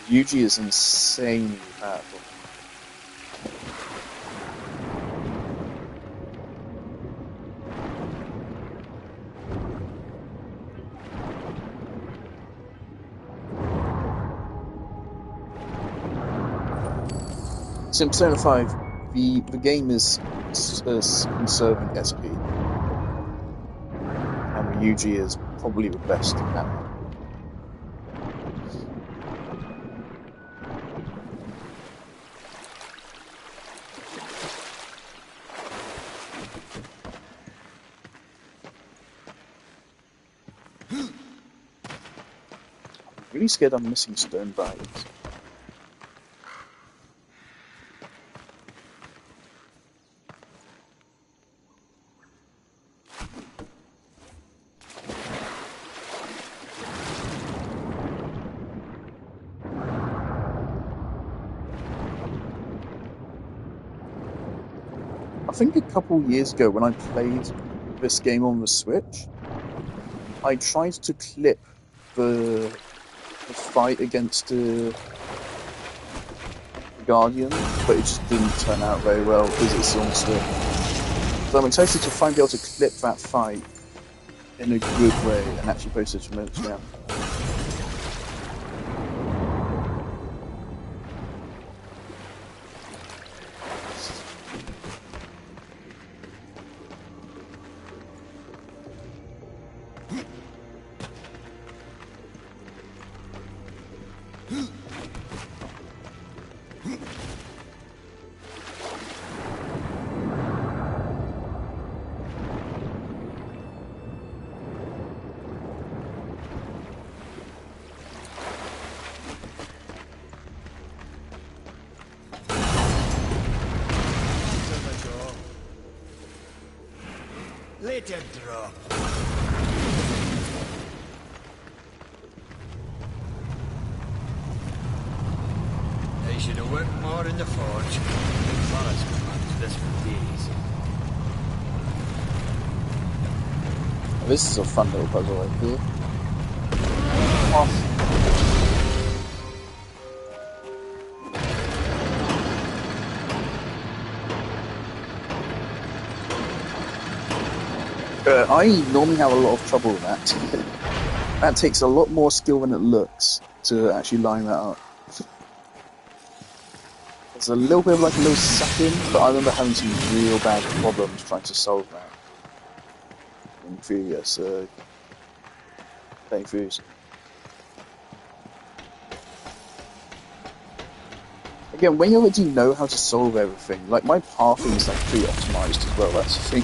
Speaker 2: Yuji is insanely powerful. In Persona 5, the game is conserving SP. And Yuji is probably the best in that. I'm really scared I'm missing stone bars. I think a couple years ago when I played this game on the Switch, I tried to clip the fight against the Guardian, but it just didn't turn out very well because it's on Switch. So I'm excited to finally be able to clip that fight in a good way and actually post it to Instagram.
Speaker 3: Let it drop. I should have worked more in the forge. Forest could manage this for days.
Speaker 2: This is a fun little puzzle right here. I normally have a lot of trouble with that. That takes a lot more skill than it looks to actually line that up. It's a little bit of like a little suck-in, but I remember having some real bad problems trying to solve that in previous playthroughs. Again, when you already know how to solve everything, like my pathing is like pre-optimized as well, that's the thing.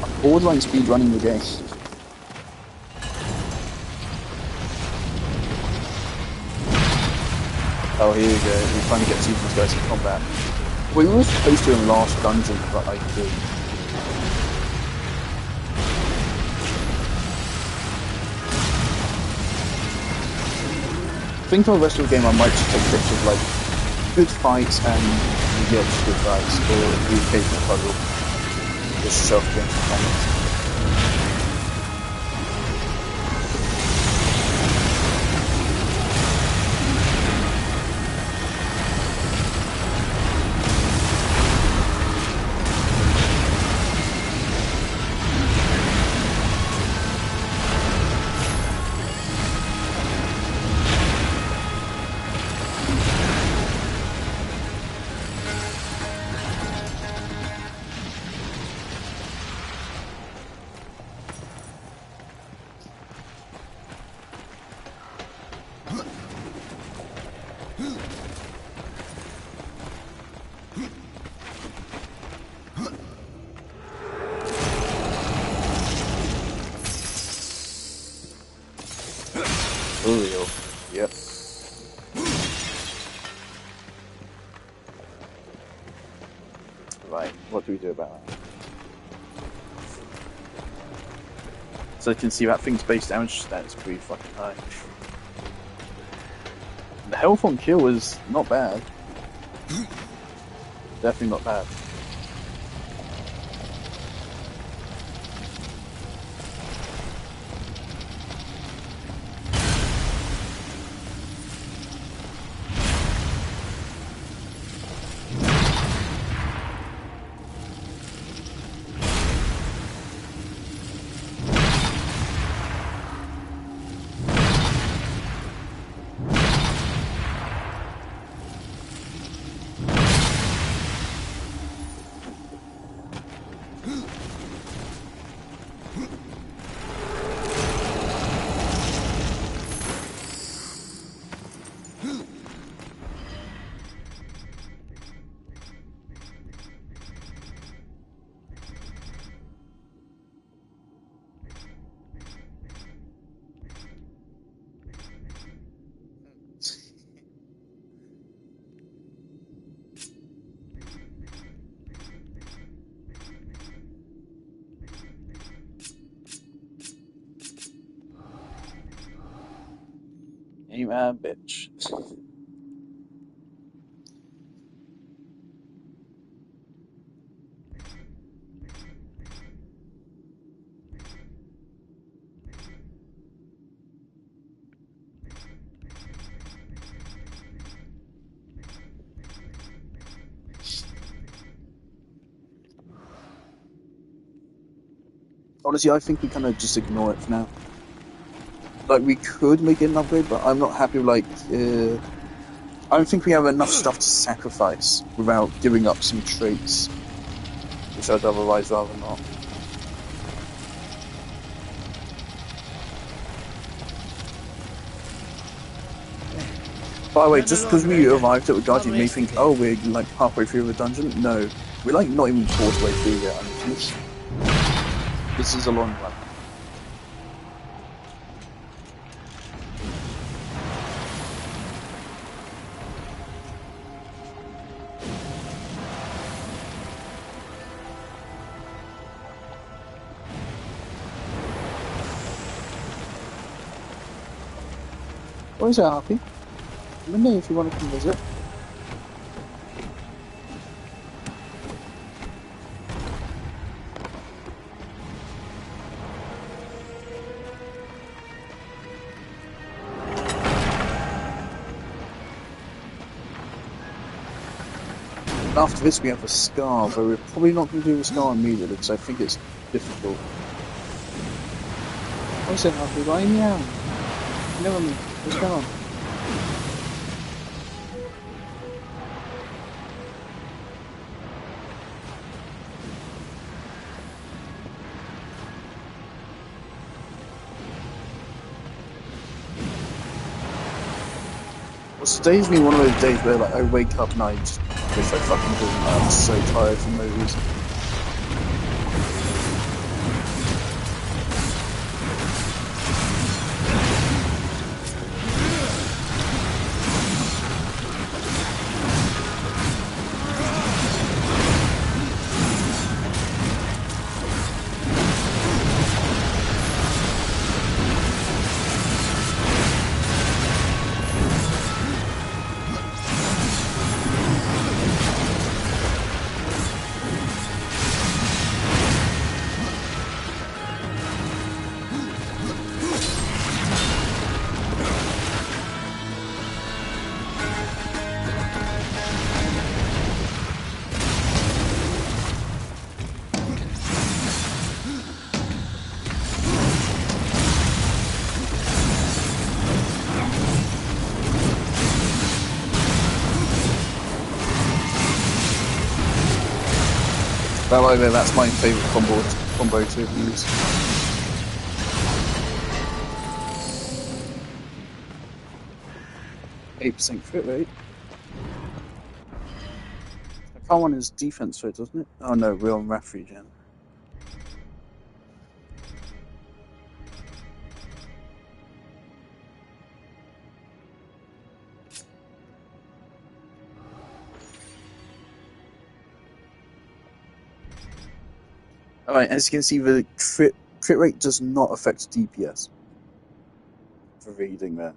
Speaker 2: I'm borderline speedrunning the game. Oh, here we go, we finally get to see these guys in combat. We were supposed to in the last dungeon, but I did. I think for the rest of the game I might just take clips of like good fights and yeah, just good fights or the occasional puzzle. Just show off against the comments. Julio. Yep. Right, what do we do about that? So you can see that thing's base damage stat is pretty fucking high. The health on kill is not bad. Definitely not bad. You mad bitch. Honestly, I think we kind of just ignore it for now. Like, we could make it an upgrade, but I'm not happy with, like, I don't think we have enough stuff to sacrifice without giving up some traits, which I'd otherwise rather not. By the way, just because we arrived at the guard, you may think, oh, we're, like, halfway through the dungeon. No, we're, like, not even quarter way through yet. I mean, this is a long run. What is that, Harpy? Let me know if you want to come visit. After this we have a scar, but we're probably not going to do the scar immediately because I think it's difficult. What is it, Harpy? Why are you meowing? Never mind. What's going on? So today's been one of those days where like I wake up and I just wish I fucking didn't. I'm so tired for no reason. That's my favourite combo to use. 8% crit rate. I can't want his defense for it, doesn't it? Oh no, we're on Wrath regen. Alright, as you can see, the crit rate does not affect DPS. For reading there.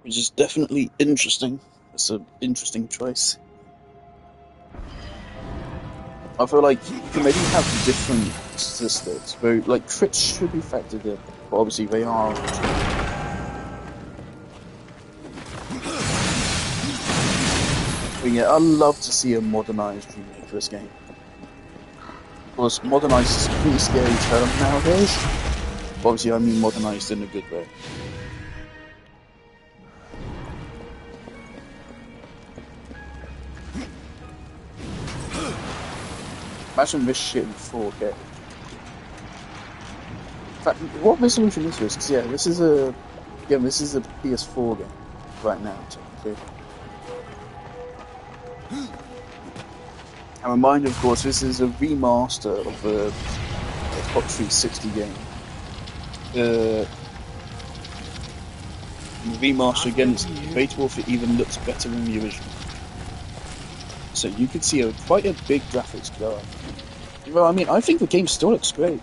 Speaker 2: Which is definitely interesting. It's an interesting choice. I feel like you can maybe have different statistics, where like crits should be factored in, but obviously they are. But yeah, I'd love to see a modernized remake of this game. Of course, modernized is a pretty scary term nowadays. But obviously, I mean modernized in a good way. Imagine this shit in 4K. In fact, what resolution is this? 'Cause yeah, this is a PS4 game right now, technically. And remind, of course, this is a remaster of a Xbox 360 game. The remaster again is debatable if it even looks better than the original. So you could see quite a big graphics go up. Well, I mean, I think the game still looks great.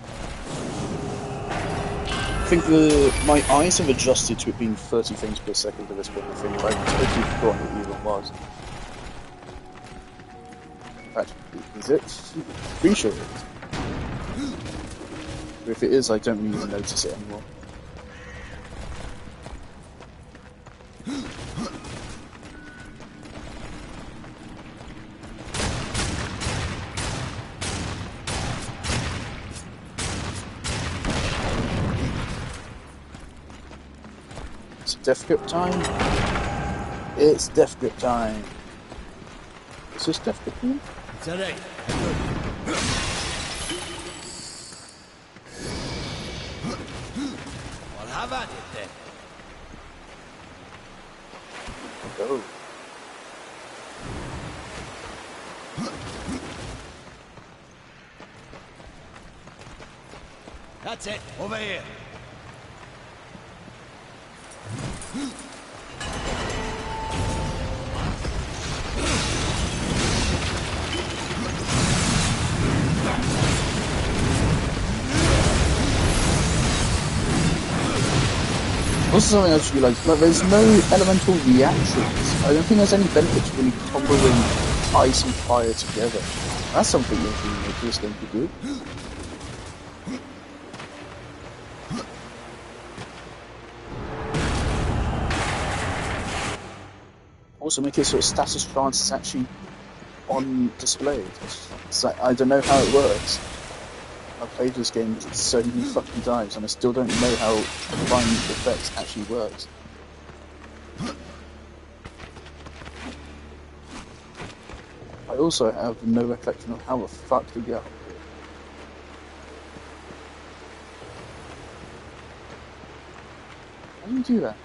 Speaker 2: I think my eyes have adjusted to it being 30 frames per second at this point. I think I've totally forgotten what it even was. In fact, is it? Pretty sure it is. But if it is, I don't even notice it anymore. It's death grip time. It's death grip time. Is this death grip time?
Speaker 3: It's alright. Well, have at it then.
Speaker 2: Go.
Speaker 3: That's it. Over here.
Speaker 2: Also something else you like there's no elemental reactions. I don't think there's any benefit to really comboing ice and fire together. That's something that the remake of this game could do. Also make it sort of status trance is actually on display. It's like, I don't know how it works. I've played this game so many fucking times and I still don't know how combined effects actually works. I also have no recollection of how the fuck to get up here. How do you do that?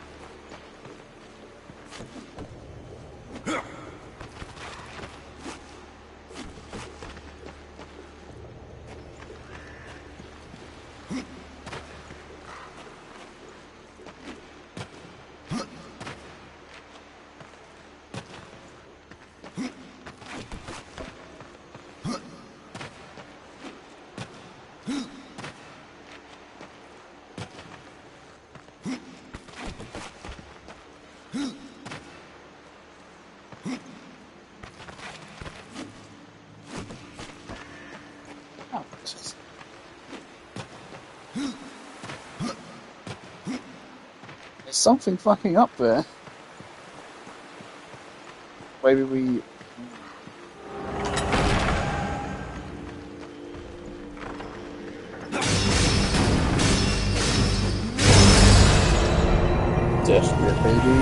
Speaker 2: Oh, this is... There's something fucking up there. Maybe we... Desperate, baby.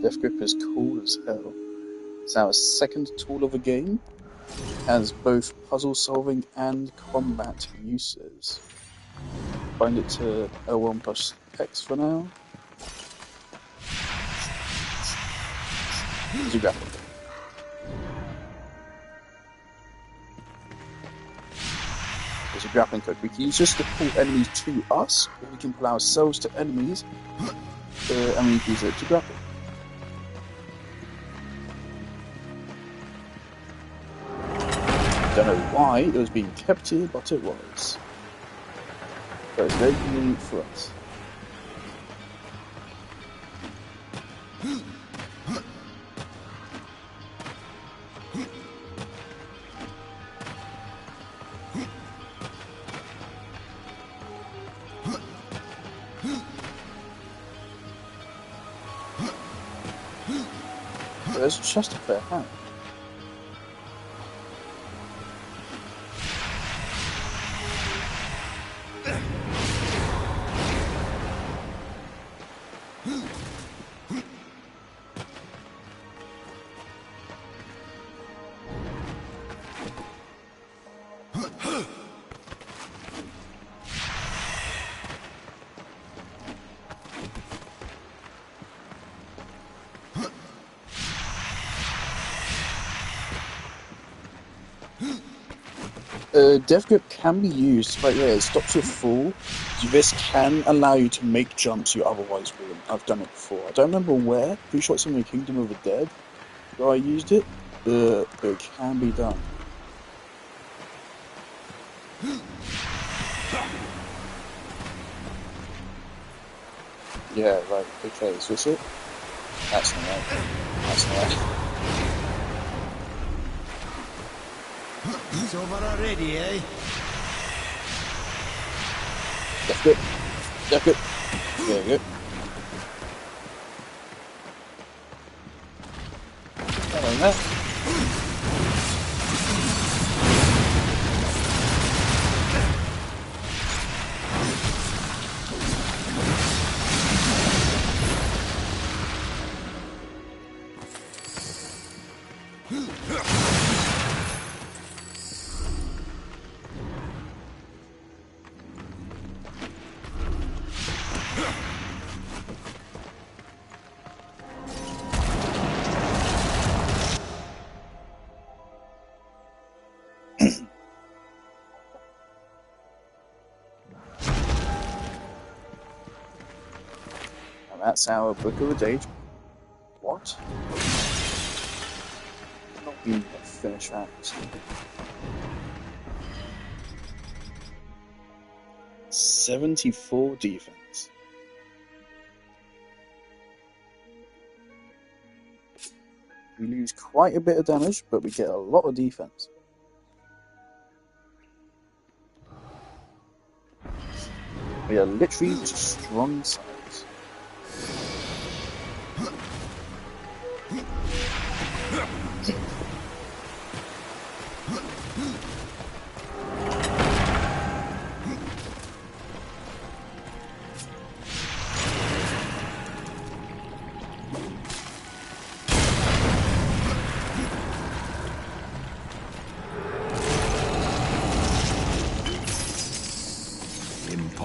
Speaker 2: Death Grip is cool as hell. It's our second tool of the game. Has both puzzle solving and combat uses. Bind it to L1 plus X for now. Easy grapple. There's a grappling code. We can use this to pull enemies to us, or we can pull ourselves to enemies, and we can use it to grapple. Don't know why it was being kept here, but it was. But it's very convenient for us. There's a chest up there, huh? Death Grip can be used, but yeah, it stops your fall. This can allow you to make jumps you otherwise wouldn't. I've done it before. I don't remember where. Pretty sure it's in the Kingdom of the Dead where I used it, but it can be done. Yeah, right. Okay, is this it? That's not right. That's not right.
Speaker 3: It's over already, eh?
Speaker 2: That's good. That's good. Very good. Hello there. That's our Book of the Day. What? Not being a finish act. 74 defense. We lose quite a bit of damage, but we get a lot of defense. We are literally just strong sides.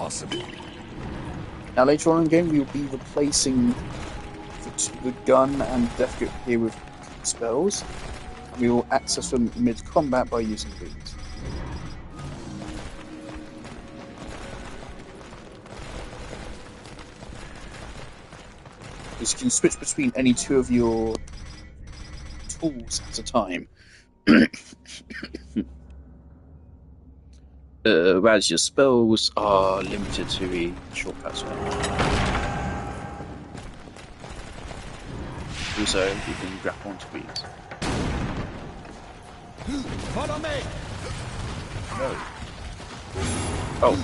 Speaker 4: possible.
Speaker 2: Now later on in the game, we will be replacing the gun and death grip here with spells. And we will access them mid-combat by using these. You can switch between any two of your tools at a time. Whereas your spells are limited to the shortcuts. Also, you can grab onto these.
Speaker 3: Follow me!
Speaker 2: No. Oh.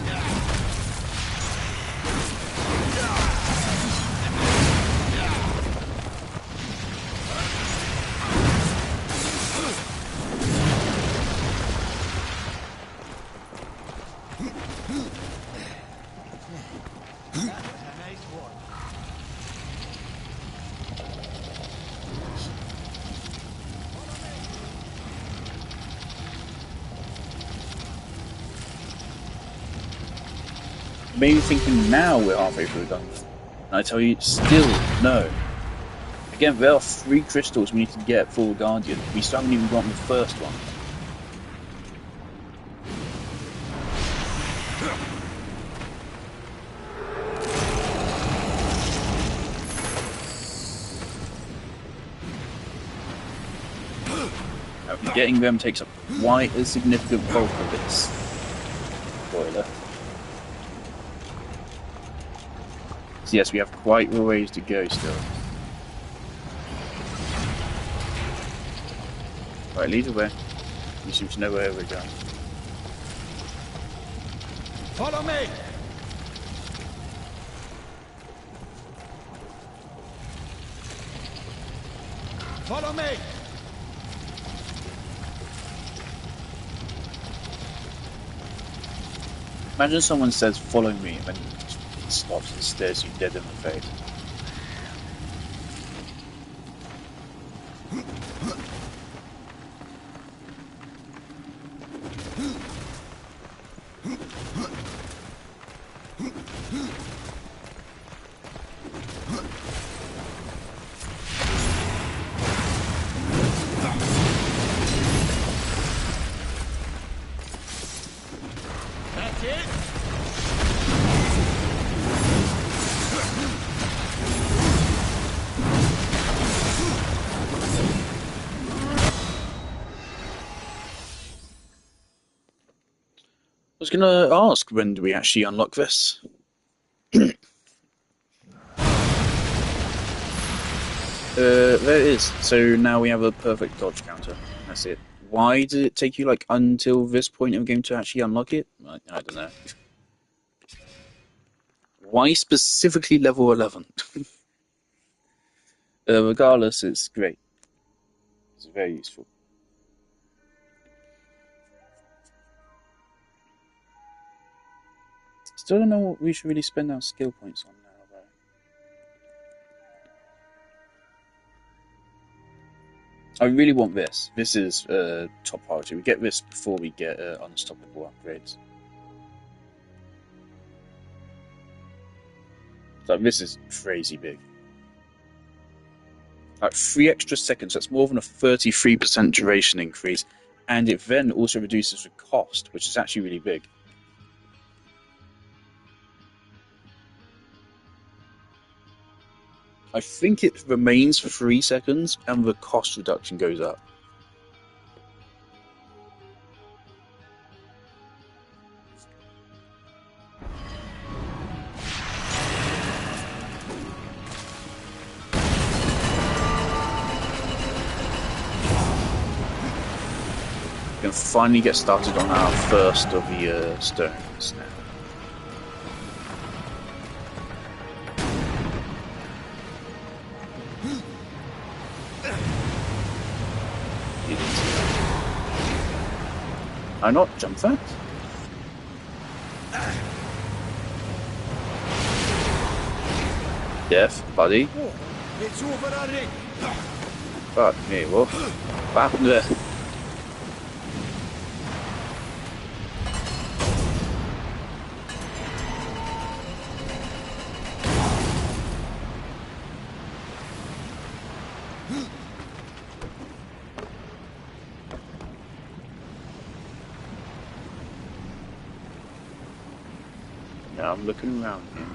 Speaker 2: Maybe thinking now we're halfway through the dungeon. And I tell you, still no. Again, there are 3 crystals we need to get for the Guardian. We still haven't even gotten the first one. Now, getting them takes up quite a significant bulk of this. Spoiler. So yes, we have quite a ways to go still. Right, lead the way. You seem to know where we're going.
Speaker 3: Follow me! Follow me!
Speaker 2: Imagine someone says, follow me, and then stops and stares you dead in the face.
Speaker 3: That's it!
Speaker 2: I was gonna ask, when do we actually unlock this? There it is. So now we have a perfect dodge counter. That's it. Why did it take you like until this point in the game to actually unlock it? I don't know. Why specifically level 11? Regardless, it's great. It's very useful. Still don't know what we should really spend our skill points on now, though. I really want this. This is top priority. We get this before we get unstoppable upgrades. Like, this is crazy big. Like 3 extra seconds, that's more than a 33% duration increase, and it then also reduces the cost, which is actually really big. I think it remains for 3 seconds, and the cost reduction goes up. We can finally get started on our first of the stones now. I not jump that? Death, buddy.
Speaker 3: It's over already!
Speaker 2: Fuck me, what happened there? Yeah, I'm looking around here.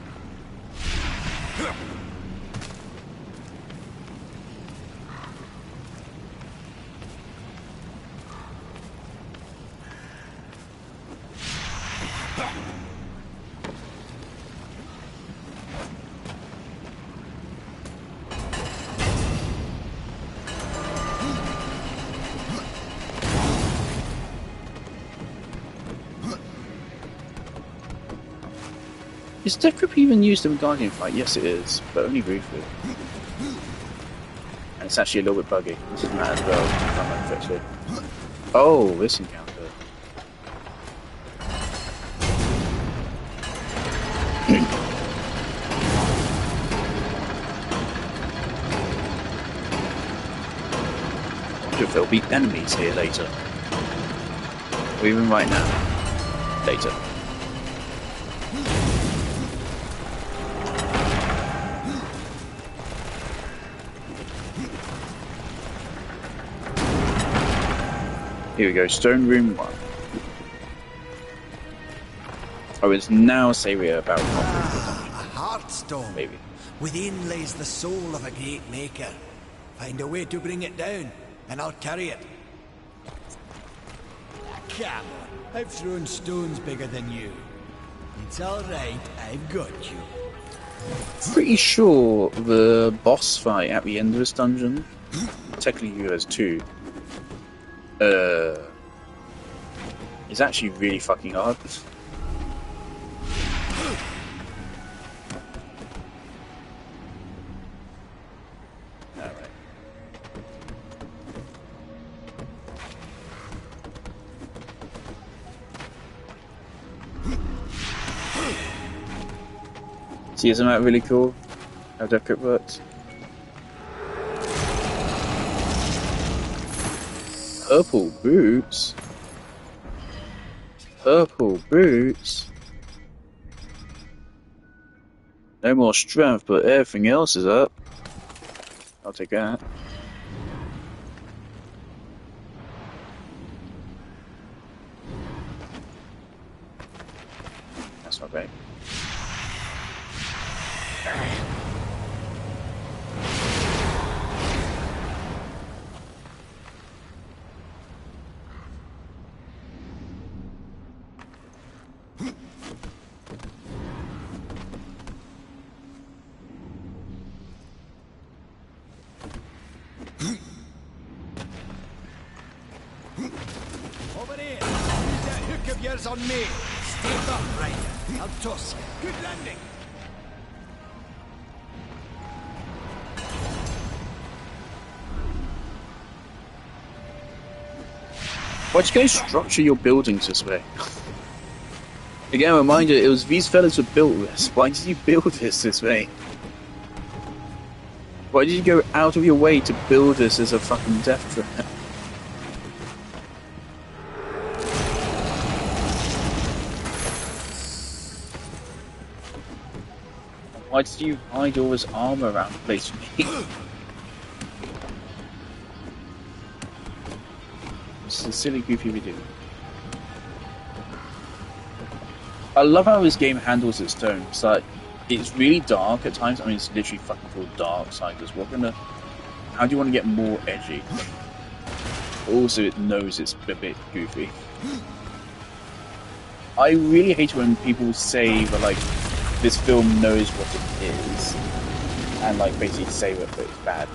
Speaker 2: Is Death Grip even used in the Guardian fight? Yes, it is, but only briefly. And it's actually a little bit buggy. This is that as well, if I'm not fix it. Oh, this encounter. I wonder if there'll be enemies here later. Or even right now. Later. Here we go, Stone Room 1. Oh, it's now say we're about
Speaker 3: a heartstone.
Speaker 2: Maybe.
Speaker 3: Within lays the soul of a great maker. Find a way to bring it down, and I'll carry it. Come on, I've thrown stones bigger than you. It's alright, I've got you.
Speaker 2: Pretty sure the boss fight at the end of this dungeon, technically there's two, is actually really fucking hard. Alright. See, isn't that really cool? How Death Grip works? Purple boots? Purple boots? No more strength, but everything else is up. I'll take that. That's not great.
Speaker 3: Over here! Use that hook of yours on me! Stay up, Ryder. I'll toss you. Good landing!
Speaker 2: Why'd you guys structure your buildings this way? Again, a reminder, it was these fellas who built this. Why did you build this way? Why did you go out of your way to build this as a fucking death trap? Why did you hide all this armor around the place for me? It's a silly, goofy video. I love how this game handles its tone. It's like, it's really dark at times. I mean, it's literally fucking called Darksiders. How do you want to get more edgy? Also, it knows it's a bit goofy. I really hate when people say that, like, this film knows what it is, and, like, basically say that it's bad.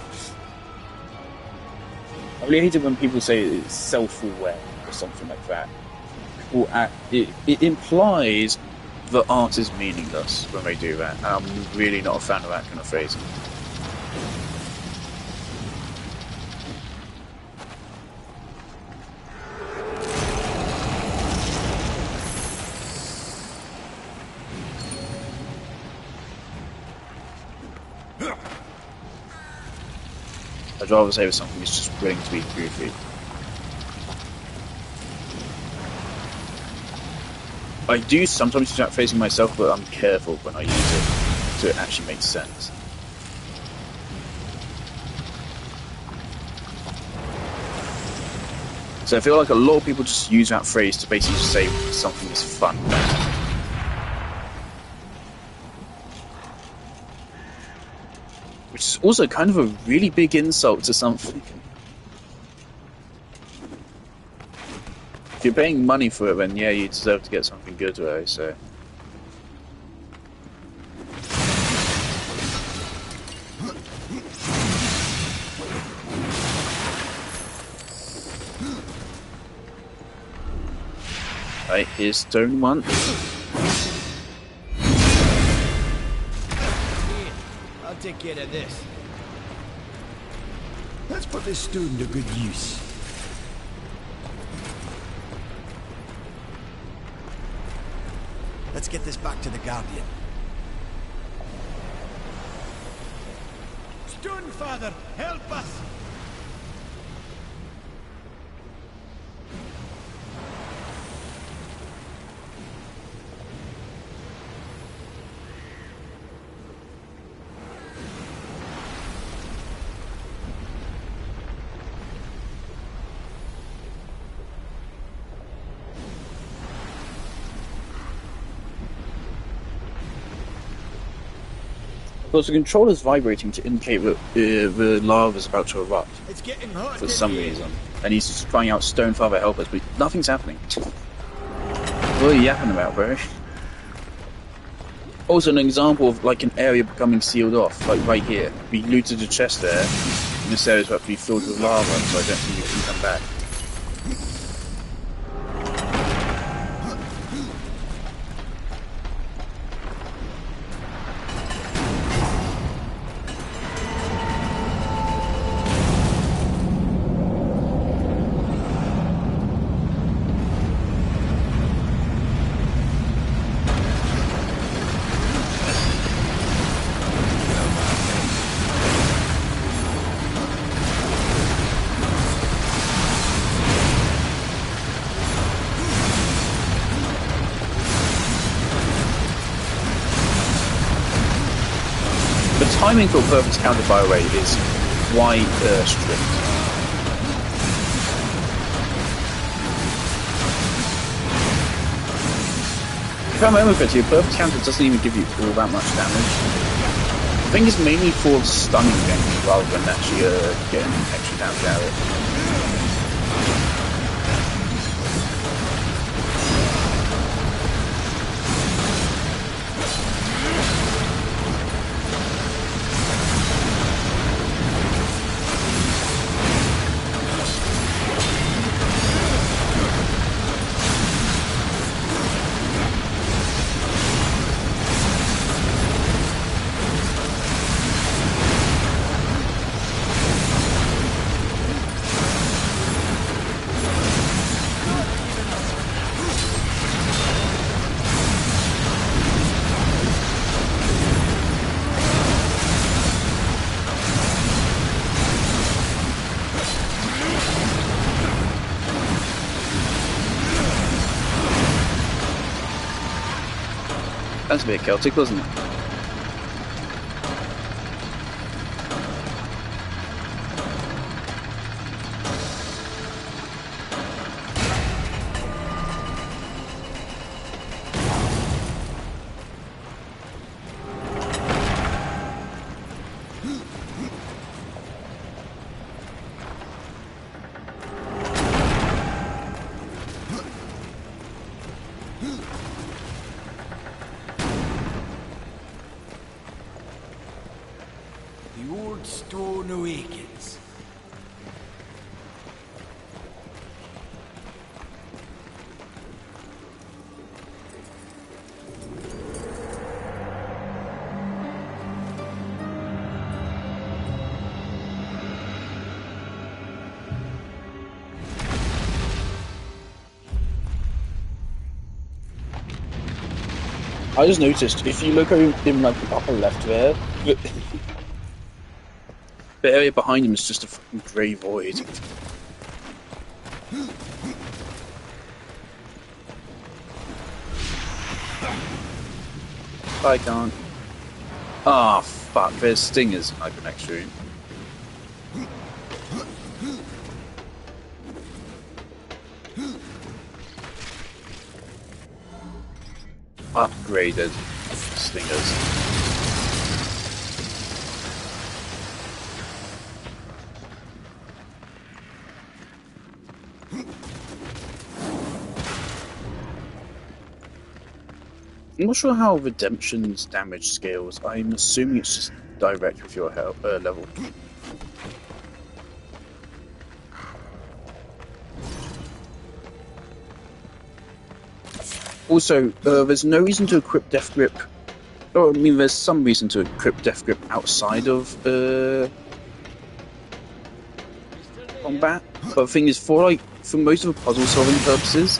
Speaker 2: I really hate it when people say it's self-aware or something like that. It implies that art is meaningless when they do that, and I'm really not a fan of that kind of phrasing. I'd rather say something that's just willing to be goofy. I do sometimes use that phrasing myself, but I'm careful when I use it, so it actually makes sense. So I feel like a lot of people just use that phrase to basically say something is fun. It's also kind of a really big insult to something. If you're paying money for it, then yeah, you deserve to get something good, right? So. Right, here's stone one.
Speaker 3: I'll take care of this. Let's put this stone to good use. Let's get this back to the Guardian. Stone Father, help us!
Speaker 2: Because the controller's vibrating to indicate that the lava is about to erupt
Speaker 3: It's getting hot
Speaker 2: for some reason. And he's just crying out, Stone Father, help us, but nothing's happening. What are you yapping about, bro? Also an example of like an area becoming sealed off, like right here. We looted a chest there, and this area is about to be filled with lava, so I don't think you can come back. Timing for perfect counter by the way is quite strict. If I remember correctly, a perfect counter doesn't even give you all that much damage. I think it's mainly for stunning things rather than actually getting extra damage out of it. That's a bit Celtic, wasn't it?
Speaker 3: Stone awakens.
Speaker 2: I just noticed, if you look over in like the upper left there, the area behind him is just a fucking grey void. I can't. Ah, oh, fuck, there's stingers in like the next room. Upgraded stingers. I'm not sure how Redemption's damage scales. I'm assuming it's just direct with your health, level. Also, there's no reason to equip Death Grip. Oh, I mean, there's some reason to equip Death Grip outside of combat. But the thing is, for most of the puzzle-solving purposes,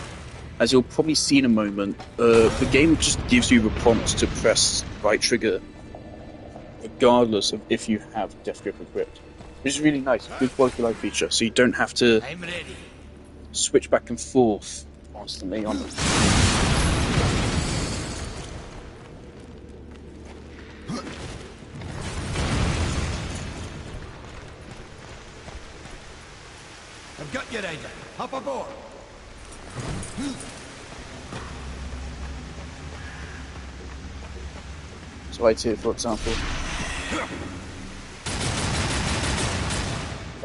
Speaker 2: as you'll probably see in a moment, the game just gives you the prompts to press right trigger, regardless of if you have Death Grip equipped. Which is really nice, good quality life feature, so you don't have to switch back and forth constantly on them.
Speaker 3: I've got you, Ryder. Hop aboard.
Speaker 2: So right here, for example.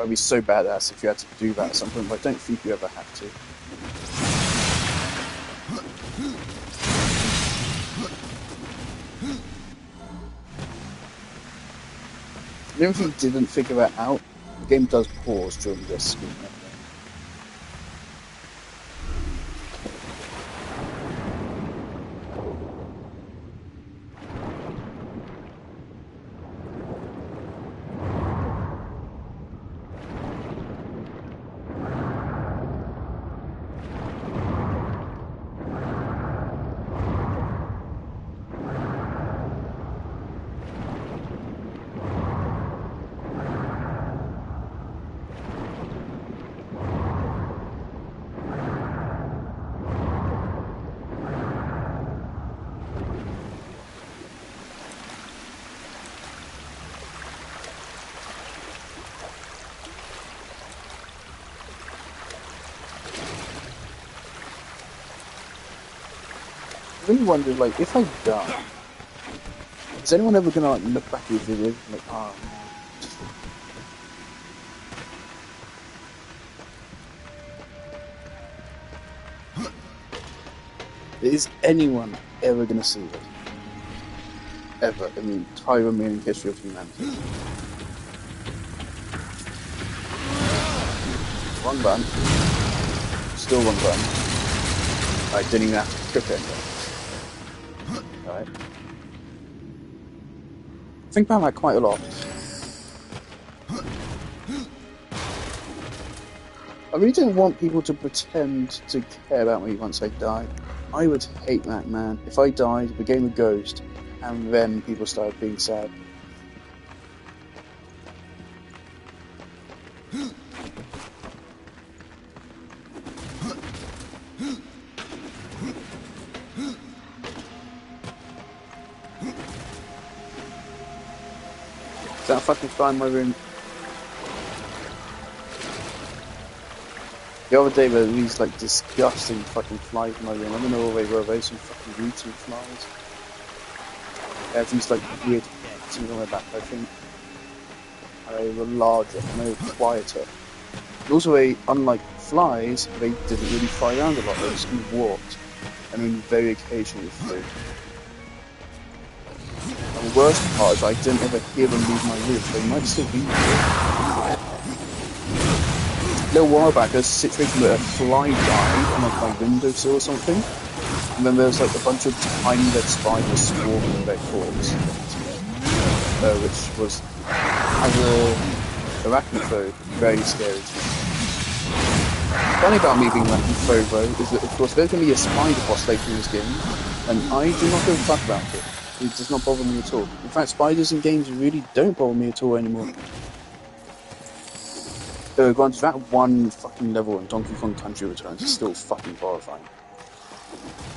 Speaker 2: I'd be so badass if you had to do that at some point, but I don't think you ever have to. Even if you didn't figure that out, the game does pause during this screen. I really wonder, like, if I die, is anyone ever gonna like look back at your video and like, oh man. Is anyone ever gonna see it? Ever in the entire remaining history of humanity? One button. Still one button. I didn't even have to cook it anymore. Right. Think about that quite a lot. I really don't want people to pretend to care about me once I die. I would hate that, man. If I died, became a ghost, and then people started being sad. Is that fucking fly in my room? The other day there were these like disgusting fucking flies in my room. I don't know where they were, they were some fucking routine flies. They have these like weird things on their back, I think. And they were larger and they were quieter. And also unlike flies, they didn't really fly around a lot, they just kind of walked. And only very occasionally flew. And the worst part is I didn't ever hear them leave my roof. They might still be there. A little while back, there was a situation where a fly died on like my windowsill or something. And then there was like a bunch of tiny red spiders swarming in their corpse. Which was, as a arachnophobe, very scary. Funny about me being arachnophobe though, is that of course there's going to be a spider boss later in this game, and I do not give a fuck about it. It does not bother me at all. In fact, spiders in games really don't bother me at all anymore. Granted, that one fucking level in Donkey Kong Country Returns is still fucking horrifying.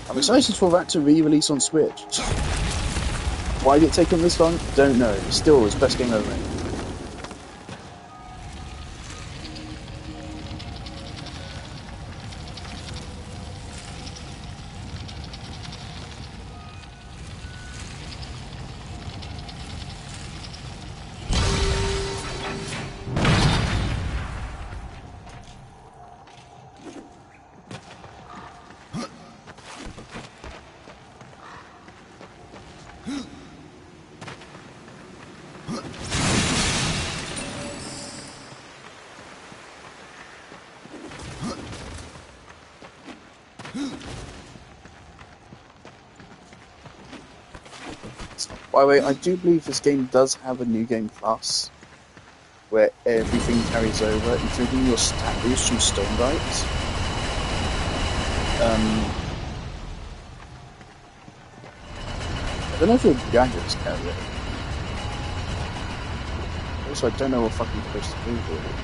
Speaker 2: I'm excited for that to re-release on Switch. Why did it take them this long? Don't know. Still, it's the best game ever made. By the way, I do believe this game does have a New Game Plus, where everything carries over, including your standards from Stone Rights. I don't know if your gadgets carry it. Also, I don't know what fucking supposed to do with it.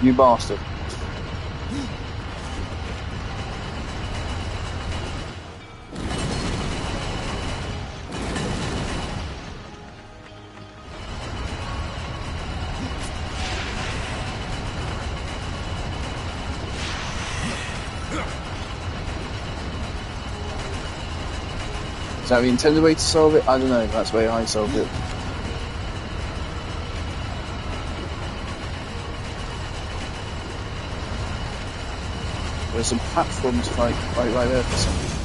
Speaker 2: You bastard. Is that the intended way to solve it? I don't know, that's the way I solved it. There's some platforms right there for some reason.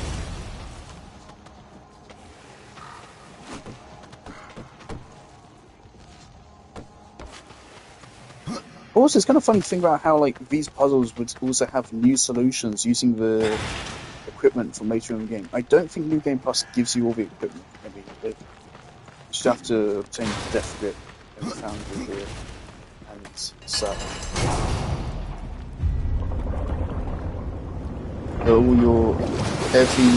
Speaker 2: Also, it's kind of funny to think about how like these puzzles would also have new solutions using the equipment from later in the game. I don't think New Game Plus gives you all the equipment immediately. You just have to obtain the death grip and foundry here and such. All your every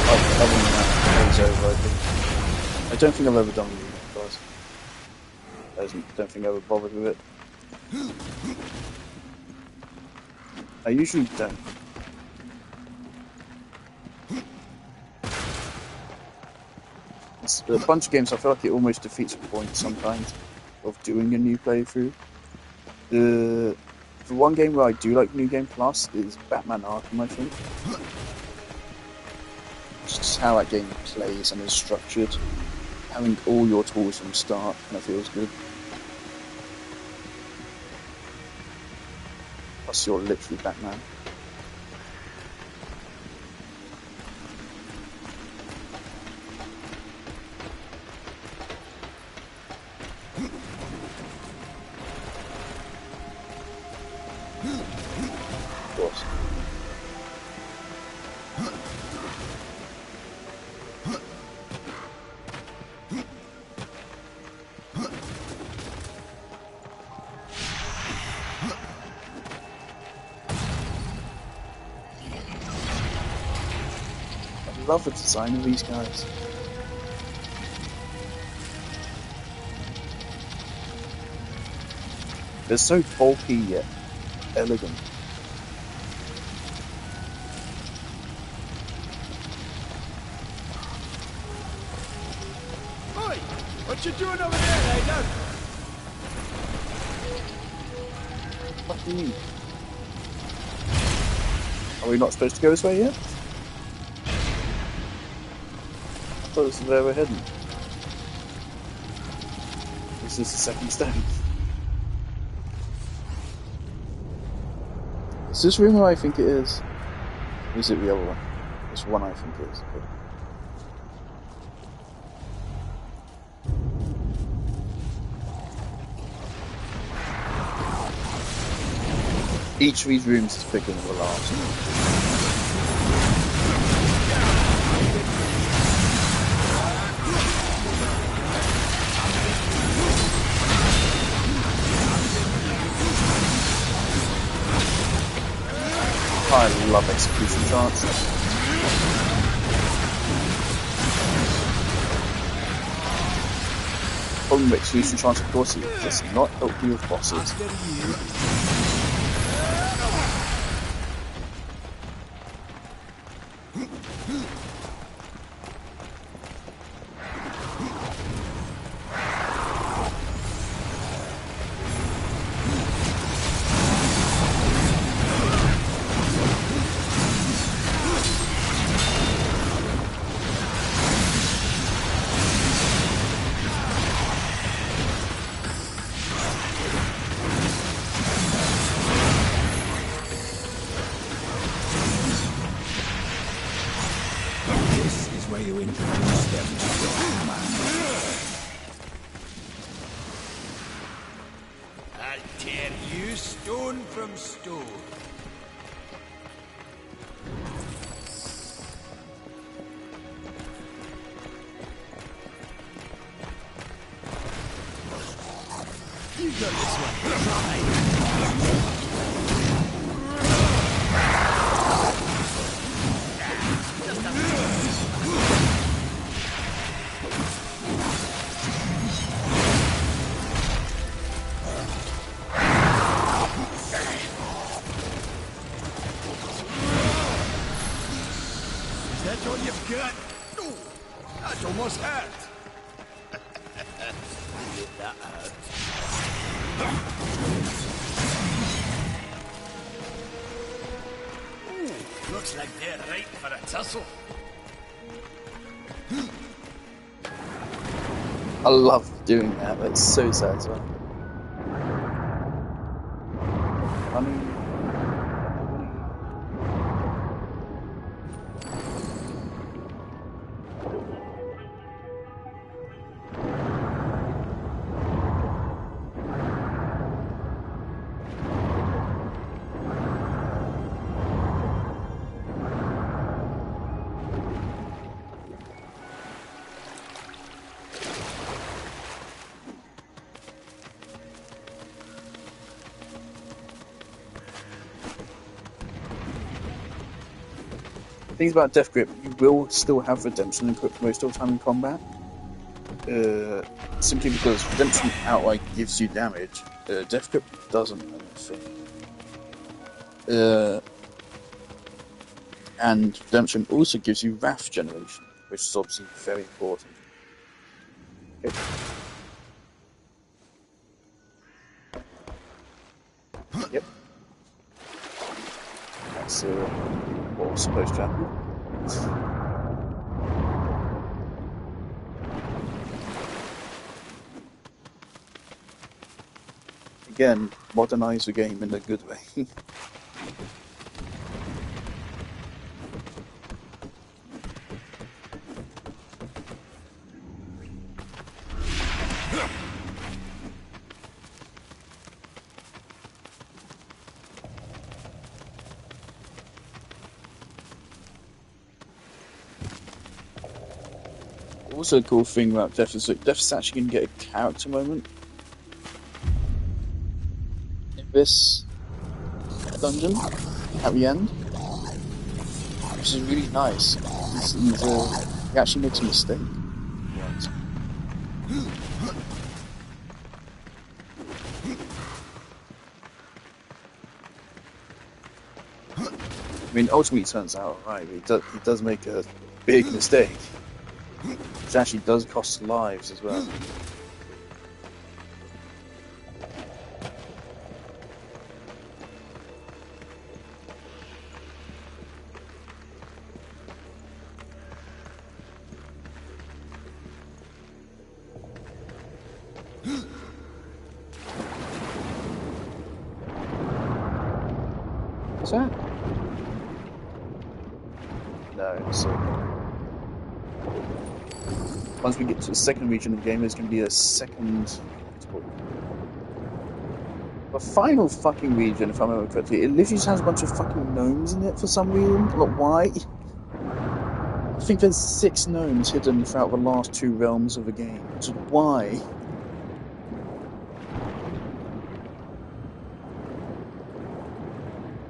Speaker 2: other than that goes over. I don't think I've ever done New Game Plus. I don't think I ever bothered with it. I usually don't. It's a bunch of games, I feel like it almost defeats the point sometimes of doing a new playthrough. The one game where I do like New Game Plus is Batman Arkham, I think. Just how that game plays and is structured. Having all your tools from the start kind of feels good. Plus you're literally Batman. Of course. I love the design of these guys. They're so bulky yet elegant.
Speaker 3: Oi! What you doing over there, Ryder?
Speaker 2: What do you mean? Are we not supposed to go this way yet? I thought this is where we're heading. This is the second step. Is this room where I think it is? Or is it the other one? This one I think it is. Each of these rooms is bigger than the last. I love execution chance. Problem with execution chance, of course, it does not help you with bosses.
Speaker 4: you introduce them to your master?
Speaker 3: I'll tear you stone from stone. You got this one. Try. Is that all you've got? Oh, that almost hurt. That hurt. Ooh, looks like they're right for a tussle.
Speaker 2: I love doing that. It's so satisfying. Things about Death Grip, you will still have Redemption equipped most of the time in combat. Simply because Redemption outright gives you damage. Death Grip doesn't, I don't think. And Redemption also gives you Wrath generation, which is obviously very important. Okay. Yep. That's what was supposed to happen. Again, modernize the game in a good way. Also, a cool thing about Death is that Death is actually going to get a character moment in this dungeon at the end, which is really nice. He actually makes a mistake. Right. I mean, ultimately, it turns out right. He does make a big mistake. Which actually does cost lives as well. What's that? No, so once we get to the second region of the game, there's going to be a second... The final fucking region, if I remember correctly, it literally just has a bunch of fucking gnomes in it for some reason. Like, why? I think there's 6 gnomes hidden throughout the last 2 realms of the game. Just why?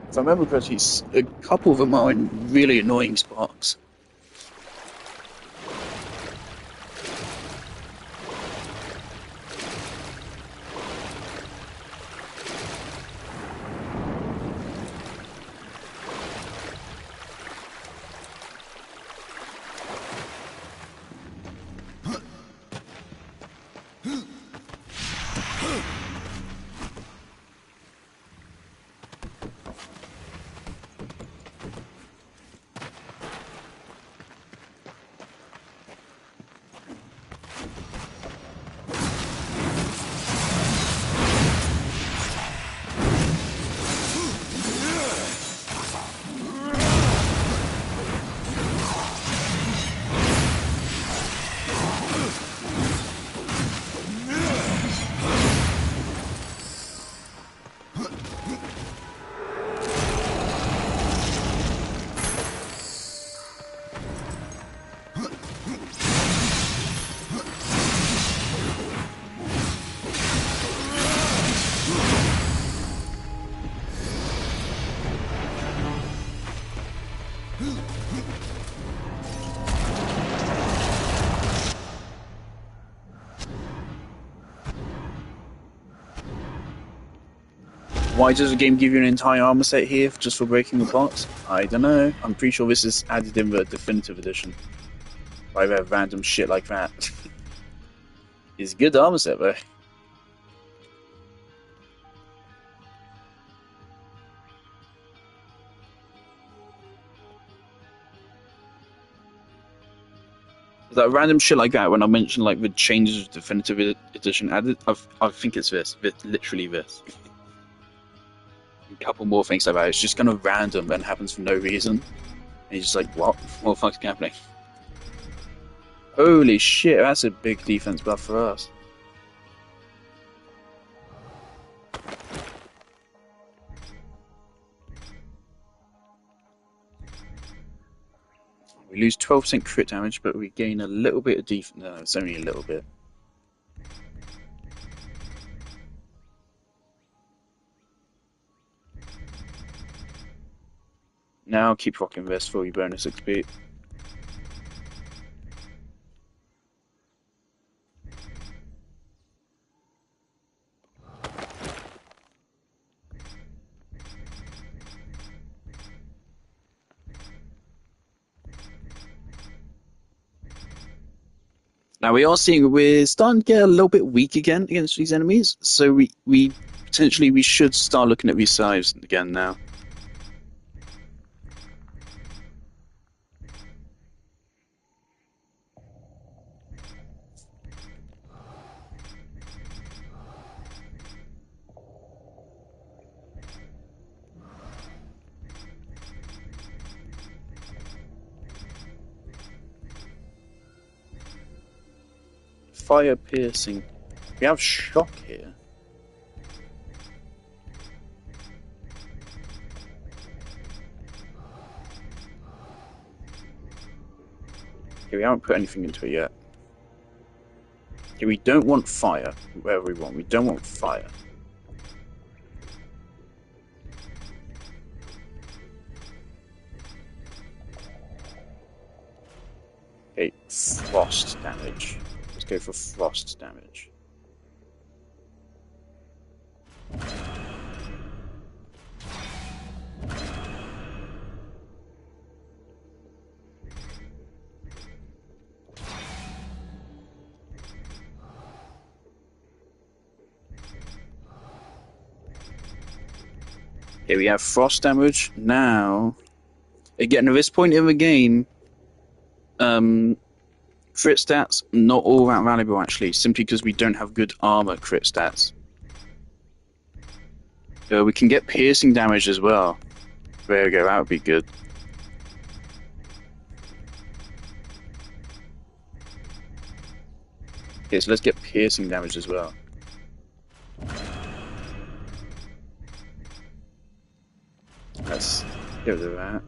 Speaker 2: If I remember correctly, a couple of them are in really annoying spots. Why does the game give you an entire armor set here just for breaking the pots? I don't know. I'm pretty sure this is added in the definitive edition. Why they have random shit like that? It's a good armor set though. That random shit like that, when I mention like the changes of definitive edition added, I think it's this, literally this. A couple more things like that. It's just kind of random and happens for no reason. And you're just like, what? What the fuck's happening? Holy shit, that's a big defense buff for us. We lose 12% crit damage, but we gain a little bit of defense. No, it's only a little bit. Now keep rocking this for your bonus XP. Now we are seeing we're starting to get a little bit weak again against these enemies, so we potentially should start looking at these sides again now. Fire piercing. We have shock here. Okay, we haven't put anything into it yet. Okay, we don't want fire. Whatever we want. We don't want fire. Okay, frost damage. Let's go for frost damage. Okay, we have frost damage. Now, again, at this point in the game, crit stats, not all that valuable actually, simply because we don't have good armor crit stats. We can get piercing damage as well. There we go, that would be good. Okay, so let's get piercing damage as well. Let's get rid of that.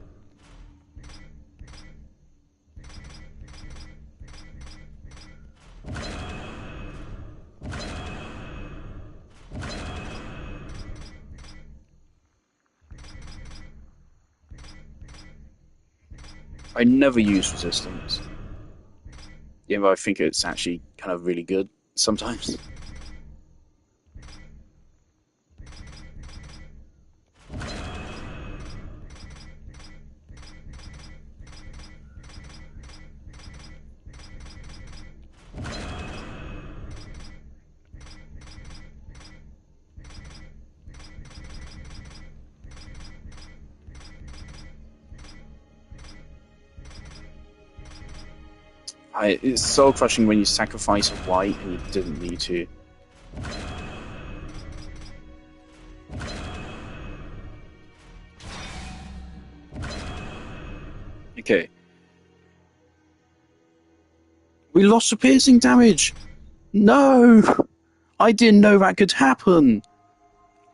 Speaker 2: I never use resistance. Yeah, but I think it's actually kind of really good sometimes. It's soul crushing when you sacrifice a white and you didn't need to. Okay. We lost the piercing damage! No! I didn't know that could happen!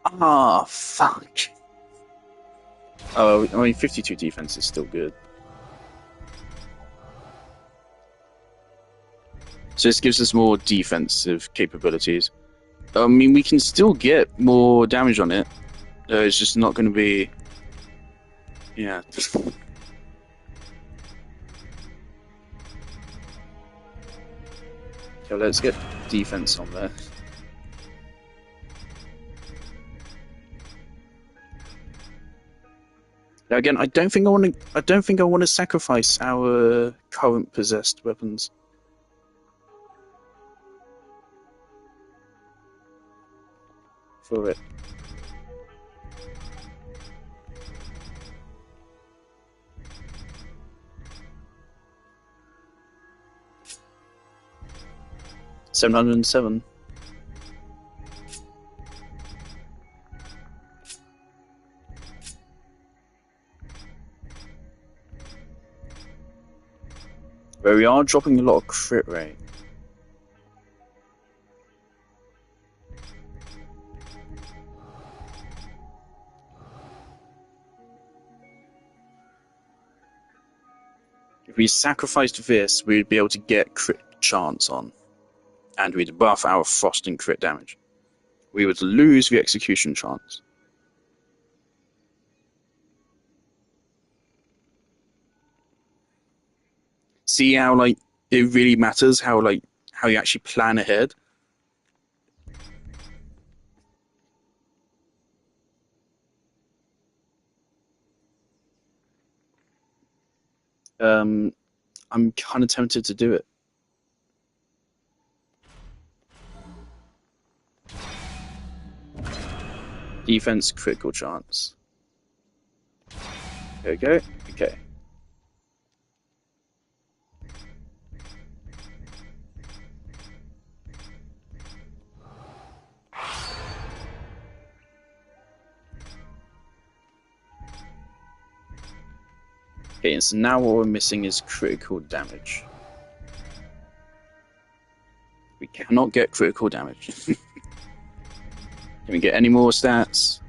Speaker 2: Ah, fuck. Oh, I mean, 52 defense is still good. So this gives us more defensive capabilities. I mean, we can still get more damage on it. It's just not going to be... Yeah. So let's get defense on there. Now again, I don't think I want to. I don't think I want to sacrifice our current possessed weapons. For it. $707. Where we are dropping a lot of crit rate. If we sacrificed this, we'd be able to get crit chance on. And we'd buff our frost and crit damage. We would lose the execution chance. See how, like, it really matters how you actually plan ahead? I'm kind of tempted to do it. Defense critical chance. There we go. Okay. Okay, so now what we're missing is critical damage. We cannot get critical damage. Can we get any more stats?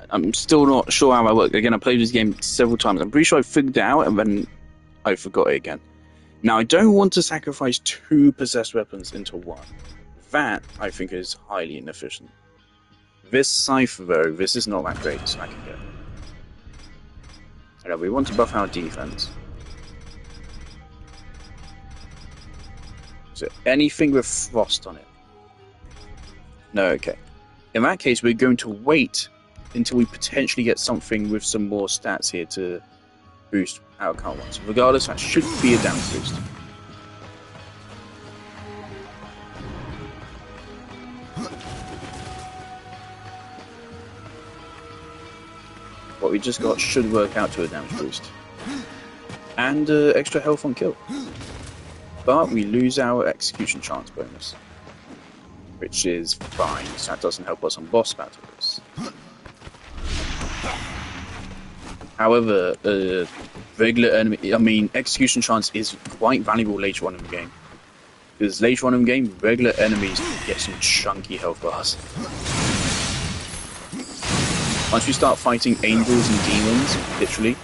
Speaker 2: I'm still not sure how I work. Again, I played this game several times. I'm pretty sure I figured it out and then I forgot it again. Now, I don't want to sacrifice 2 possessed weapons into 1. That, I think, is highly inefficient. This Cypher, though, this is not that great, so I can get. Okay, we want to buff our defense. So anything with frost on it. No, okay. In that case, we're going to wait until we potentially get something with some more stats here to boost our current ones. Regardless, that should be a damage boost. What we just got should work out to a damage boost. And extra health on kill. But we lose our execution chance bonus. Which is fine, so that doesn't help us on boss battles. However, regular enemy, I mean, execution chance is quite valuable later on in the game. Because later on in the game, regular enemies get some chunky health bars. Once we start fighting angels and demons, literally,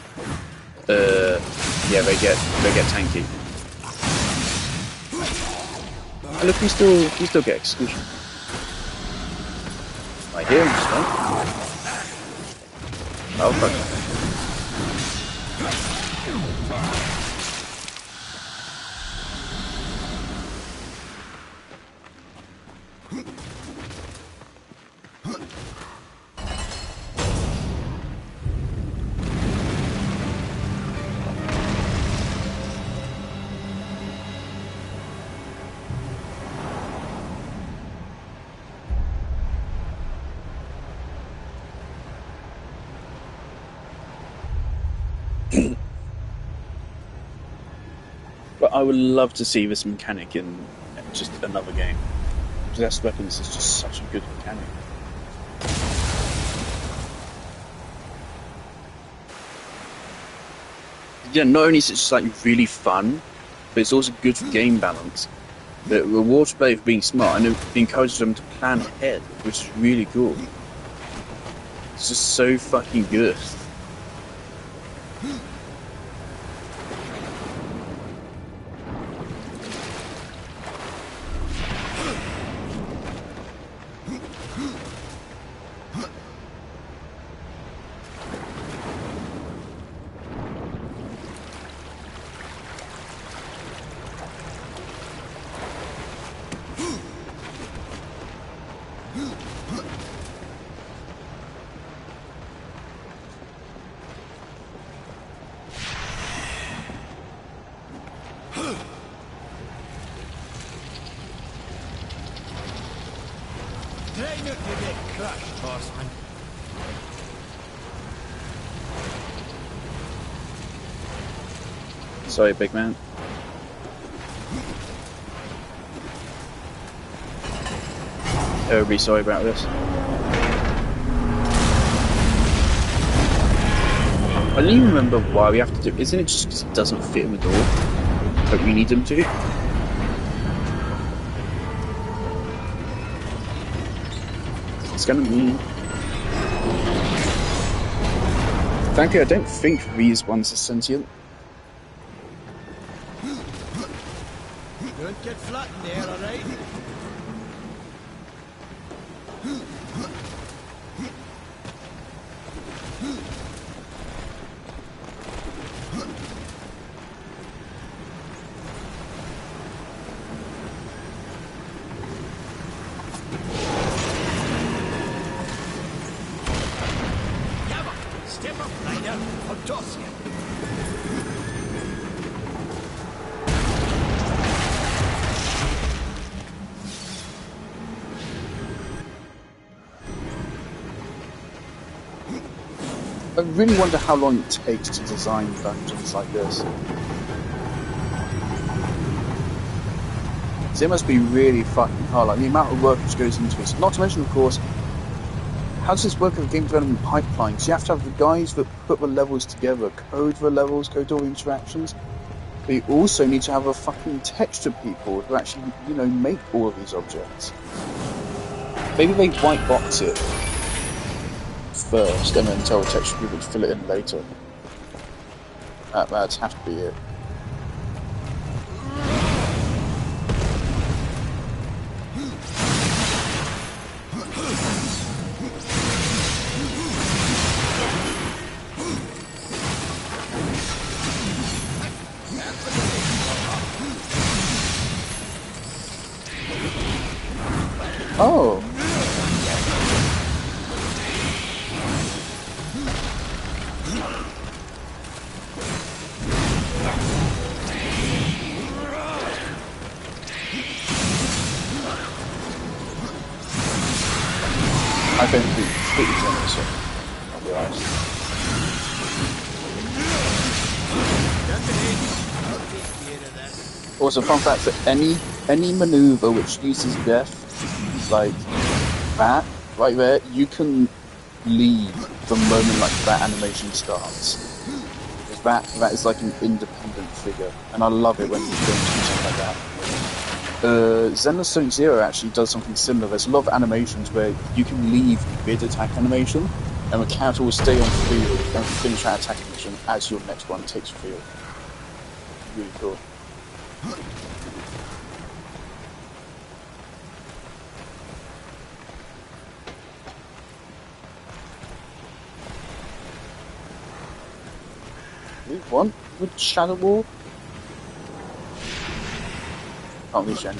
Speaker 2: yeah, they get tanky. And look, we still get execution. Right here, right? Oh fuck. But I would love to see this mechanic in just another game. Possessed weapons is just such a good mechanic. Yeah, not only is it just like really fun, but it's also good for game balance. It rewards players for being smart and it encourages them to plan ahead, which is really cool. It's just so fucking good.
Speaker 3: out you get crushed, horseman.
Speaker 2: Sorry, big man. Terribly sorry about this. I don't even remember why we have to do. Isn't it just because it doesn't fit in the door? But we need them to. It's gonna mean. Thankfully, I don't think these ones are sentient.
Speaker 3: Don't get flat in there, alright? Step up, Ryder. I'll toss you.
Speaker 2: I really wonder how long it takes to design dungeons like this. So it must be really fucking hard, like the amount of work which goes into it. Not to mention, of course, how does this work with a game development pipeline? So you have to have the guys that put the levels together, code the levels, code all the interactions. But you also need to have a fucking texture people who actually, you know, make all of these objects. Maybe they white box it first and then tell the texture people to fill it in later. That'd have to be it. Oh. I think we completely generous, I'll be honest. Also, fun fact that any maneuver which uses death, like that, right there, you can leave the moment like that animation starts. Because that is like an independent figure, and I love it when games do something like that. Xenoblade Sonic Zero actually does something similar. There's a lot of animations where you can leave mid-attack animation, and the character will stay on field and finish that attack animation as your next one takes field. Really cool. Move on with Shadow War. Can't reach any.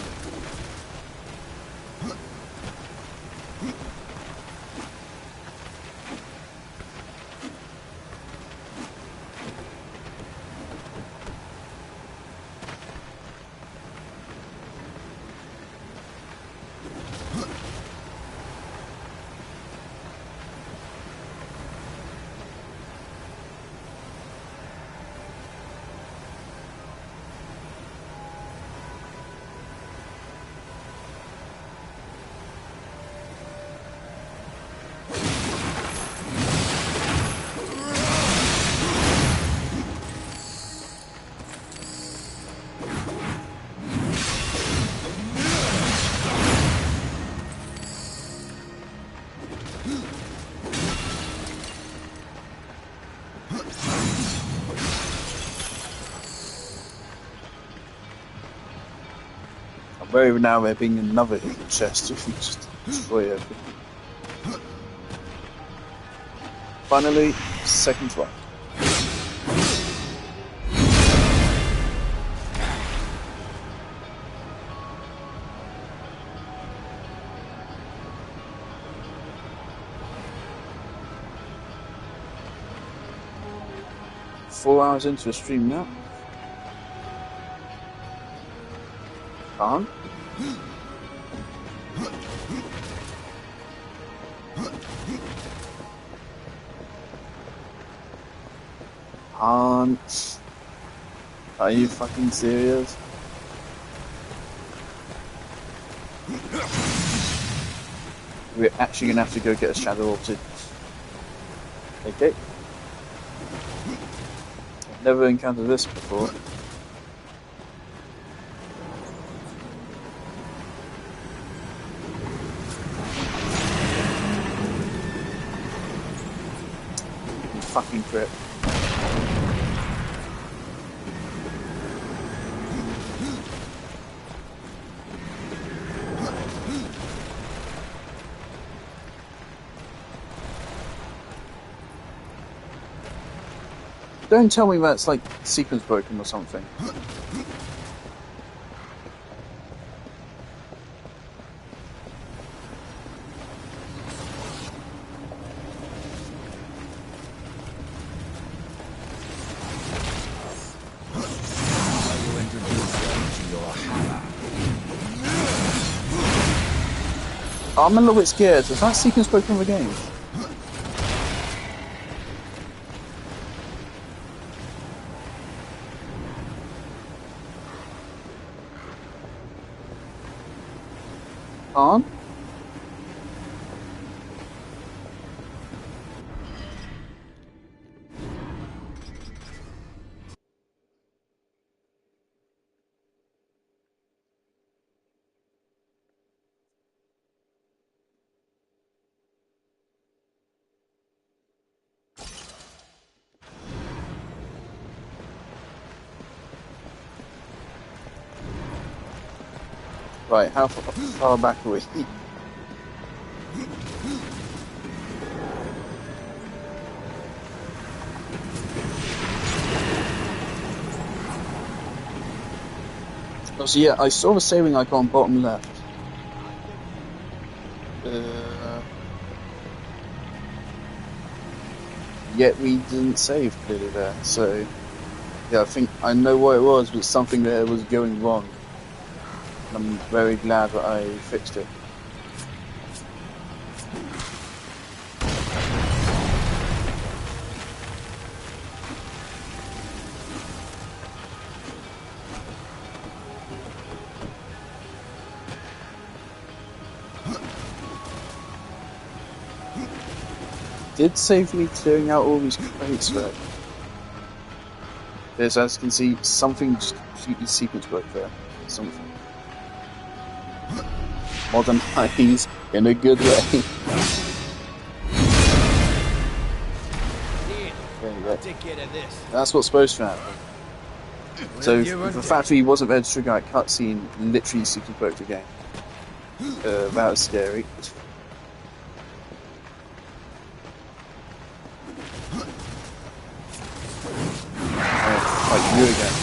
Speaker 2: Where now there being another hidden chest if you just destroy everything. Finally, second try. Four hours into a stream now. Can't. can't. Are you fucking serious? We're actually gonna have to go get a shadow orb to... Okay. I've never encountered this before. You fucking trip. Don't tell me that's like sequence broken or something. I'm a little bit scared. Is that sequence broken of the game? On? Right, how far back are we? Oh, so yeah, I saw the saving icon bottom left. Yet we didn't save clearly there, so yeah, I think I know what it was, but something there was going wrong. I'm very glad that I fixed it. Did save me clearing out all these crates though. There's, as you can see, something just completely sequence broke there. Something. Modernize in a good way. There you go. That's what's supposed to happen. So if the factory wasn't there to trigger that cutscene, literally sequence broke the game. That was scary. Like you again.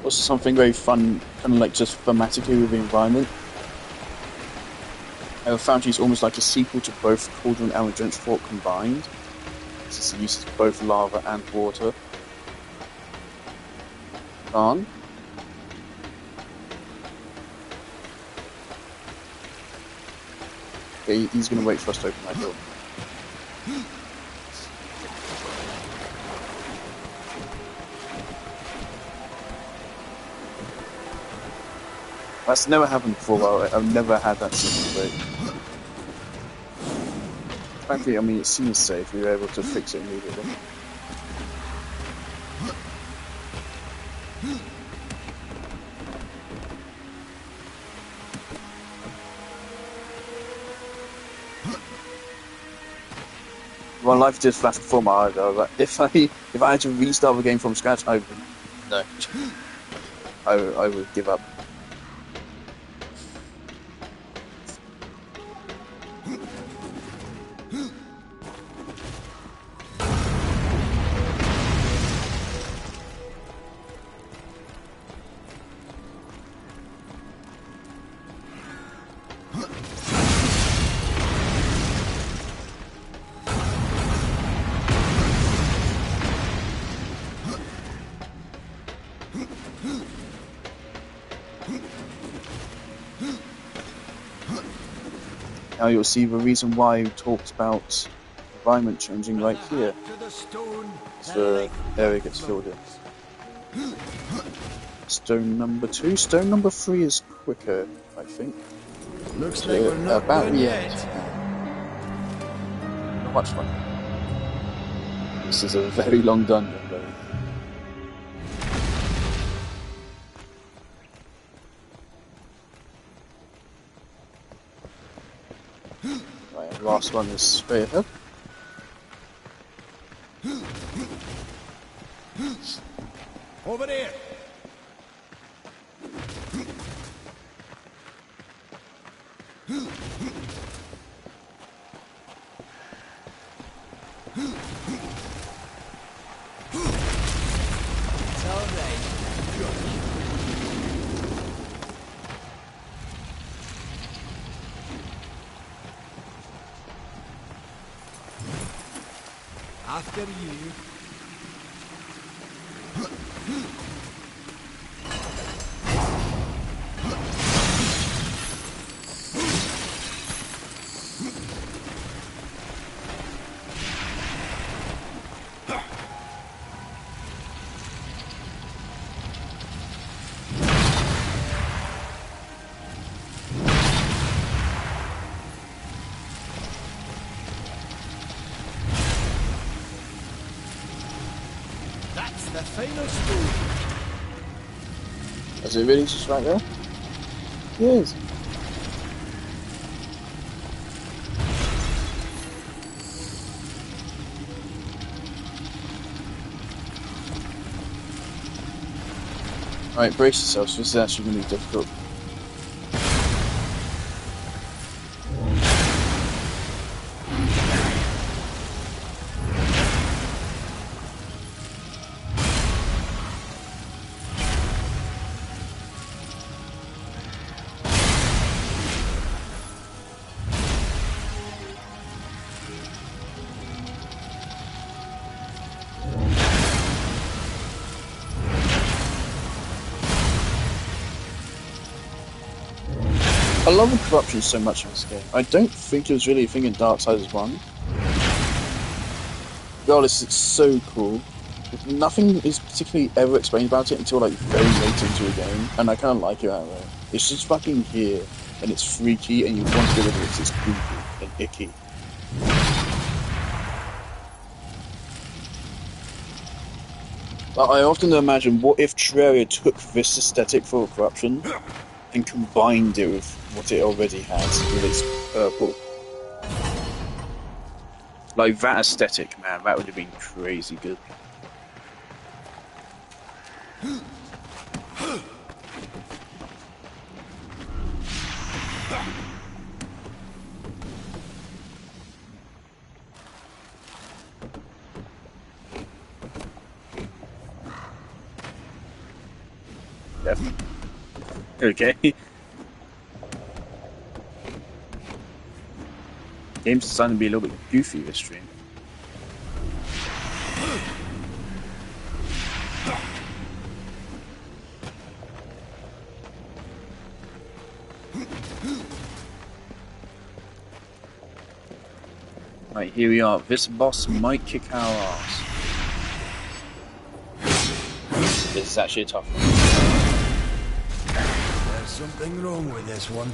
Speaker 2: Also something very fun, kind of like just thematically with the environment. Foundry is almost like a sequel to both Cauldron and Drenched Fort combined. This uses both lava and water. On. Okay, he's going to wait for us to open that door. That's never happened before, though. I've never had that situation. Frankly, I mean, it seems safe. We were able to fix it immediately. My life just flashed before my eyes. I was like, if I had to restart the game from scratch, I would. No. I would give up. Now you'll see the reason why he talks about environment changing right here. As the area gets filled in. Stone number 2. Stone number 3 is quicker, I think.
Speaker 3: Looks like we're not
Speaker 2: about
Speaker 3: done
Speaker 2: the
Speaker 3: yet.
Speaker 2: end. Not much fun. This is a very long dungeon, though. Right, last one is straight ahead.
Speaker 3: Over there. It's all right. After you. The final stone.
Speaker 2: Is it really just right there? Yes. Alright, brace yourselves, this is actually going to be difficult. I love the corruption so much in this game. I don't think it was really a thing in Darksiders 1. Regardless, it's so cool. Nothing is particularly ever explained about it until like very late into a game, and I kind of like it that way. It's just fucking here, and it's freaky, and you want to get rid of it because it's creepy and icky. But I often imagine, what if Terraria took this aesthetic for corruption and combined it with what it already has with its purple. Like that aesthetic, man, that would have been crazy good. Definitely. Okay. Game's starting to be a little bit goofy this stream. Right, here we are. This boss might kick our ass. This is actually a tough one.
Speaker 3: There's something wrong with this one.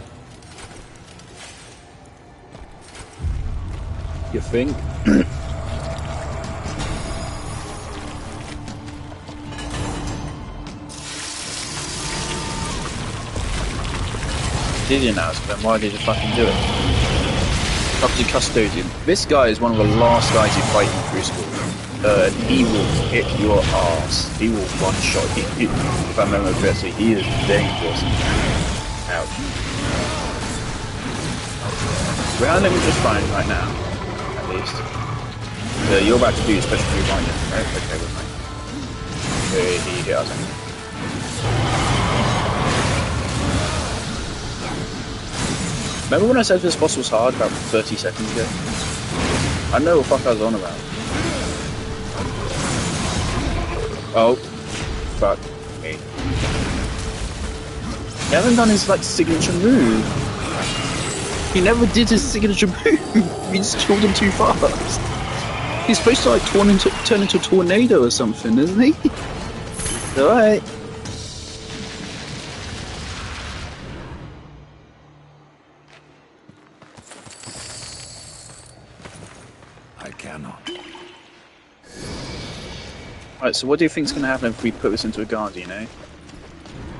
Speaker 2: You think? Didn't ask them, why did you fucking do it? Up to Custodian. This guy is one of the last guys you fight in Crucible. he will kick your ass. He will one-shot you. If I remember correctly, he is dangerous. Ouch. We're handling him just fine right now, at least. You're about to do a special reminder, right? Okay, with me. He hit us anyway. Remember when I said this boss was hard about 30 seconds ago? I know what the fuck I was on about. Oh. Fuck me. He hasn't done his, like, signature move. He never did his signature move. He just killed him too fast. He's supposed to, like, turn into a tornado or something, isn't he? Alright.
Speaker 4: I cannot.
Speaker 2: Alright, so what do you think is going to happen if we put this into a guardian, eh?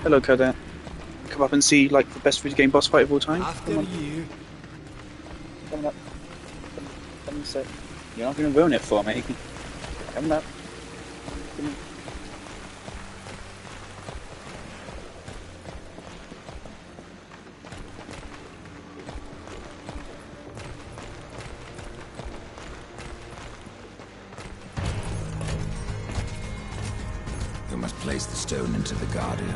Speaker 2: Hello, Cadet. Come up and see, like, the best video game boss fight of all time?
Speaker 3: After you.
Speaker 2: Come up. Come and sit. You're not going to ruin it for me. Come up. Come on.
Speaker 4: We must place the stone into the Guardian.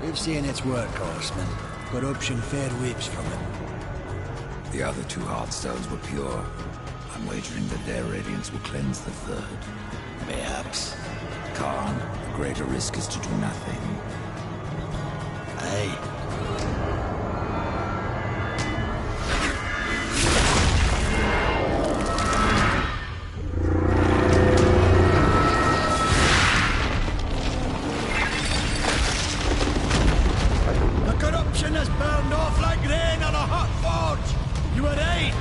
Speaker 3: We've seen its work, Horseman. Corruption fair weeps from it.
Speaker 4: The other two Heartstones were pure. I'm wagering that their radiance will cleanse the third.
Speaker 3: Perhaps.
Speaker 4: Khan, the greater risk is to do nothing.
Speaker 3: Aye. The corruption has burned off like rain on a hot forge. You were right.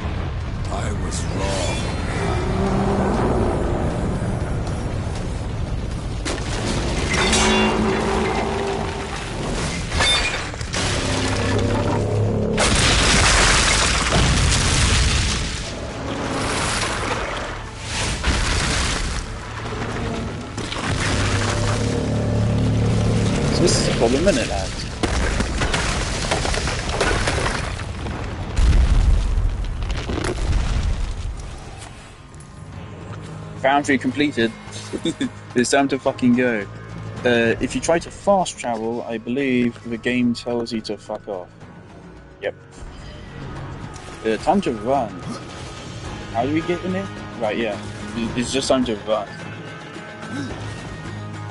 Speaker 4: I was wrong.
Speaker 2: So this is a problem, isn't it, lads? Foundry completed. It's time to fucking go. If you try to fast travel, I believe the game tells you to fuck off. Yep. Time to run. How do we get in it? Right, yeah. It's just time to run.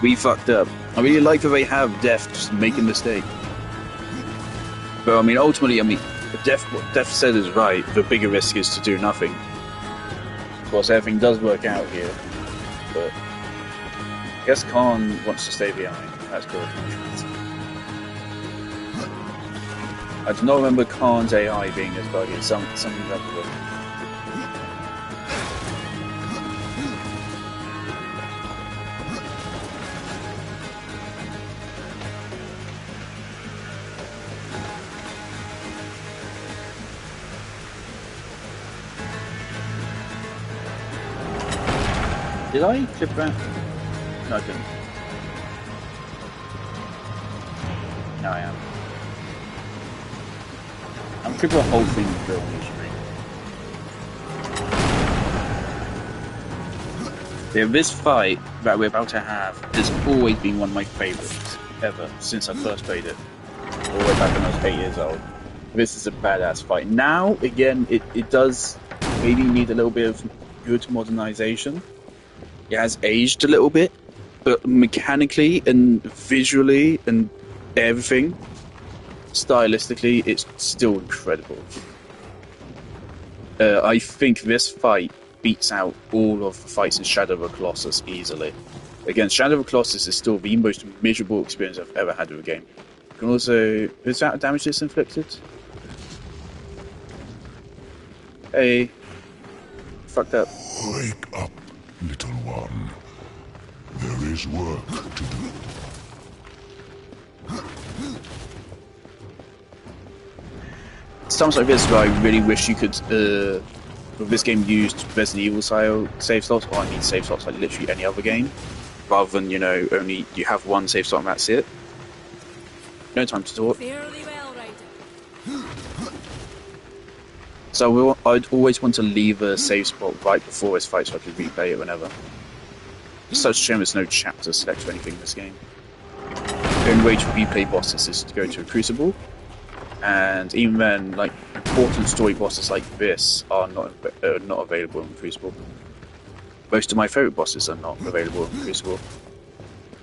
Speaker 2: We fucked up. I really like that they have Death just make a mistake. But I mean, ultimately, if Death said is right, the bigger risk is to do nothing. Of course, everything does work out here, but I guess Khan wants to stay behind. That's good. I do not remember Khan's AI being this buggy. It's something that would. Did I clip that? No, I didn't. No, I am. I'm clipping the whole thing film usually. Yeah, this fight that we're about to have has always been one of my favourites ever since I first played it. All the way back when I was 8 years old. This is a badass fight. Now, again, it does maybe need a little bit of good modernisation. It has aged a little bit, but mechanically and visually and everything, stylistically, it's still incredible. I think this fight beats out all of the fights in Shadow of the Colossus easily. Again, Shadow of the Colossus is still the most miserable experience I've ever had with a game. You can also... is that damage that's inflicted? Hey. Fucked up.
Speaker 5: Wake up, little one. There is work to do.
Speaker 2: It's times like this where I really wish you could this game used Resident Evil style save slots, or I mean save slots like literally any other game, rather than, you know, only you have one save slot and that's it. No time to talk.
Speaker 9: Fairly well, Ryder.
Speaker 2: So I'd always want to leave a save spot right before this fight so I could replay it whenever. It's such a shame there's no chapter select or anything in this game. The only way to replay bosses is to go to a Crucible, and even then, like, important story bosses like this are not available in Crucible. Most of my favourite bosses are not available in Crucible.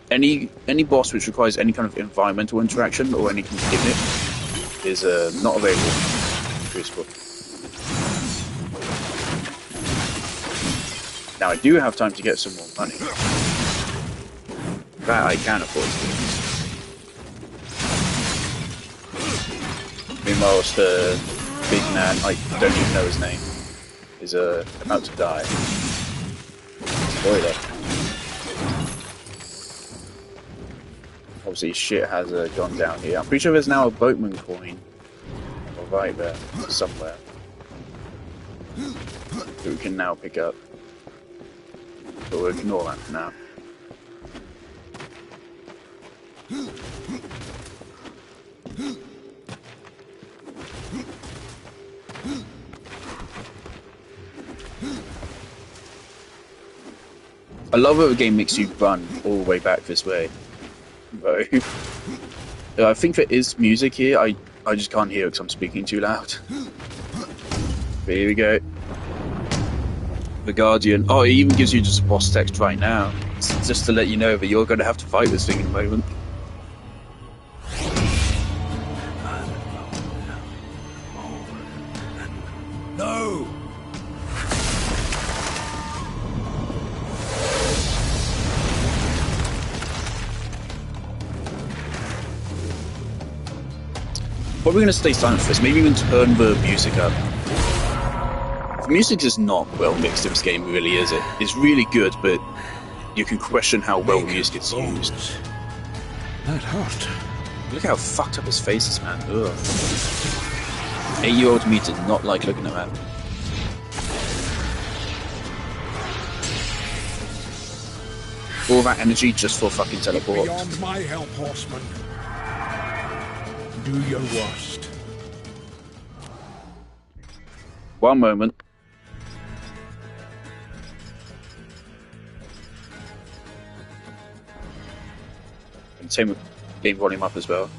Speaker 2: Any boss which requires any kind of environmental interaction or any kind of gimmick is not available in Crucible. Now I do have time to get some more money. That I can afford to do. Meanwhile, the big man, I don't even know his name, is about to die. Spoiler. Obviously shit has gone down here. I'm pretty sure there's now a boatman coin right there, somewhere, that we can now pick up. But we'll ignore that for now. I love that the game makes you run all the way back this way. Though I think there is music here, I just can't hear it because I'm speaking too loud. But here we go. The Guardian. Oh, it even gives you just a boss text right now. It's just to let you know that you're going to have to fight this thing in a moment.
Speaker 3: No!
Speaker 2: Probably going to stay silent for this. Maybe even turn the music up. The music is not well mixed in this game, really, is it? It's really good, but you can question how well the music is used.
Speaker 8: That hurt.
Speaker 2: Look how fucked up his face is, man. Ugh. 8-year-old me did not like looking at that. All that energy just for fucking teleport.
Speaker 8: Beyond my help, horseman. Do your worst.
Speaker 2: One moment. And same with game volume up as well.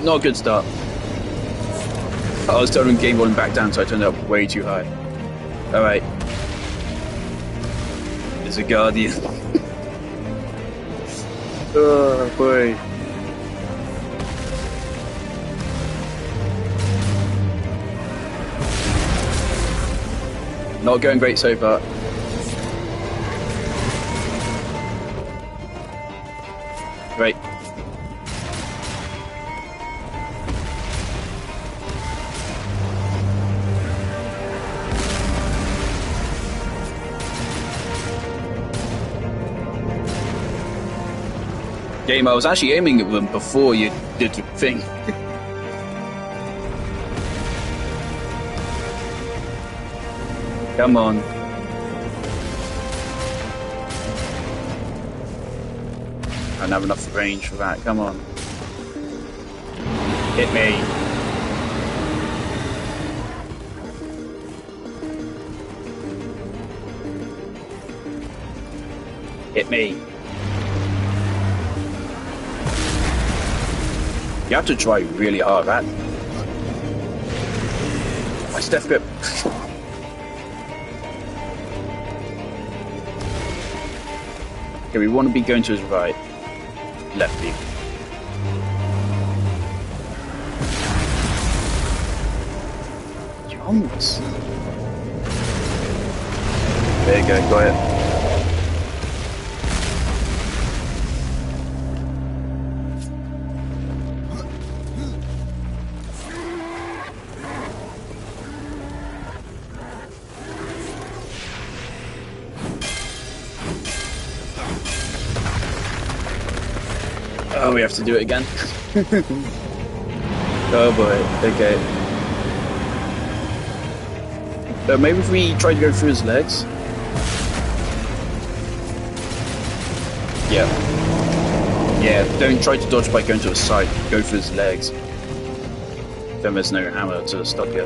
Speaker 2: Not a good start. I was turning game volume back down, so I turned it up way too high. Alright. There's a Guardian. Oh boy. Not going great so far. Right. Game, I was actually aiming at them before you did the thing. Come on. I don't have enough range for that, come on. Hit me. Hit me. You have to try really hard, right? My step grip. Okay, we want to be going to his right. Left beam. Jones. There you go, got it. Oh, we have to do it again. Oh boy. Okay. Maybe if we try to go through his legs. Yeah. Yeah, don't try to dodge by going to his side. Go for his legs. Then there's no hammer to stop you.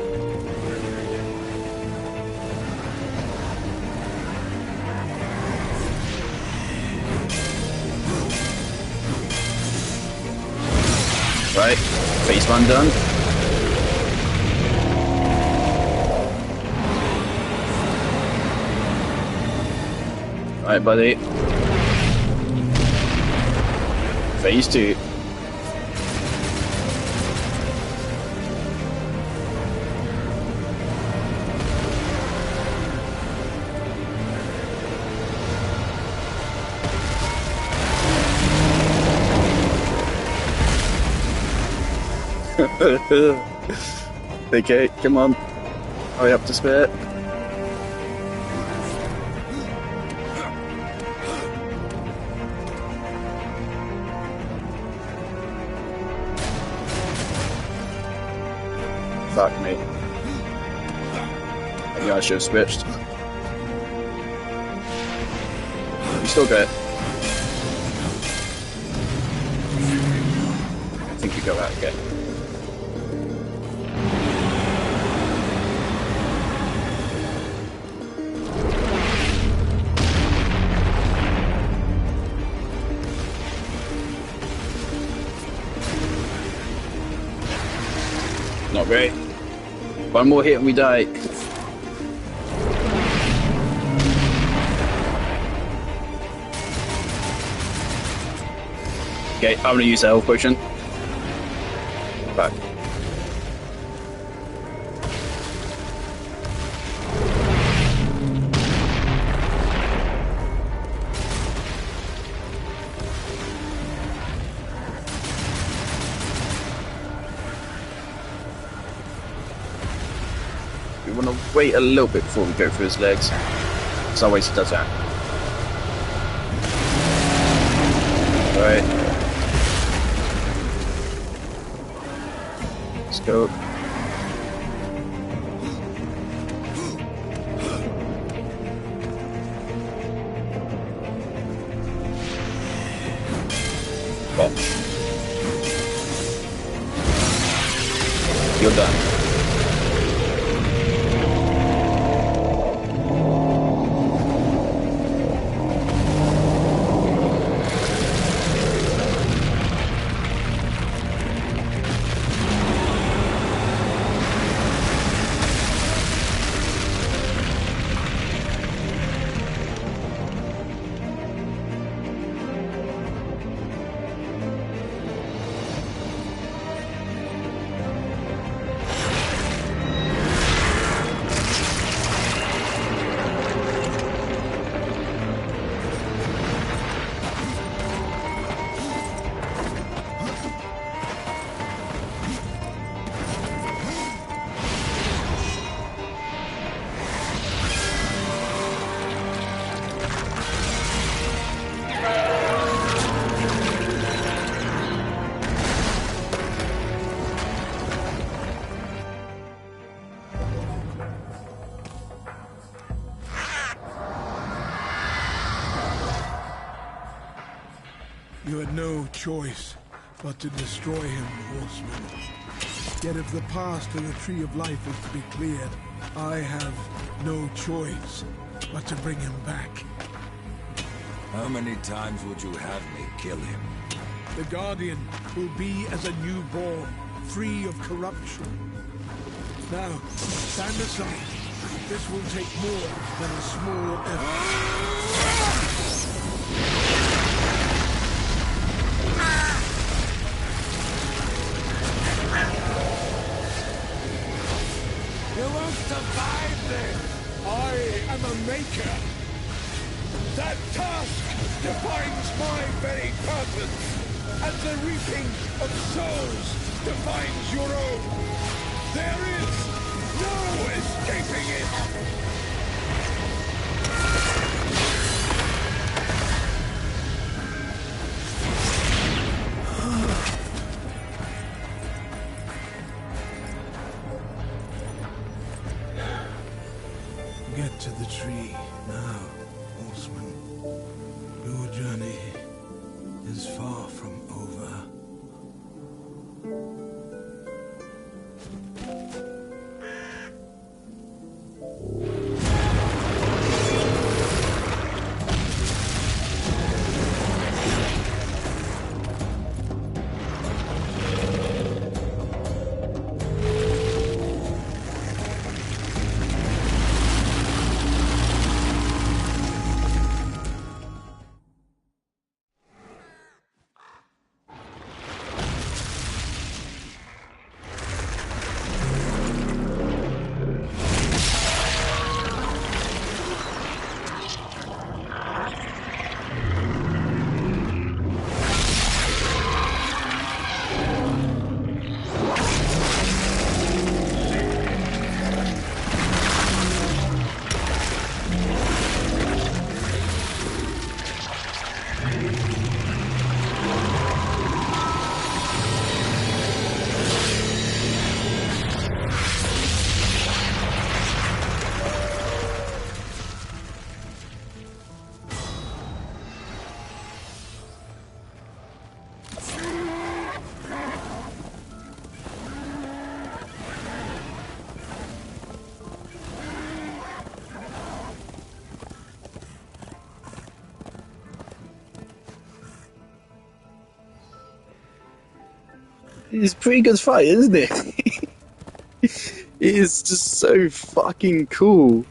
Speaker 2: Right, face one done. Right, buddy. Phase 2. Okay, come on. Hurry up to spare. Fuck me. Maybe I should have switched. You still got it. I think you go out again. Not great. One more hit and we die. Okay, I'm gonna use the health potion. Back. We want to wait a little bit before we go through his legs. That's not ways he does that. Alright. Let's go. Botch. You're done.
Speaker 8: You had no choice but to destroy him, horseman. Yet if the path to the Tree of Life is to be cleared, I have no choice but to bring him back.
Speaker 4: How many times would you have me kill him?
Speaker 8: The Guardian will be as a newborn, free of corruption. Now, stand aside. This will take more than a small effort.
Speaker 5: You won't survive this! I am a maker! That task defines my very purpose! And the reaping of souls defines your own! There is no escaping it!
Speaker 8: get to the tree now, horseman. Your journey is far from over.
Speaker 2: It's a pretty good fight, isn't it? It is just so fucking cool.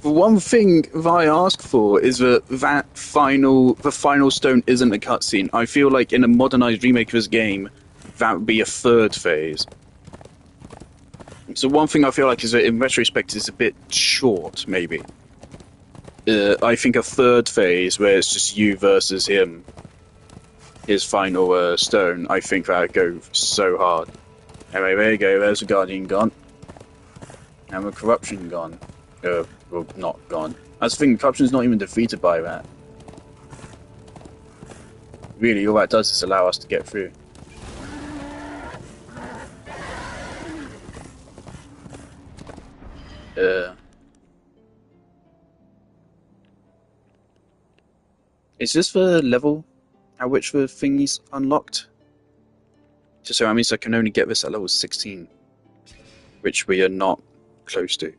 Speaker 2: The one thing that I ask for is that the final stone isn't a cutscene. I feel like in a modernized remake of this game, that would be a third phase. So one thing I feel like is that in retrospect is a bit short, maybe. I think a third phase where it's just you versus him, his final stone, I think that would go so hard. Anyway, there you go, there's the Guardian gone. And the Corruption gone. Well, not gone. That's the thing, Corruption's not even defeated by that. Really, all that does is allow us to get through. Is this the level at which the thingy's unlocked? Just so that means I can only get this at level 16, which we are not close to.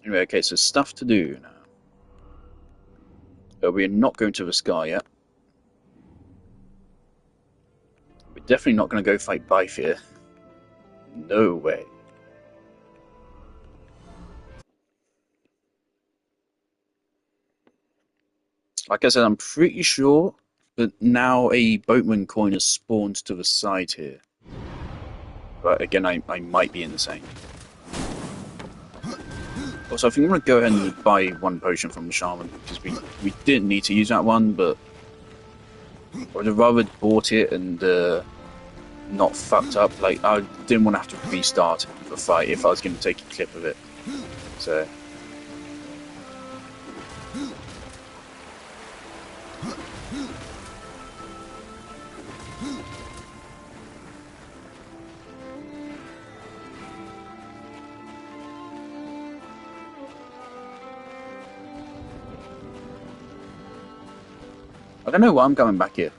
Speaker 2: Anyway, okay, so stuff to do now. We're not going to the sky yet. We're definitely not going to go fight Bifear. No way. Like I said, I'm pretty sure that now a boatman coin has spawned to the side here. But again, I might be insane. Also, I think I'm going to go ahead and buy one potion from the shaman, because we didn't need to use that one, but I would have rather bought it and not fucked up. Like, I didn't want to have to restart the fight if I was going to take a clip of it. So... I don't know why I'm coming back here.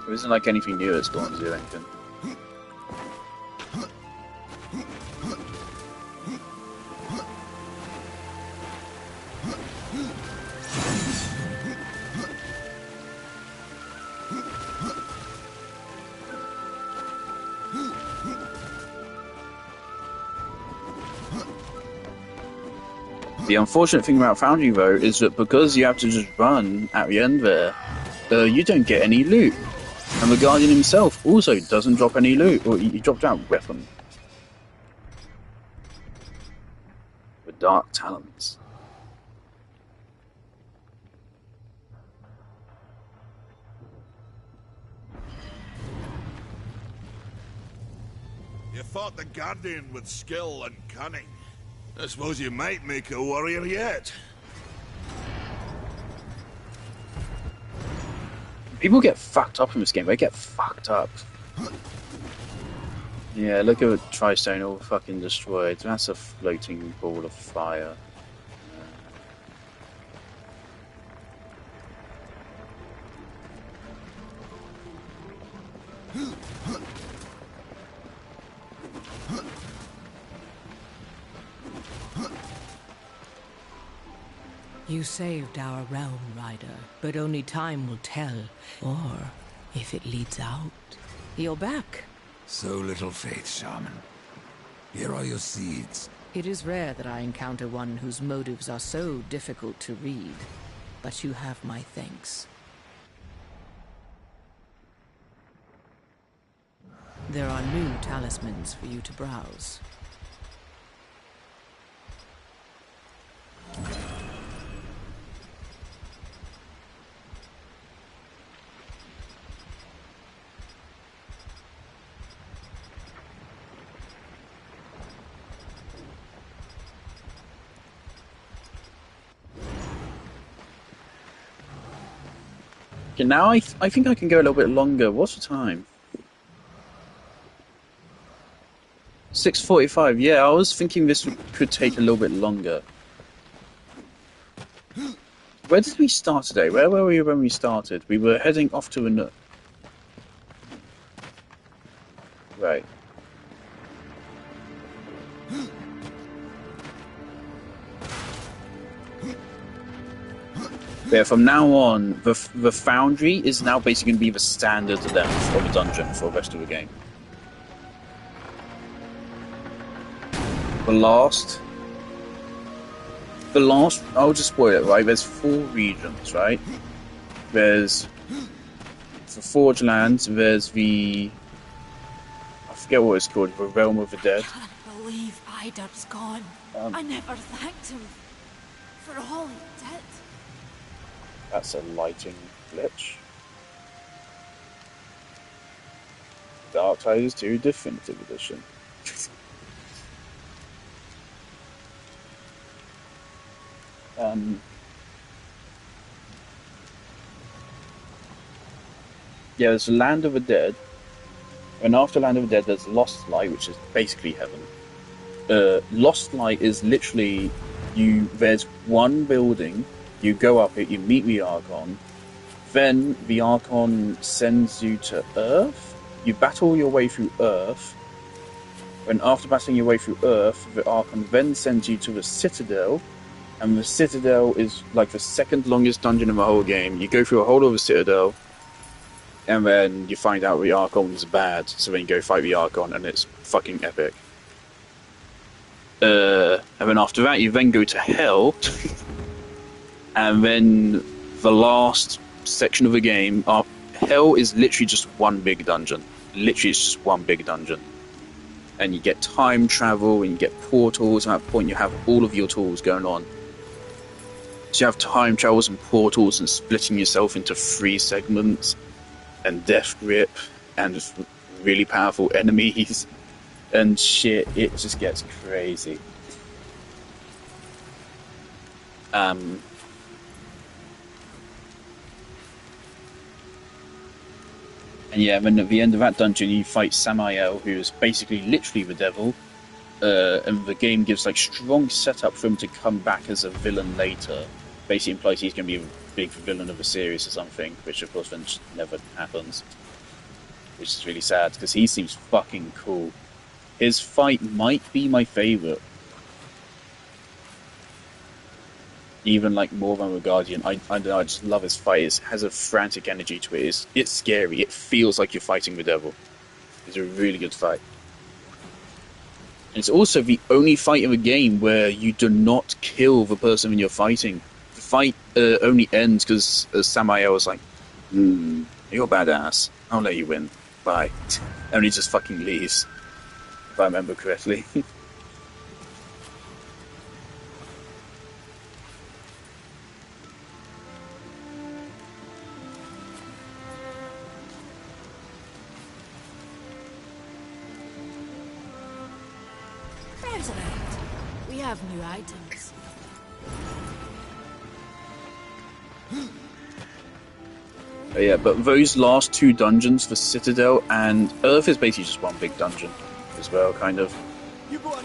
Speaker 2: There isn't like anything new that spawns or anything. The unfortunate thing about Foundry, though, is that because you have to just run at the end there, you don't get any loot. And the Guardian himself also doesn't drop any loot, or he dropped out weapon. The Dark Talons.
Speaker 6: You fought the Guardian with skill and cunning. I suppose you might make a warrior yet.
Speaker 2: People get fucked up in this game. They get fucked up. Yeah, look at Tristone all fucking destroyed. That's a floating ball of fire.
Speaker 7: You saved our realm, Rider, but only time will tell, or if it leads out. You're back.
Speaker 4: So little faith, Shaman. Here are your seeds.
Speaker 7: It is rare that I encounter one whose motives are so difficult to read, but you have my thanks. There are new talismans for you to browse.
Speaker 2: Okay, now I think I can go a little bit longer. What's the time? 6:45. Yeah, I was thinking this could take a little bit longer. Where did we start today? Where were we when we started? We were heading off to a nook. Right. Yeah, from now on, the Foundry is now basically going to be the standard length of a dungeon for the rest of the game. The last, I'll just spoil it, right? There's 4 regions, right? There's the Forge Lands, there's the, I forget what it's called, the Realm of the Dead.
Speaker 9: I can't believe Idar's gone. I never thanked him for all he did.
Speaker 2: That's a lighting glitch. Darksiders 2 Definitive Edition. Yeah, there's Land of the Dead, and after Land of the Dead there's Lost Light, which is basically heaven. Lost Light is literally, there's one building, you go up it, you meet the Archon, then the Archon sends you to Earth, you battle your way through Earth, and after battling your way through Earth, the Archon then sends you to the Citadel, and the Citadel is like the second longest dungeon in the whole game. You go through a whole of the Citadel, and then you find out the Archon is bad, so then you go fight the Archon, and it's fucking epic. And then after that, you then go to Hell, and then the last section of the game, Hell is literally just one big dungeon. Literally, it's just one big dungeon. And you get time travel, and you get portals, and at that point you have all of your tools going on. So you have time travels and portals and splitting yourself into 3 segments, and Death Grip, and just really powerful enemies, and shit, it just gets crazy. And yeah, then at the end of that dungeon you fight Samael, who is basically literally the devil, and the game gives like strong setup for him to come back as a villain later. Basically implies he's going to be a big villain of a series or something, which of course then just never happens. Which is really sad, because he seems fucking cool. His fight might be my favourite. Even like more than the Guardian. I don't know, I just love his fight. It has a frantic energy to it. It's scary. It feels like you're fighting the devil. It's a really good fight. And it's also the only fight in the game where you do not kill the person when you're fighting. The fight only ends because Samael is like, you're a badass. I'll let you win. Bye. And he just fucking leaves. If I remember correctly.
Speaker 9: There's an end. We have new items.
Speaker 2: Yeah, but those last two dungeons for Citadel and Earth is basically just one big dungeon as well, kind of.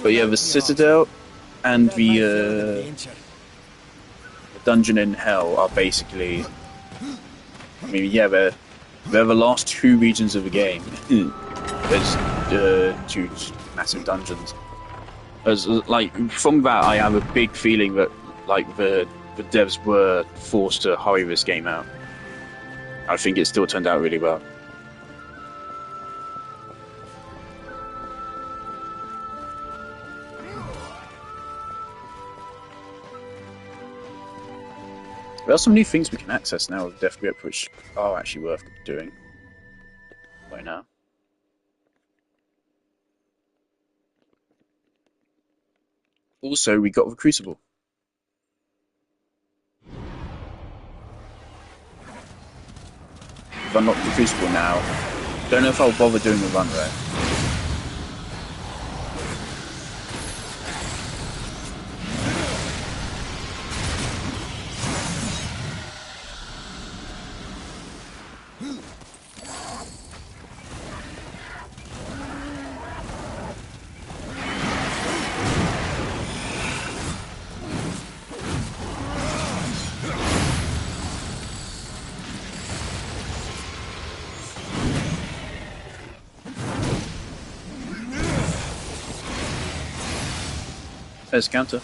Speaker 2: But yeah, the Citadel and the dungeon in Hell are basically, I mean, yeah, they're the last two regions of the game. There's two massive dungeons. As like from that, I have a big feeling that like the devs were forced to hurry this game out. I think it still turned out really well. There are some new things we can access now with Death Grip, which are actually worth doing right now. Also, we got the Crucible. I've unlocked the Crucible now. Don't know if I'll bother doing the run though. There's counter.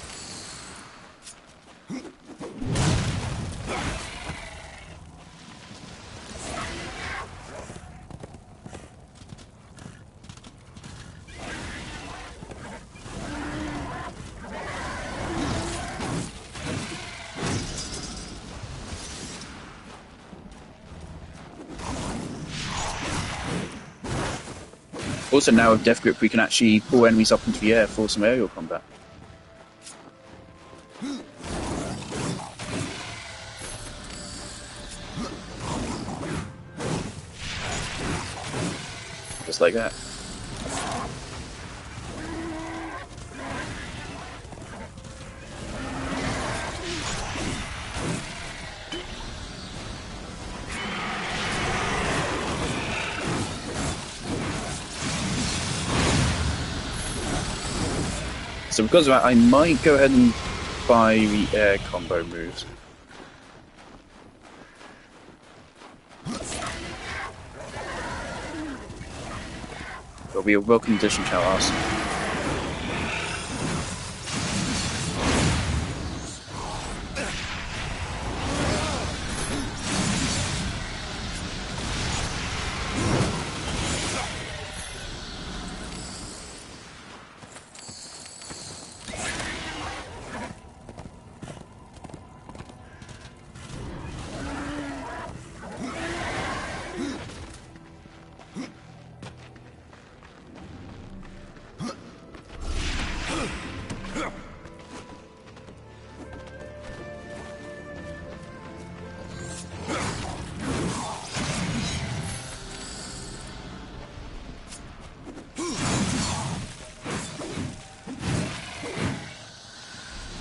Speaker 2: Also now with Death Grip we can actually pull enemies up into the air for some aerial combat. Just like that. So because of that, I might go ahead and buy the air combo moves. There'll be a welcome addition to our arsenal.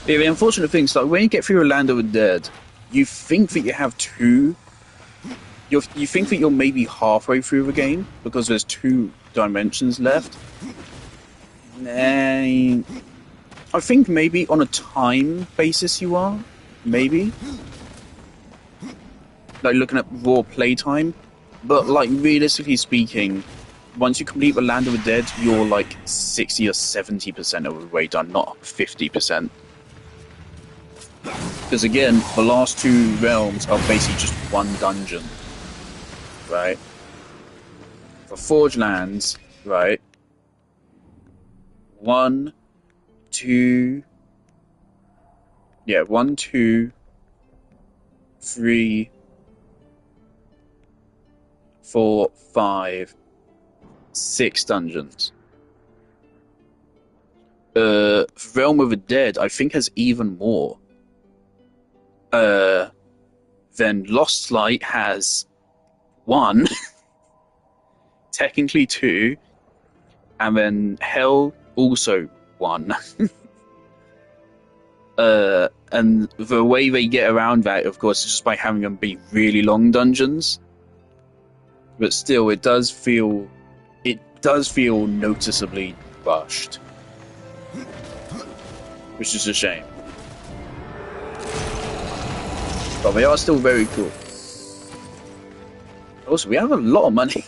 Speaker 2: Yeah, the unfortunate thing is like when you get through a Land of the Dead, you think that you have two. You think that you're maybe halfway through the game because there's two dimensions left. I think maybe on a time basis you are, maybe. Like looking at raw playtime, but like realistically speaking, once you complete the Land of the Dead, you're like 60 or 70% of the way done, not 50%. Because again, the last two realms are basically just one dungeon, right? For Forge Lands, right? 1, 2, 3, 4, 5, 6 dungeons. Realm of the Dead, I think, has even more. Then Lost Light has 1, technically 2, and then Hell also 1. And the way they get around that, of course, is just by having them be really long dungeons. but still, it does feel noticeably rushed, which is a shame. But they are still very cool. Also, we have a lot of money.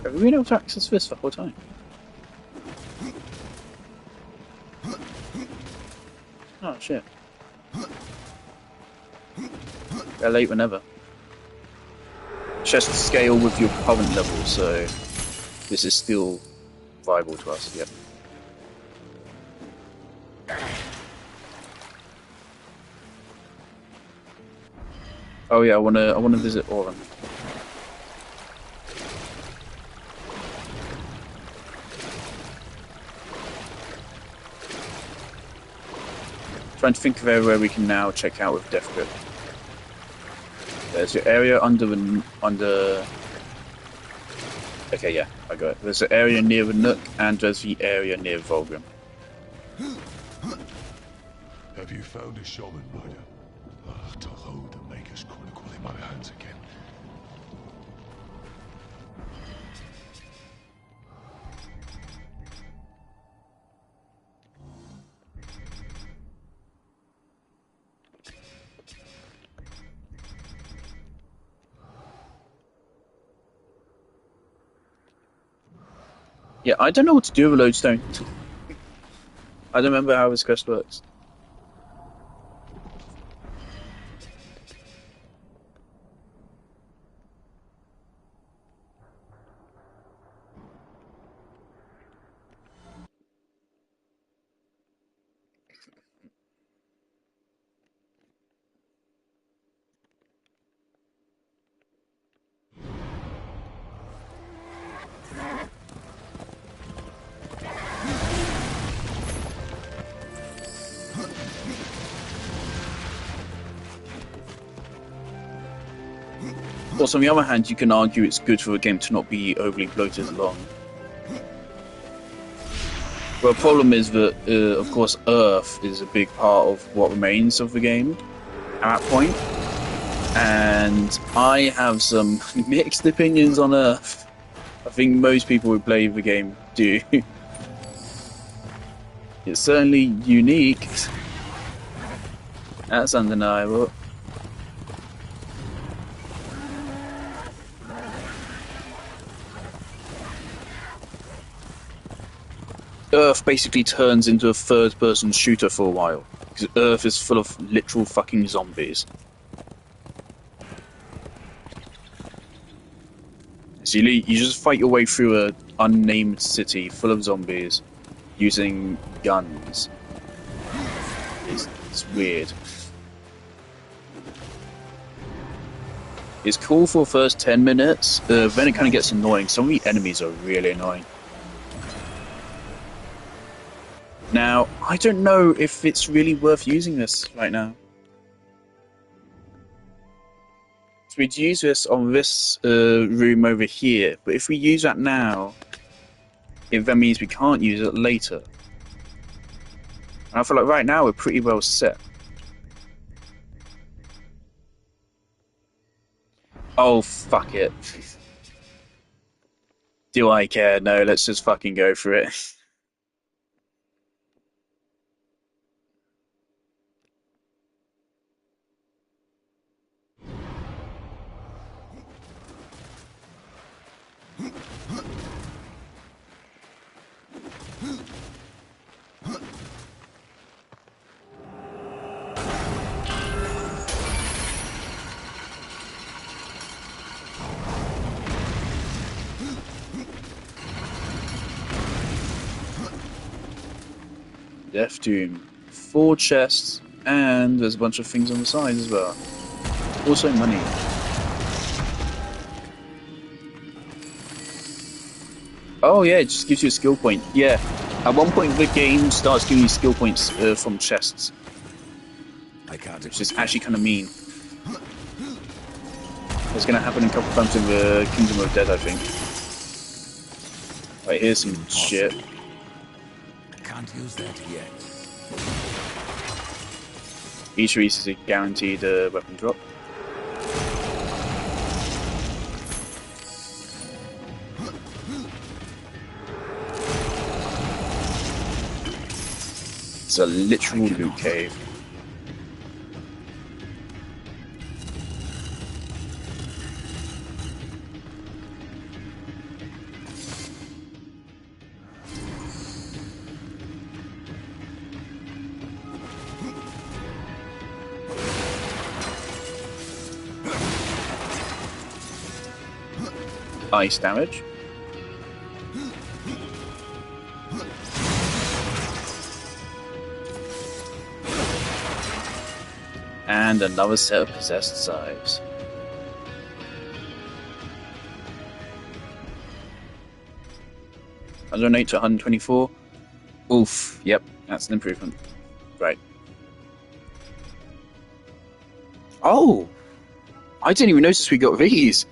Speaker 2: Have we been able to access this the whole time? Oh shit. They're late whenever. Just scale with your current level, so this is still viable to us, yep. Oh yeah, I wanna visit Aurum. Trying to think of where we can now check out with Death Grip. There's your area under. Okay, yeah, I got it. There's the area near the Nook, and there's the area near Volgrim.
Speaker 5: Have you found a shaman, Ryder? To hold the Maker's Chronicle in my hands again.
Speaker 2: Yeah, I don't know what to do with a lodestone. I don't remember how this quest works. Also, on the other hand, you can argue it's good for a game to not be overly bloated and long. Well, the problem is that, of course, Earth is a big part of what remains of the game at that point. And I have some mixed opinions on Earth. I think most people who play the game do. It's certainly unique. That's undeniable. Earth basically turns into a third-person shooter for a while, because Earth is full of literal fucking zombies. So you just fight your way through an unnamed city full of zombies using guns. It's weird. It's cool for the first 10 minutes, then it kind of gets annoying. Some of the enemies are really annoying. Now, I don't know if it's really worth using this right now. So we'd use this on this room over here, but if we use that now, it then means we can't use it later. And I feel like right now we're pretty well set. Oh, fuck it. Do I care? No, let's just fucking go for it. Death Doom. 4 chests, and there's a bunch of things on the side as well. Also money. Oh yeah, it just gives you a skill point. Yeah, at one point the game starts giving you skill points from chests. Which is actually kind of mean. It's going to happen a couple times in the Kingdom of Dead, I think. Right, here's some shit.
Speaker 4: Can't use that yet.
Speaker 2: Each release is a guaranteed weapon drop. It's a literal loot cave. Ice damage. And another set of possessed scythes. $108 to $124. Oof, yep, that's an improvement. Right. Oh! I didn't even notice we got these!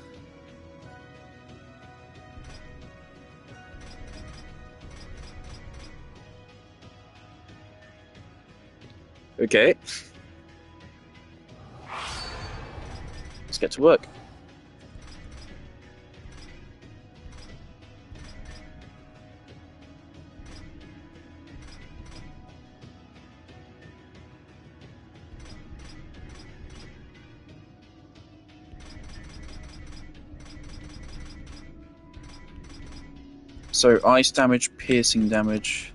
Speaker 2: Okay. Let's get to work. So, ice damage, piercing damage.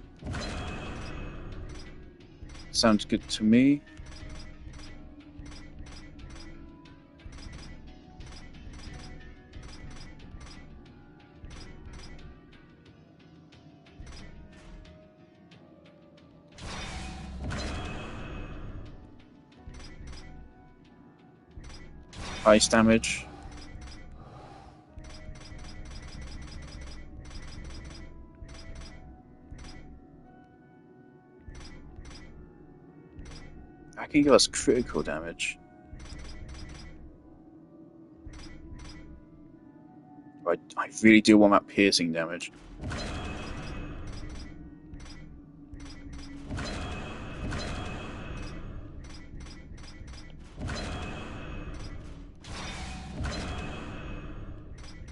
Speaker 2: Sounds good to me. Ice damage. That can give us critical damage. I really do want that piercing damage.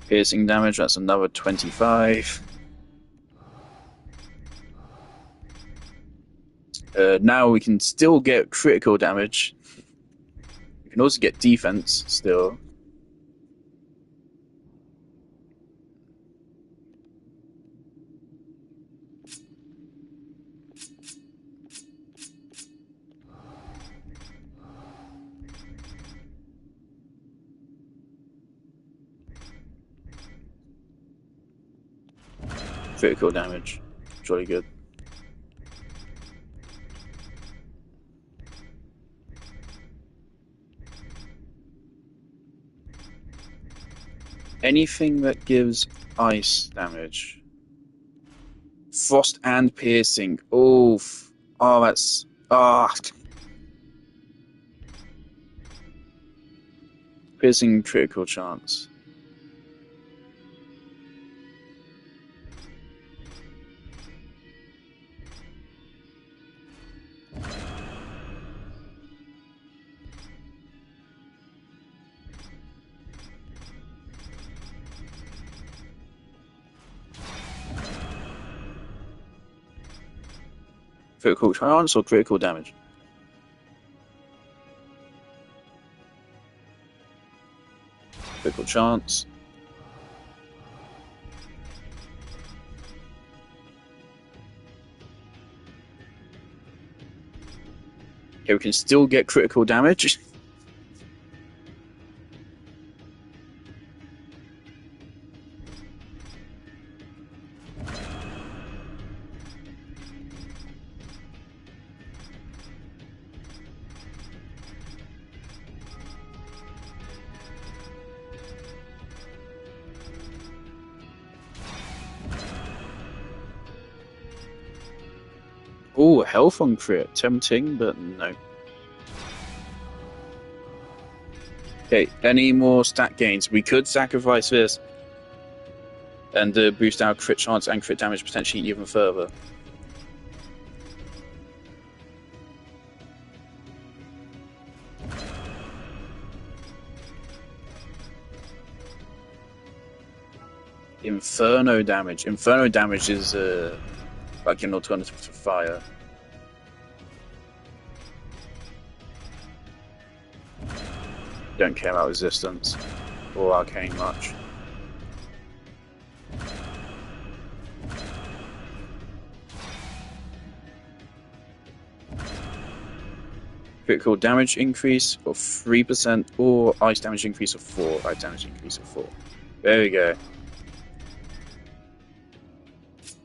Speaker 2: Piercing damage, that's another 25. Now we can still get critical damage. We can also get defense still. Critical damage. It's really good. Anything that gives ice damage. Frost and piercing. Oof. Oh, that's... Ah. Piercing critical chance. Critical chance or critical damage? Critical chance. Okay, we can still get critical damage. Oh, health on crit. Tempting, but no. Okay, any more stat gains? We could sacrifice this and boost our crit chance and crit damage potentially even further. Inferno damage. Inferno damage is like an alternative to fire. Don't care about resistance or arcane much. Critical damage increase of 3% or ice damage increase of 4. Ice damage increase of 4. There we go.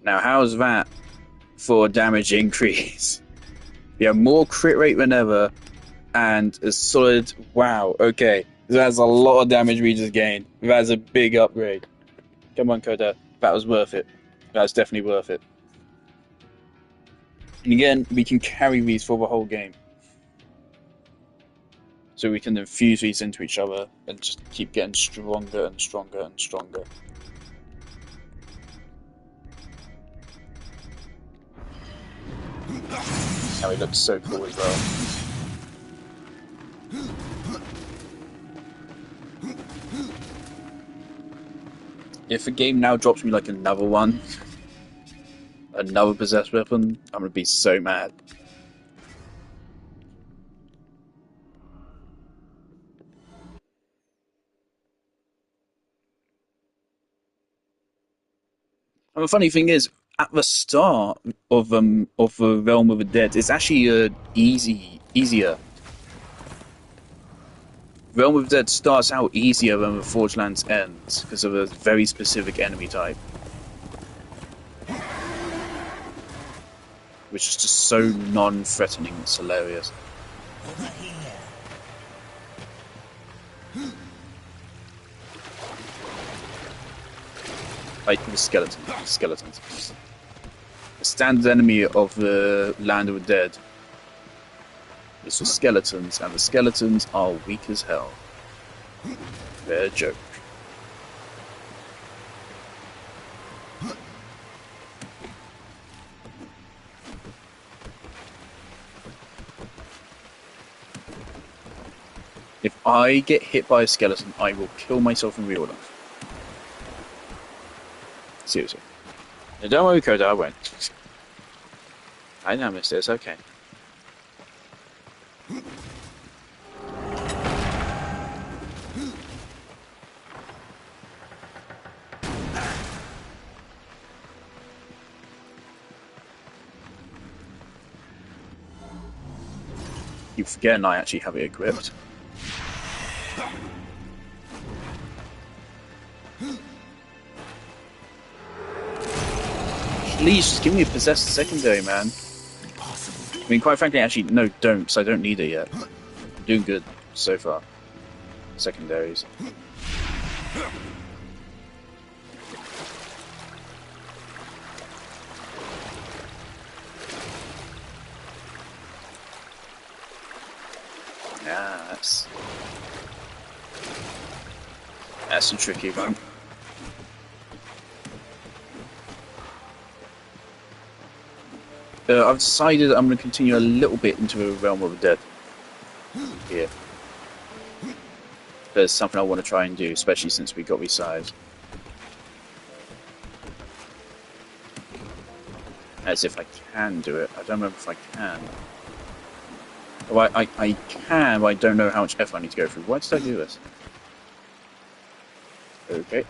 Speaker 2: Now, how's that for damage increase? We have more crit rate than ever, and a solid. Wow, okay. That's a lot of damage we just gained. That's a big upgrade. Come on, Koda. That was worth it. That's definitely worth it. And again, we can carry these for the whole game. So we can infuse these into each other and just keep getting stronger and stronger and stronger. Now he looks so cool as well. If the game now drops me like another one, another possessed weapon, I'm gonna be so mad. And the funny thing is, at the start of the Realm of the Dead, it's actually easier. Realm of the Dead starts out easier than the Forge Lands ends because of a very specific enemy type, which is just so non-threatening. It's hilarious. Like the skeletons. The standard enemy of the Land of the Dead is the skeletons, and the skeletons are weak as hell. They're a joke. If I get hit by a skeleton, I will kill myself in real life. Seriously. Now, don't worry, Koda, I won't. I know, mister, it's okay. You forget I actually have it equipped. Please, just give me a possessed secondary, man. I mean, quite frankly, actually, no, don't, because I don't need it yet. I'm doing good so far. Secondaries. Yeah, that's a tricky one. I've decided I'm going to continue a little bit into the Realm of the Dead here. There's something I want to try and do, especially since we got resized. As if I can do it. I don't remember if I can. Oh, I can, but I don't know how much effort I need to go through. Why did I do this? Okay.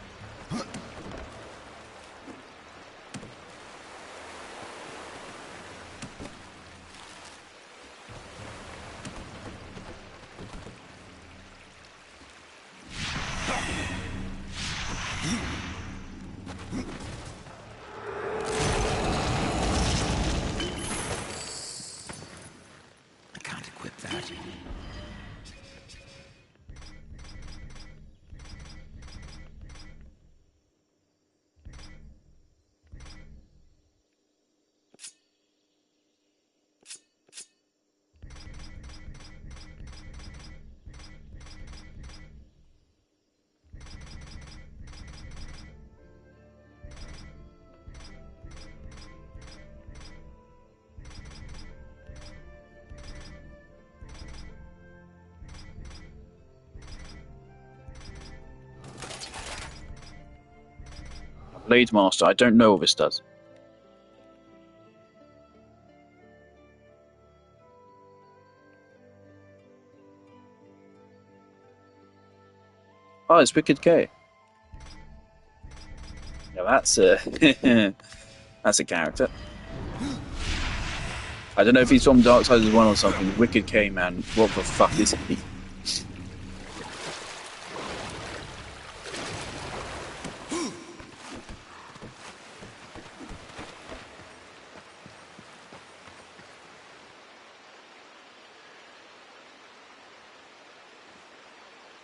Speaker 2: Blade Master. I don't know what this does. Oh, it's Wicked K. Yeah, that's a that's a character. I don't know if he's from Darksiders 1 or something. Wicked K, man. What the fuck is he?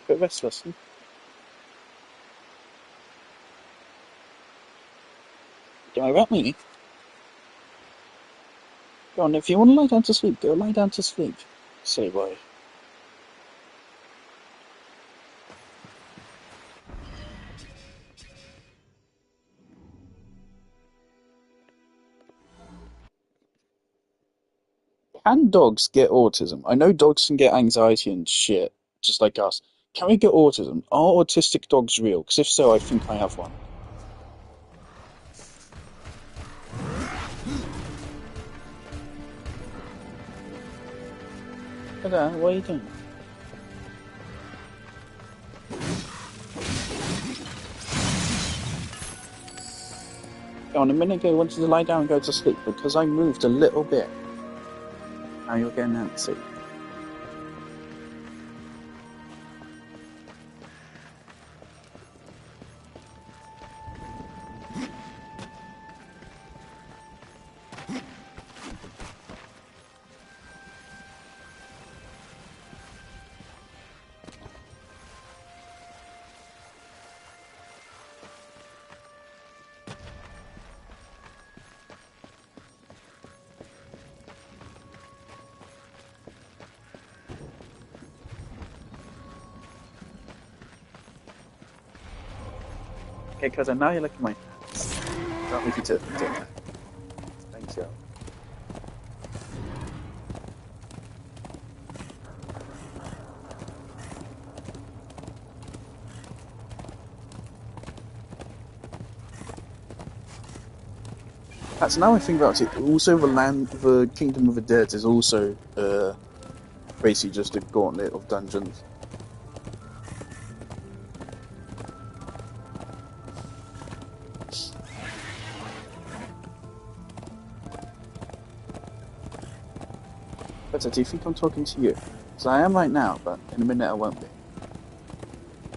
Speaker 2: Bit restless. Don't worry about me. Go on, if you want to lie down to sleep, go lie down to sleep. Silly boy. Can dogs get autism? I know dogs can get anxiety and shit, just like us. Can we get autism? Are autistic dogs real? Because if so, I think I have one. Okay, what are you doing? Go on, a minute ago, I wanted to lie down and go to sleep because I moved a little bit. Now you're getting antsy. Okay, cousin, now you're licking my hands. Don't leave you to dinner. Thanks, yo. That's now I think about it. Also, the Kingdom of the Dead is also basically just a gauntlet of dungeons. But do you think I'm talking to you? Because I am right now, but in a minute I won't be.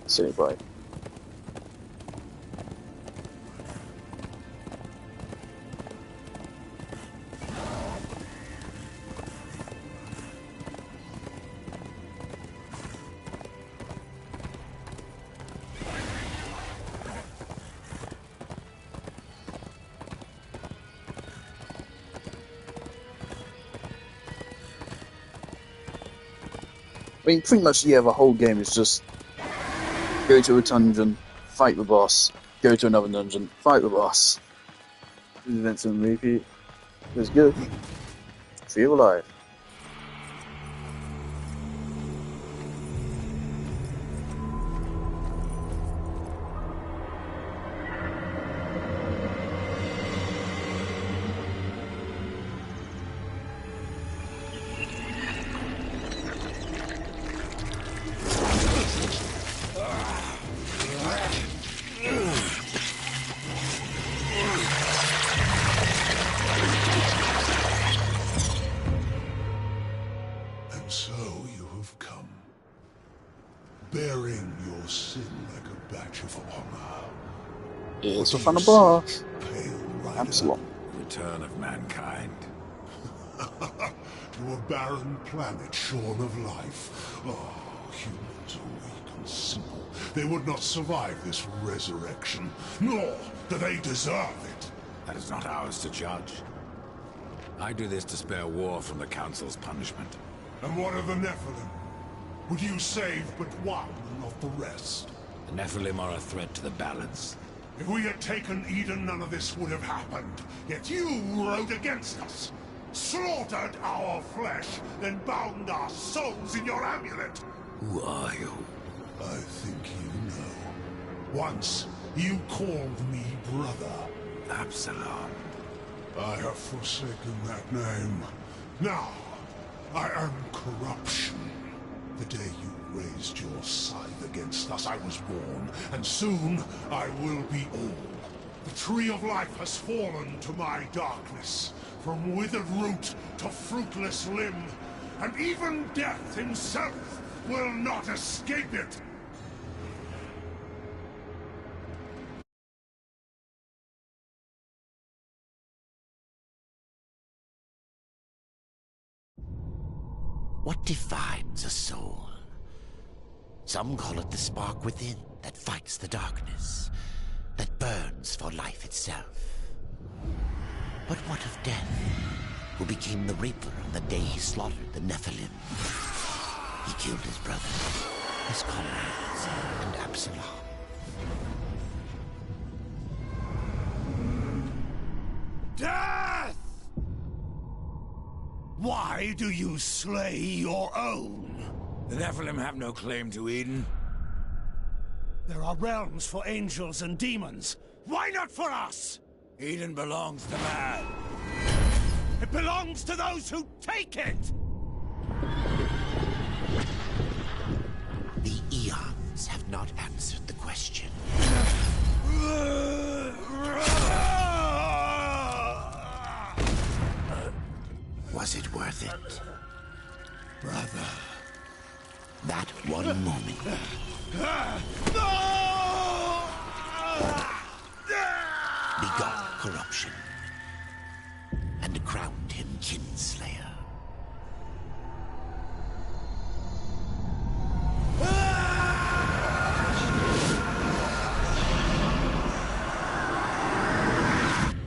Speaker 2: Silly boy. I mean, pretty much, yeah, the whole game is just go to a dungeon, fight the boss, go to another dungeon, fight the boss. Events and repeat. It's good. Feel alive. It's a fun boss. Absalom.
Speaker 5: Return of mankind. To a barren planet shorn of life. Oh, humans are weak and simple. They would not survive this resurrection, nor do they deserve it.
Speaker 4: That is not ours to judge. I do this to spare war from the Council's punishment.
Speaker 5: And what of the Nephilim? Would you save but one and not the rest?
Speaker 4: The Nephilim are a threat to the balance.
Speaker 5: If we had taken Eden, none of this would have happened. Yet you rode against us, slaughtered our flesh, then bound our souls in your amulet.
Speaker 4: Who are you?
Speaker 5: I think you know. Once, You called me brother.
Speaker 4: Absalom.
Speaker 5: I have forsaken that name. Now, I am corruption. The day you raised your scythe against us, I was born, and soon I will be old. The tree of life has fallen to my darkness, from withered root to fruitless limb, and even death himself will not escape it.
Speaker 1: What defines a soul? Some call it the spark within that fights the darkness, that burns for life itself. But what of Death, who became the Reaper on the day he slaughtered the Nephilim? He killed his brother, his comrades, and Absalom.
Speaker 5: Death! Why do you slay your own?
Speaker 4: The Nephilim have no claim to Eden.
Speaker 5: There are realms for angels and demons. Why not for us?
Speaker 4: Eden belongs to man.
Speaker 5: It belongs to those who take it!
Speaker 1: The eons have not answered the question. Was it worth it?
Speaker 5: Brother.
Speaker 1: That one moment. Begot corruption. And crowned him Kinslayer.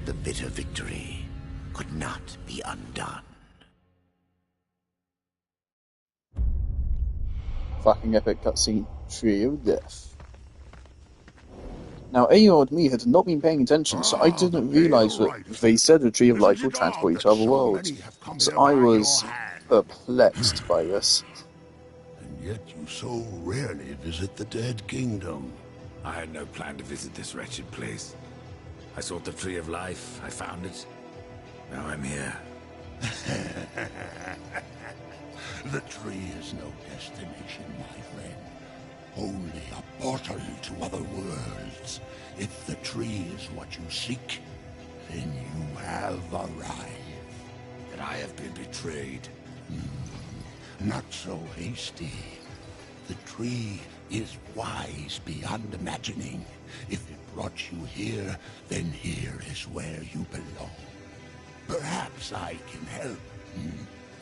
Speaker 1: The bitter victory could not be undone.
Speaker 2: Fucking epic cutscene. Tree of Death. Now, Ayo and me had not been paying attention, so I didn't realise that they said the Tree of Life will transport you to other worlds. So I was perplexed by this.
Speaker 5: And yet you so rarely visit the Dead Kingdom.
Speaker 4: I had no plan to visit this wretched place. I sought the Tree of Life, I found it. Now I'm here.
Speaker 5: The tree is no destination, my friend. Only a portal to other worlds. If the tree is what you seek, then you have arrived.
Speaker 4: That I have been betrayed.
Speaker 5: Not so hasty. The tree is wise beyond imagining. If it brought you here, then here is where you belong. Perhaps I can help.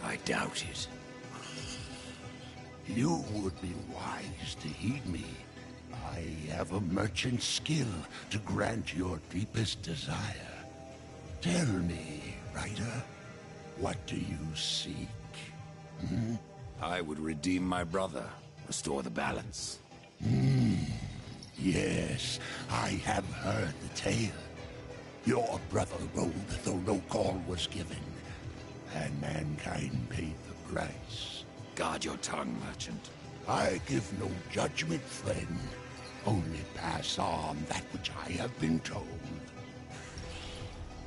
Speaker 4: I doubt it.
Speaker 5: You would be wise to heed me. I have a merchant skill to grant your deepest desire. Tell me, Ryder, what do you seek?
Speaker 4: I would redeem my brother, restore the balance.
Speaker 5: Yes, I have heard the tale. Your brother rode though no call was given, and mankind paid the price.
Speaker 4: Guard your tongue, merchant.
Speaker 5: I give no judgment, friend. Only pass on that which I have been told.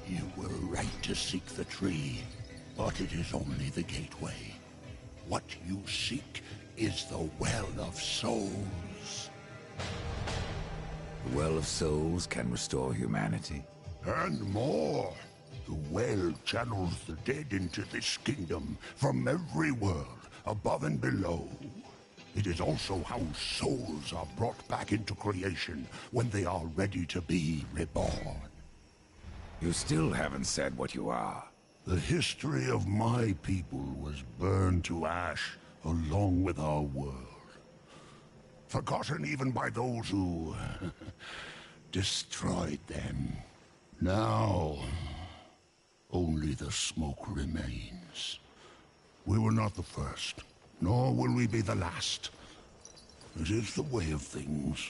Speaker 5: You were right to seek the tree, but it is only the gateway. What you seek is the Well of Souls.
Speaker 4: The Well of Souls can restore humanity.
Speaker 5: And more. The well channels the dead into this kingdom from every world, above and below. It is also how souls are brought back into creation when they are ready to be reborn.
Speaker 4: You still haven't said what you are.
Speaker 5: The history of my people was burned to ash along with our world. Forgotten even by those who destroyed them. Now, only the smoke remains. We were not the first, nor will we be the last. It is the way of things.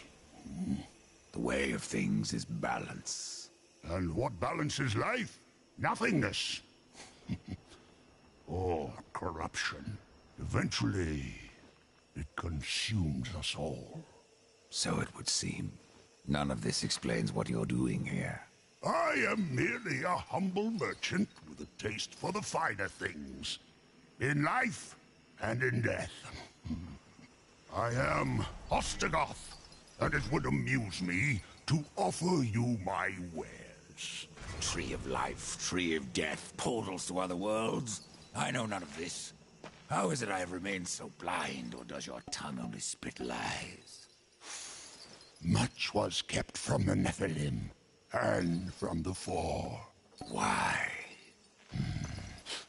Speaker 4: The way of things is balance.
Speaker 5: And what balances life? Nothingness. Or corruption. Eventually, it consumes us all.
Speaker 4: So it would seem. None of this explains what you're doing here.
Speaker 5: I am merely a humble merchant with a taste for the finer things. In life and in death. I am Ostagoth, and it would amuse me to offer you my wares.
Speaker 4: Tree of life, tree of death, portals to other worlds? I know none of this. How is it I have remained so blind, or does your tongue only spit lies?
Speaker 5: Much was kept from the Nephilim, and from the Four.
Speaker 4: Why?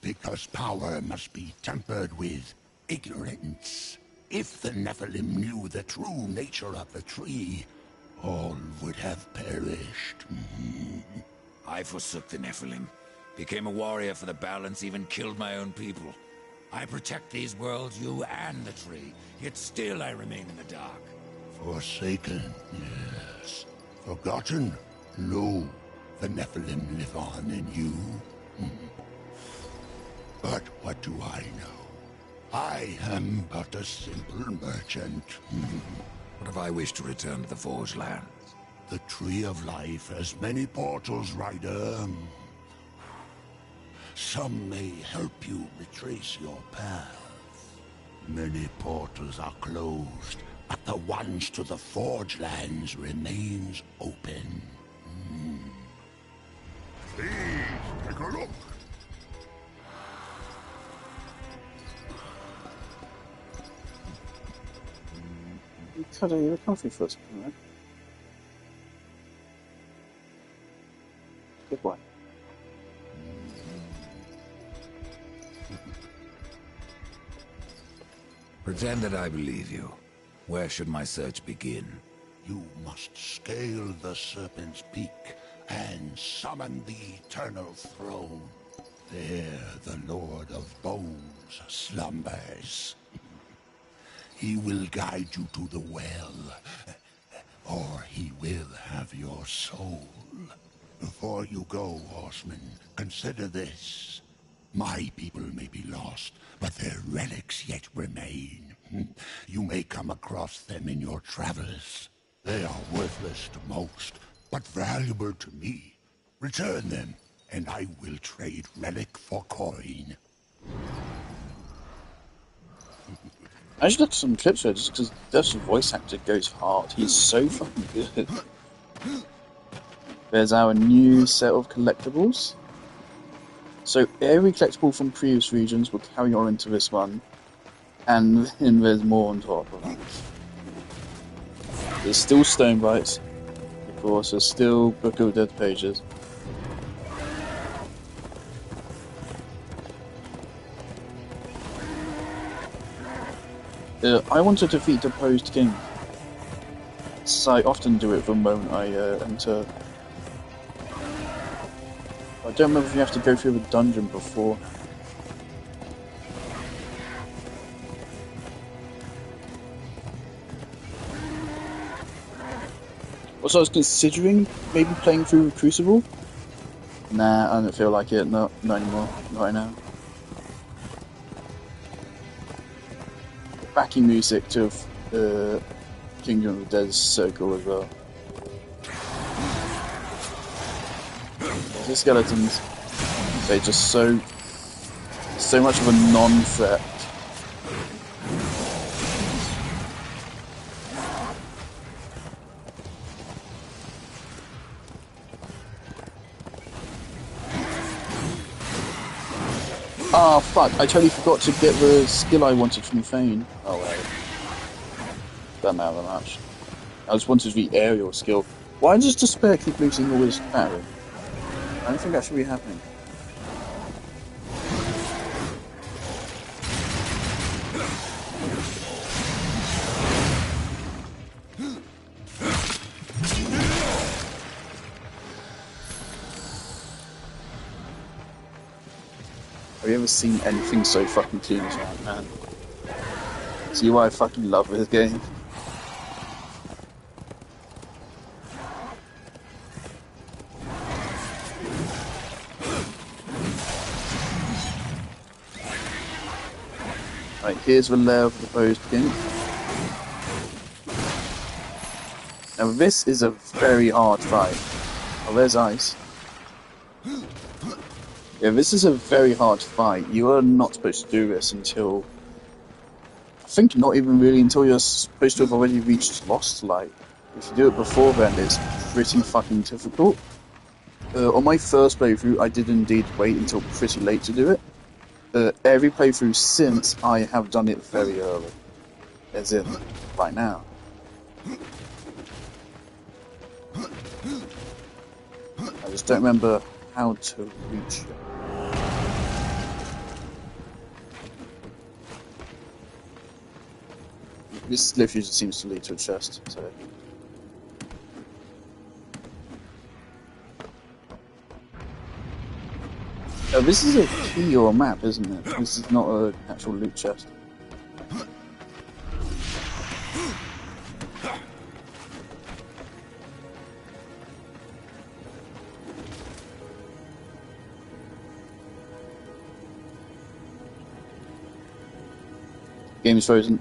Speaker 5: Because power must be tempered with ignorance. If the Nephilim knew the true nature of the tree, all would have perished.
Speaker 4: I forsook the Nephilim, became a warrior for the balance, even killed my own people. I protect these worlds, you and the tree, yet still I remain in the dark.
Speaker 5: Forsaken, yes. Forgotten? No. The Nephilim live on in you. But what do I know? I am but a simple merchant.
Speaker 4: What if I wish to return to the Forge Lands?
Speaker 5: The Tree of Life has many portals, Rider. Some may help you retrace your path. Many portals are closed, but the ones to the Forge Lands remains open. Please, take a look.
Speaker 2: Cutting you a coffee for us, right? Good one.
Speaker 4: Pretend that I believe you. Where should my search begin?
Speaker 5: You must scale the Serpent's Peak and summon the Eternal Throne. There the Lord of Bones slumbers. He will guide you to the well, or he will have your soul. Before you go, horseman, consider this. My people may be lost, but their relics yet remain. You may come across them in your travels. They are worthless to most, but valuable to me. Return them, and I will trade relic for coin.
Speaker 2: I just looked at some clips here just because this voice actor goes hard. He's so fucking good. There's our new set of collectibles. So every collectible from previous regions will carry on into this one. And then there's more on top of that. There's still stone bites. Of course, there's still Book of Dead pages. I want to defeat the Posed King. So I often do it the moment I enter. I don't remember if you have to go through the dungeon before. Also, I was considering maybe playing through the Crucible. Nah, I don't feel like it. Not anymore. Not right now. Backing music to Kingdom of the Dead is so cool as well. The skeletons, they're just so much of a non-threat. Ah, fuck, I totally forgot to get the skill I wanted from Thane. Oh well. Doesn't matter much. I just wanted the aerial skill. Why does Despair keep losing all his power? I don't think that should be happening. Have you ever seen anything so fucking clean as that, man? See why I fucking love this game? Right, here's the lair of the Posed King. Now this is a very hard fight. Oh, there's ice. Yeah, this is a very hard fight. You are not supposed to do this until... I think not even really until you're supposed to have already reached Lost Light. If you do it before then, it's pretty fucking difficult. On my first playthrough, I did indeed wait until pretty late to do it. Every playthrough since, I have done it very early. As in, right now. I just don't remember how to reach it. This literally just seems to lead to a chest, so... Oh, this is a key or a map, isn't it? This is not an actual loot chest. Game is frozen.